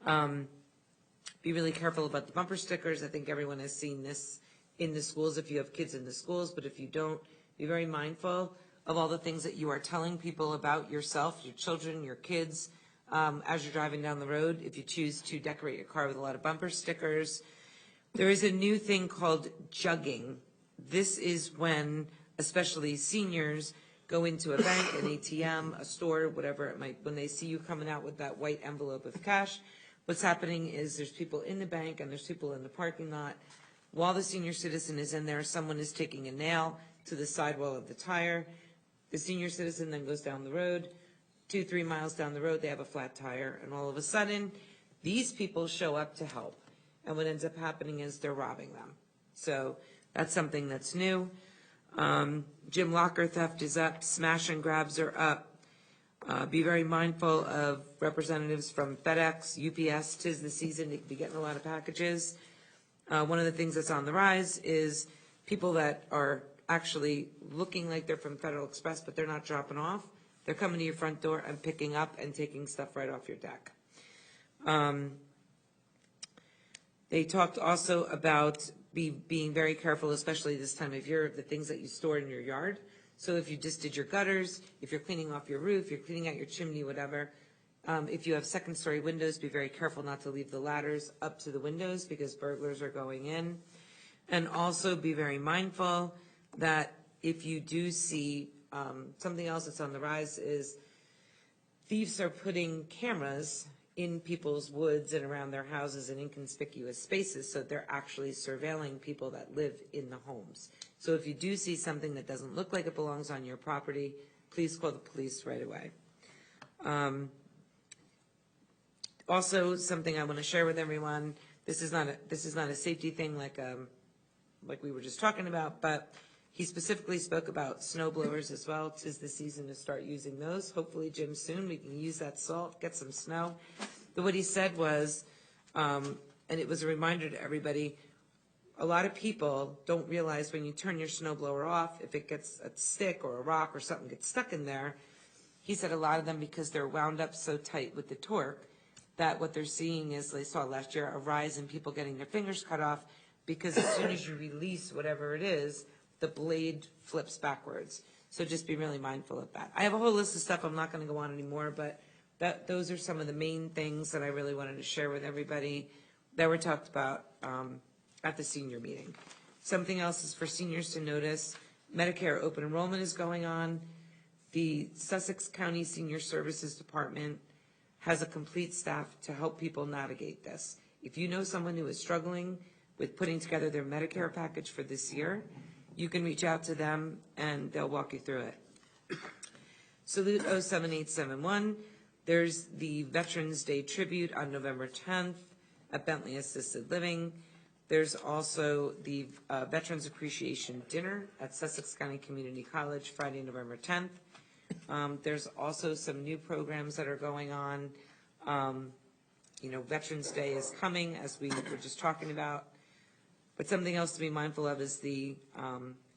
Be really careful about the bumper stickers. I think everyone has seen this in the schools if you have kids in the schools, but if you don't, be very mindful of all the things that you are telling people about yourself, your children, your kids, as you're driving down the road, if you choose to decorate your car with a lot of bumper stickers. There is a new thing called jugging. This is when, especially seniors, go into a bank, an ATM, a store, whatever it might, when they see you coming out with that white envelope of cash, what's happening is there's people in the bank and there's people in the parking lot. While the senior citizen is in there, someone is taking a nail to the sidewall of the tire. The senior citizen then goes down the road, 2-3 miles down the road, they have a flat tire, and all of a sudden, these people show up to help. And what ends up happening is they're robbing them. So that's something that's new. Gym locker theft is up, smash and grabs are up. Be very mindful of representatives from FedEx, UPS. 'Tis the season to be getting a lot of packages. One of the things that's on the rise is people that are actually looking like they're from Federal Express, but they're not dropping off. They're coming to your front door and picking up and taking stuff right off your deck. They talked also about being very careful, especially this time of year, of the things that you store in your yard. So if you just did your gutters, if you're cleaning off your roof, you're cleaning out your chimney, whatever, if you have second-story windows, be very careful not to leave the ladders up to the windows, because burglars are going in. And also be very mindful that if you do see something else that's on the rise is thieves are putting cameras in people's woods and around their houses in inconspicuous spaces, so they're actually surveilling people that live in the homes. So if you do see something that doesn't look like it belongs on your property, please call the police right away. Also, something I want to share with everyone, this is not a safety thing like we were just talking about, but he specifically spoke about snow blowers as well. 'Tis the season to start using those. Hopefully, Jim, soon we can use that salt, get some snow. But what he said was, and it was a reminder to everybody, a lot of people don't realize when you turn your snow blower off, if it gets a stick or a rock or something gets stuck in there. He said a lot of them, because they're wound up so tight with the torque, that what they're seeing is, they saw last year, a rise in people getting their fingers cut off, because as soon as you release whatever it is, the blade flips backwards. So just be really mindful of that. I have a whole list of stuff. I'm not going to go on anymore, but those are some of the main things that I really wanted to share with everybody that were talked about at the senior meeting. Something else is for seniors to notice. Medicare open enrollment is going on. The Sussex County Senior Services Department has a complete staff to help people navigate this. If you know someone who is struggling with putting together their Medicare package for this year, you can reach out to them and they'll walk you through it. Salute 07871. There's the Veterans Day tribute on November 10th at Bentley Assisted Living. There's also the Veterans Appreciation Dinner at Sussex County Community College, Friday, November 10th. There's also some new programs that are going on. Veterans Day is coming, as we were just talking about. But something else to be mindful of is the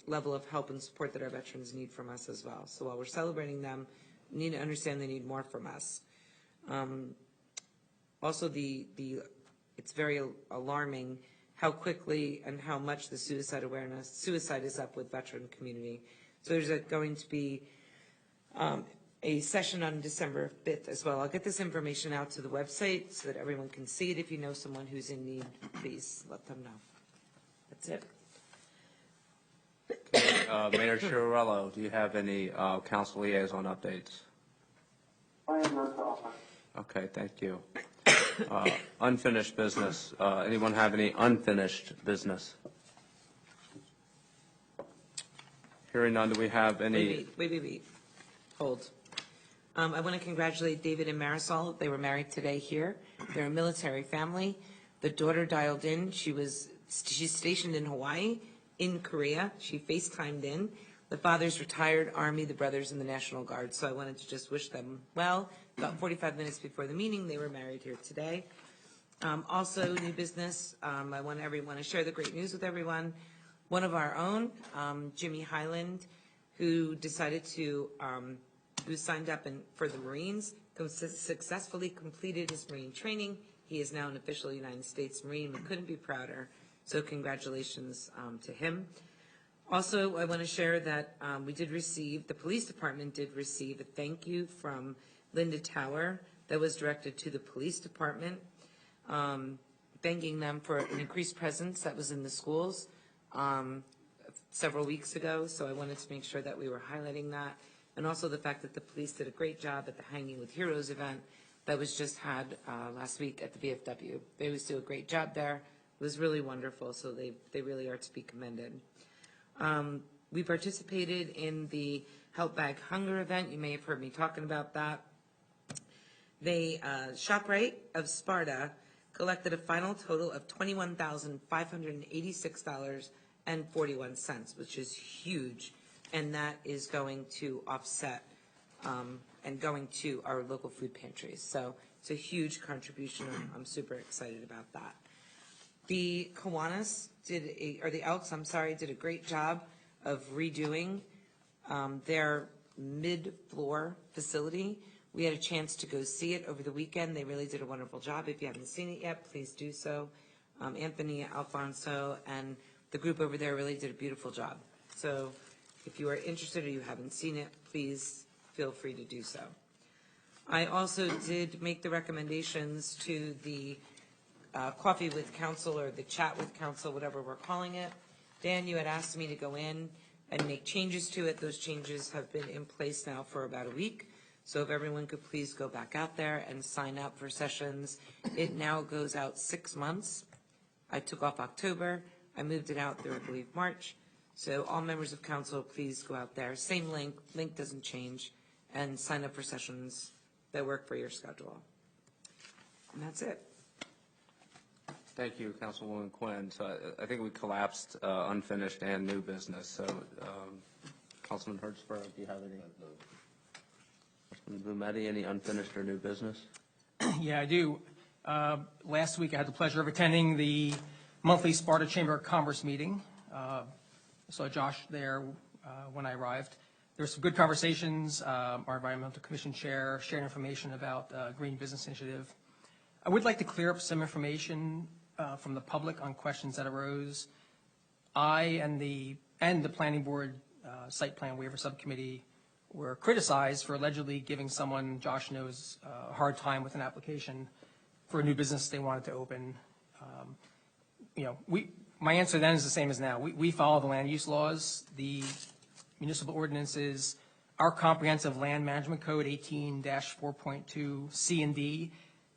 level of help and support that our veterans need from us as well. So while we're celebrating them, we need to understand they need more from us. Also, it's very alarming how quickly and how much the suicide is up with veteran community. So there's going to be a session on December 5th as well. I'll get this information out to the website so that everyone can see it. If you know someone who's in need, please let them know. That's it. Mayor Chiarello, do you have any council liaison updates? I have none to offer. Okay, thank you. Unfinished business. Anyone have any unfinished business? Hearing none, do we have any? Wait. Hold. I want to congratulate David and Marisol. They were married today here. They're a military family. The daughter dialed in. She's stationed in Hawaii, in Korea. She FaceTimed in. The father's retired Army, the brother's in the National Guard. So I wanted to just wish them well. About 45 minutes before the meeting, they were married here today. Also, new business. I want everyone to share the great news with everyone. One of our own, Jimmy Highland, who decided to, who signed up for the Marines, successfully completed his Marine training. He is now an official United States Marine. We couldn't be prouder. So congratulations to him. Also, I want to share that the police department did receive a thank you from Linda Tower that was directed to the police department, thanking them for an increased presence that was in the schools several weeks ago. So I wanted to make sure that we were highlighting that. And also the fact that the police did a great job at the Hanging with Heroes event that was just had last week at the VFW. They always do a great job there. It was really wonderful, so they really are to be commended. We participated in the Help Bag Hunger event. You may have heard me talking about that. ShopRite of Sparta collected a final total of $21,586.41, which is huge, and that is going to offset and going to our local food pantries. So it's a huge contribution. I'm super excited about that. The Kiwanis the Elks, did a great job of redoing their mid-floor facility. We had a chance to go see it over the weekend. They really did a wonderful job. If you haven't seen it yet, please do so. Anthony, Alfonso, and the group over there really did a beautiful job. So if you are interested or you haven't seen it, please feel free to do so. I also did make the recommendations to the coffee with council or the chat with council, whatever we're calling it. Dan, you had asked me to go in and make changes to it. Those changes have been in place now for about a week. So if everyone could please go back out there and sign up for sessions. It now goes out 6 months. I took off October. I moved it out through, I believe, March. So all members of council, please go out there. Same link doesn't change, and sign up for sessions that work for your schedule. And that's it. Thank you, Councilwoman Quinn. So I think we collapsed unfinished and new business. So Councilman Hertzberg, do you have any? Councilman Blumetti, any unfinished or new business? Yeah, I do. Last week I had the pleasure of attending the monthly Sparta Chamber of Commerce meeting. I saw Josh there when I arrived. There were some good conversations. Our Environmental Commission chair shared information about Green Business Initiative. I would like to clear up some information from the public on questions that arose. I and the Planning Board Site Plan Waiver Subcommittee were criticized for allegedly giving someone, Josh knows, a hard time with an application for a new business they wanted to open. My answer then is the same as now. We follow the land use laws. The municipal ordinances, our comprehensive land management code 18-4.2 C and D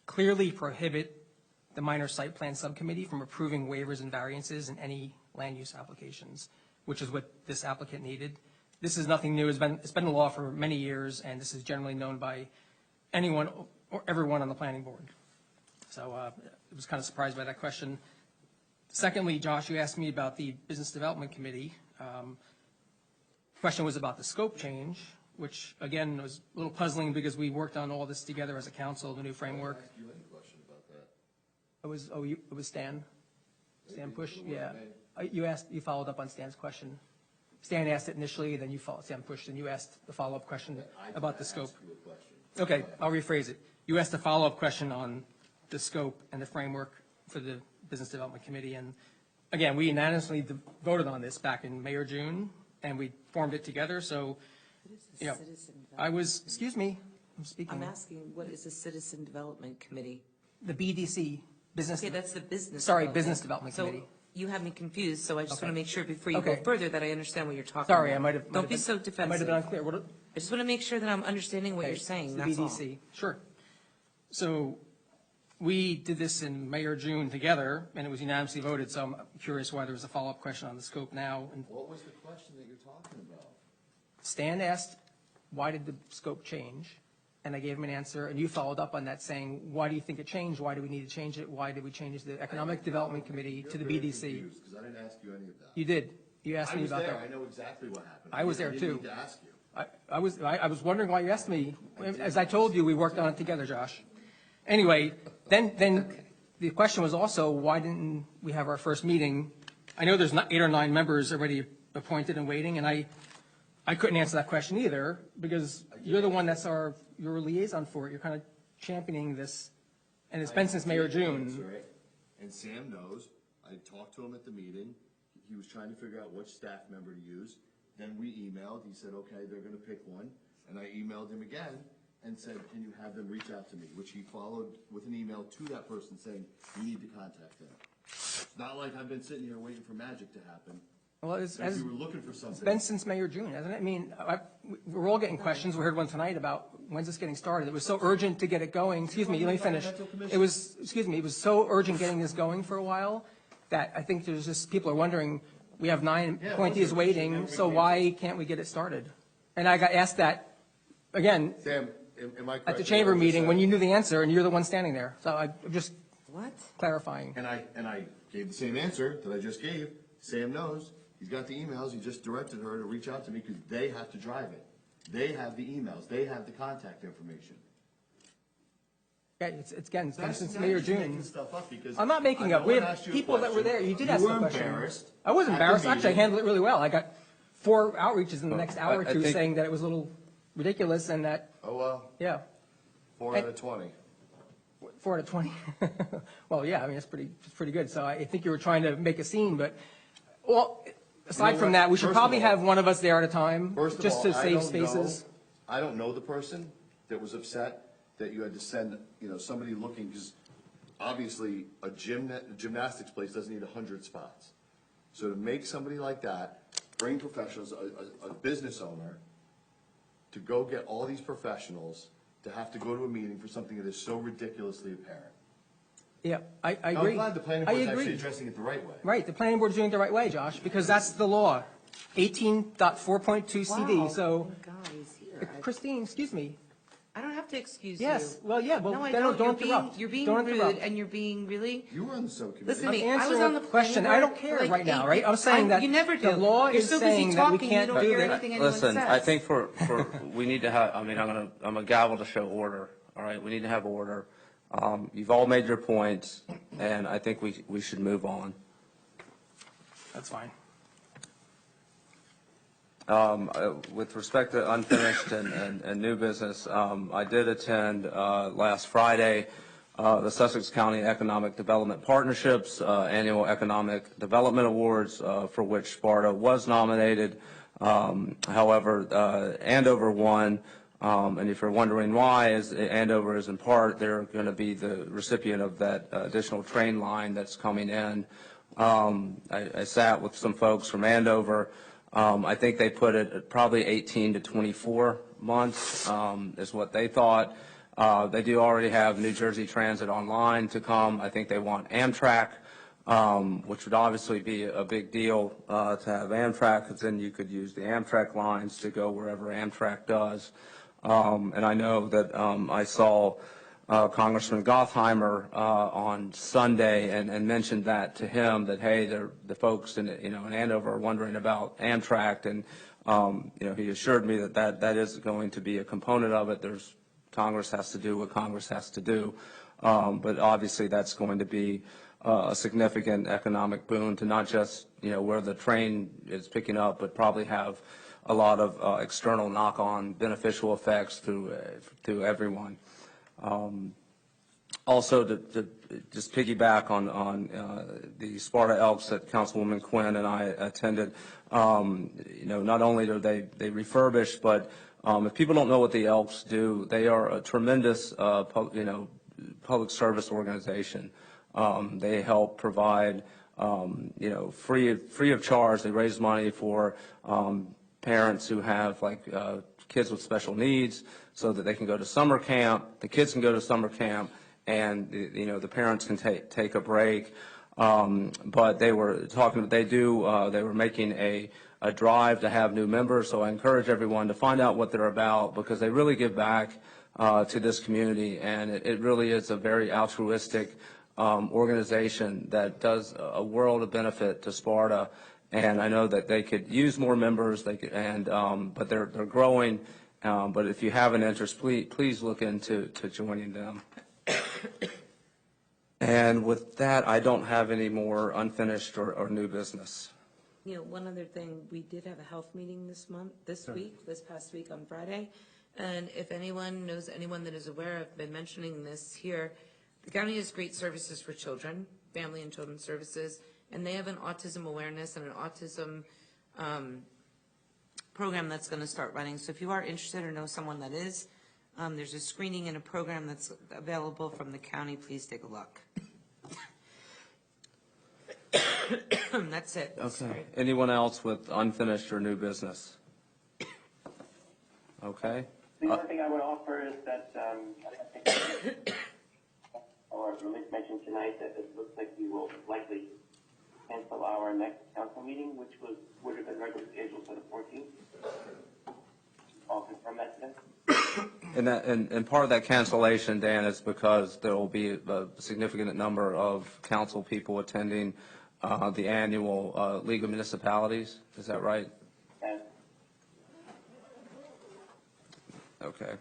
clearly prohibit the minor site plan subcommittee from approving waivers and variances in any land use applications, which is what this applicant needed. This is nothing new. It's been the law for many years, and this is generally known by anyone or everyone on the planning board. So I was kind of surprised by that question. Secondly, Josh, you asked me about the Business Development Committee. Question was about the scope change, which, again, was a little puzzling because we worked on all this together as a council, the new framework. I didn't ask you any question about that. It was Stan? Stan Push? Yeah. You followed up on Stan's question. Stan asked it initially, then Stan pushed, and you asked the follow-up question about the scope. Okay, I'll rephrase it. You asked a follow-up question on the scope and the framework for the Business Development Committee. And again, we unanimously voted on this back in May or June, and we formed it together. So, you know, excuse me, I'm speaking. I'm asking, what is a Citizen Development Committee? The BDC, Business. Okay, that's the business. Sorry, Business Development Committee. So you have me confused, so I just Okay. want to make sure before you go Okay. further that I understand what you're talking Sorry, about. I might have. Don't be so defensive. I might have been unclear. What, I just want to make sure that I'm understanding what okay, you're saying, the that's all. BDC. Sure. So we did this in May or June together, and it was unanimously voted, so I'm curious why there was a follow-up question on the scope now. And What was the question that you're talking about? Stan asked, why did the scope change? And I gave him an answer, and you followed up on that saying, why do you think it changed? Why do we need to change it? Why did we change the Economic Development Committee to the BDC? Because I didn't ask you any of that. You did. You asked me about that. I was there. I know exactly what happened. I was there I too. didn't need to ask you. I was wondering why you asked me. As I told you, we worked on it together, Josh. Anyway, then the question was also, why didn't we have our first meeting? I know there's 8 or 9 members already appointed and waiting, and I couldn't answer that question either, because you're the one that's your liaison for it. You're kind of championing this, and it's been since May or June. And Sam knows. I talked to him at the meeting. He was trying to figure out which staff member to use. Then we emailed. He said, okay, they're going to pick one. And I emailed him again and said, can you have them reach out to me? Which he followed with an email to that person saying, you need to contact them. It's not like I've been sitting here waiting for magic to happen. Well, Like you were looking for something. It's been since May or June, hasn't it? I mean, we're all getting questions. We heard one tonight about when's this getting started. It was so urgent to get it going. Excuse me, let me finish. It was so urgent getting this going for a while that I think there's just, people are wondering, we have 9 appointees waiting, so why can't we get it started? And I got asked that, again, Sam, am I correct? at the chamber meeting, when you knew the answer and you're the one standing there. So I'm just What? clarifying. And I gave the same answer that I just gave. Sam knows. He's got the emails. He just directed her to reach out to me because they have to drive it. They have the emails. They have the contact information. Yeah, it's again, it's been That's since not May or just June. making stuff up because I'm not making up. no We one have asked you a people that were question. there. You did You ask were the question. embarrassed I was at the embarrassed. Actually, I meeting. handled it really well. I got 4 outreaches in the next hour or I two think- saying that it was a little ridiculous and that, Oh, well, yeah, 4 out of 20. 4 out of 20. Well, yeah, I mean, it's pretty good. So I think you were trying to make a scene, but, well, aside You know from what? that, we should First of probably all- have one of us there at a time, First of just all, to I save don't spaces. I don't know the person that was upset that you had to send, somebody looking, because obviously a gymnastics place doesn't need 100 spots. So to make somebody like that, bring professionals, a business owner, to go get all these professionals to have to go to a meeting for something that is so ridiculously apparent. Yeah, I Now, agree. I'm glad the planning I board is actually agree. addressing it the right way. Right, the planning board's doing it the right way, Josh, because that's the law, 18.4.2 CD, Wow. so, Thank God he's here. Christine, excuse me. I don't have to excuse you. Yes, well, yeah, well, No, I then don't. don't interrupt. You're being Don't rude, interrupt. and you're being really. You were on the subcommittee. Listen to I'm me. I was answering on a the question. planning I don't board care for like right now, 8 right? I'm saying that you never do. the law You're is so busy saying that we talking, can't you don't do hear that. anything anyone Listen, says. I think we need to have, I mean, I'm a gavel to show order, all right? We need to have order. You've all made your points, and I think we should move on. That's fine. With respect to unfinished and new business, I did attend last Friday the Sussex County Economic Development Partnership's Annual Economic Development Awards, for which Sparta was nominated. However, Andover won, and if you're wondering why, Andover is in part, they're going to be the recipient of that additional train line that's coming in. I sat with some folks from Andover. I think they put it at probably 18 to 24 months is what they thought. They do already have New Jersey Transit Online to come. I think they want Amtrak, which would obviously be a big deal to have Amtrak, because then you could use the Amtrak lines to go wherever Amtrak does. And I know that I saw Congressman Gottheimer on Sunday and mentioned that to him, that, hey, the folks in Andover are wondering about Amtrak, and he assured me that is going to be a component of it. Congress has to do what Congress has to do, but obviously that's going to be a significant economic boon to not just where the train is picking up, but probably have a lot of external knock-on beneficial effects to everyone. Also, to just piggyback on the Sparta Elks that Councilwoman Quinn and I attended, not only are they refurbished, but if people don't know what the Elks do, they are a tremendous public service organization. They help provide free of charge. They raise money for parents who have kids with special needs, so that they can go to summer camp. The kids can go to summer camp, and the parents can take a break. But they were making a drive to have new members. So I encourage everyone to find out what they're about, because they really give back to this community, and it really is a very altruistic organization that does a world of benefit to Sparta. And I know that they could use more members. But they're growing. But if you have an interest, please look into joining them. And with that, I don't have any more unfinished or new business. One other thing, we did have a health meeting this past week on Friday. And if anyone knows anyone that is aware, I've been mentioning this here, the county has great services for children, family and children's services, and they have an autism awareness and an autism program that's going to start running. So if you are interested or know someone that is, there's a screening and a program that's available from the county. Please take a look. That's it. Okay. Sorry. Anyone else with unfinished or new business? Okay. The only thing I would offer is that I think or at least mentioned tonight that it looks like we will likely cancel our next council meeting, which would have been regularly scheduled for the 14th. I'll confirm that today. And part of that cancellation, Dan, is because there will be a significant number of council people attending the annual League of Municipalities. Is that right? Yes. Okay.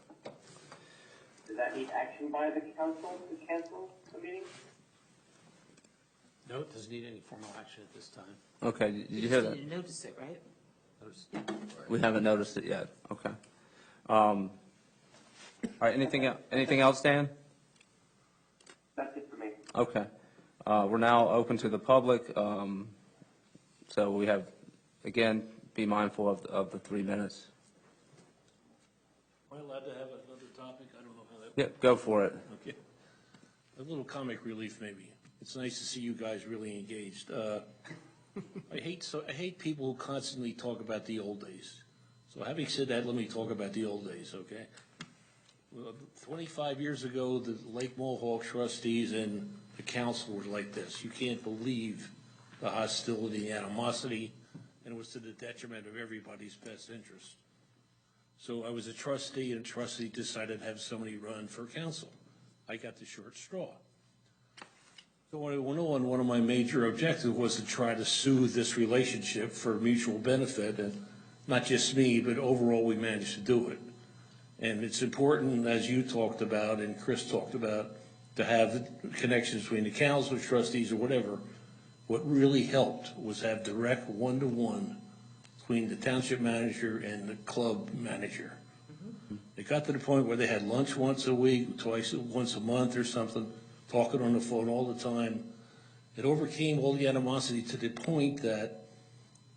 Does that need action by the council to cancel the meeting? No, it doesn't need any formal action at this time. Okay, did you hear that? You noticed it, right? We haven't noticed it yet. Okay. All right, anything else, Dan? That's it for me. Okay. We're now open to the public. So we have, again, be mindful of the 3 minutes. Am I allowed to have another topic? I don't know how that. Yeah, go for it. Okay. A little comic relief, maybe. It's nice to see you guys really engaged. I hate people who constantly talk about the old days. So having said that, let me talk about the old days, okay? Well, 25 years ago, the Lake Mohawk trustees and the council were like this. You can't believe the hostility, the animosity, and it was to the detriment of everybody's best interest. So I was a trustee, and a trustee decided to have somebody run for council. I got the short straw. So when I went on, one of my major objectives was to try to soothe this relationship for mutual benefit, and not just me, but overall we managed to do it. And it's important, as you talked about and Chris talked about, to have connections between the council, trustees, or whatever. What really helped was have direct one-to-one between the township manager and the club manager. It got to the point where they had lunch once a week, once a month or something, talking on the phone all the time. It overcame all the animosity to the point that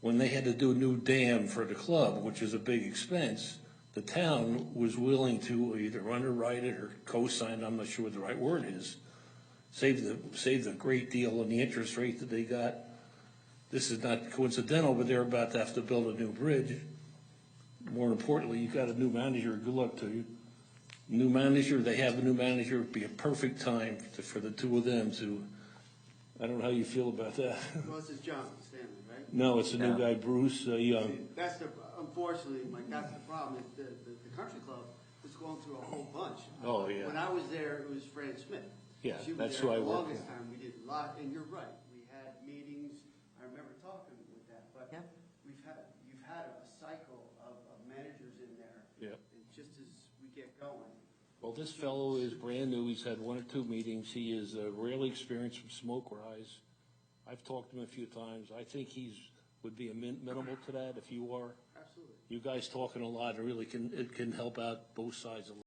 when they had to do a new dam for the club, which is a big expense, the town was willing to either underwrite it or co-sign, I'm not sure what the right word is, save the great deal on the interest rate that they got. this is not coincidental, but they're about to have to build a new bridge. More importantly, you've got a new manager, good luck to you. New manager, they have a new manager, it'd be a perfect time for the two of them to, I don't know how you feel about that. Well, this is John Stanley, right? No, it's a new guy, Bruce Young. See, that's the, unfortunately, Mike, that's the problem, is the country club is going through a whole bunch. Oh, yeah. When I was there, it was Fran Smith. Yeah, She was that's there who I the worked longest with. time, we did a lot, and you're right, we had meetings, I remember talking with that, but you've had a cycle of managers in there. Yep. And just as we get going. Well, this fellow is brand new. He's had 1 or 2 meetings. He is rarely experienced from smoke rise. I've talked to him a few times. I think would be minimal to that if you are. Absolutely. You guys talking a lot, it really can help out both sides a lot.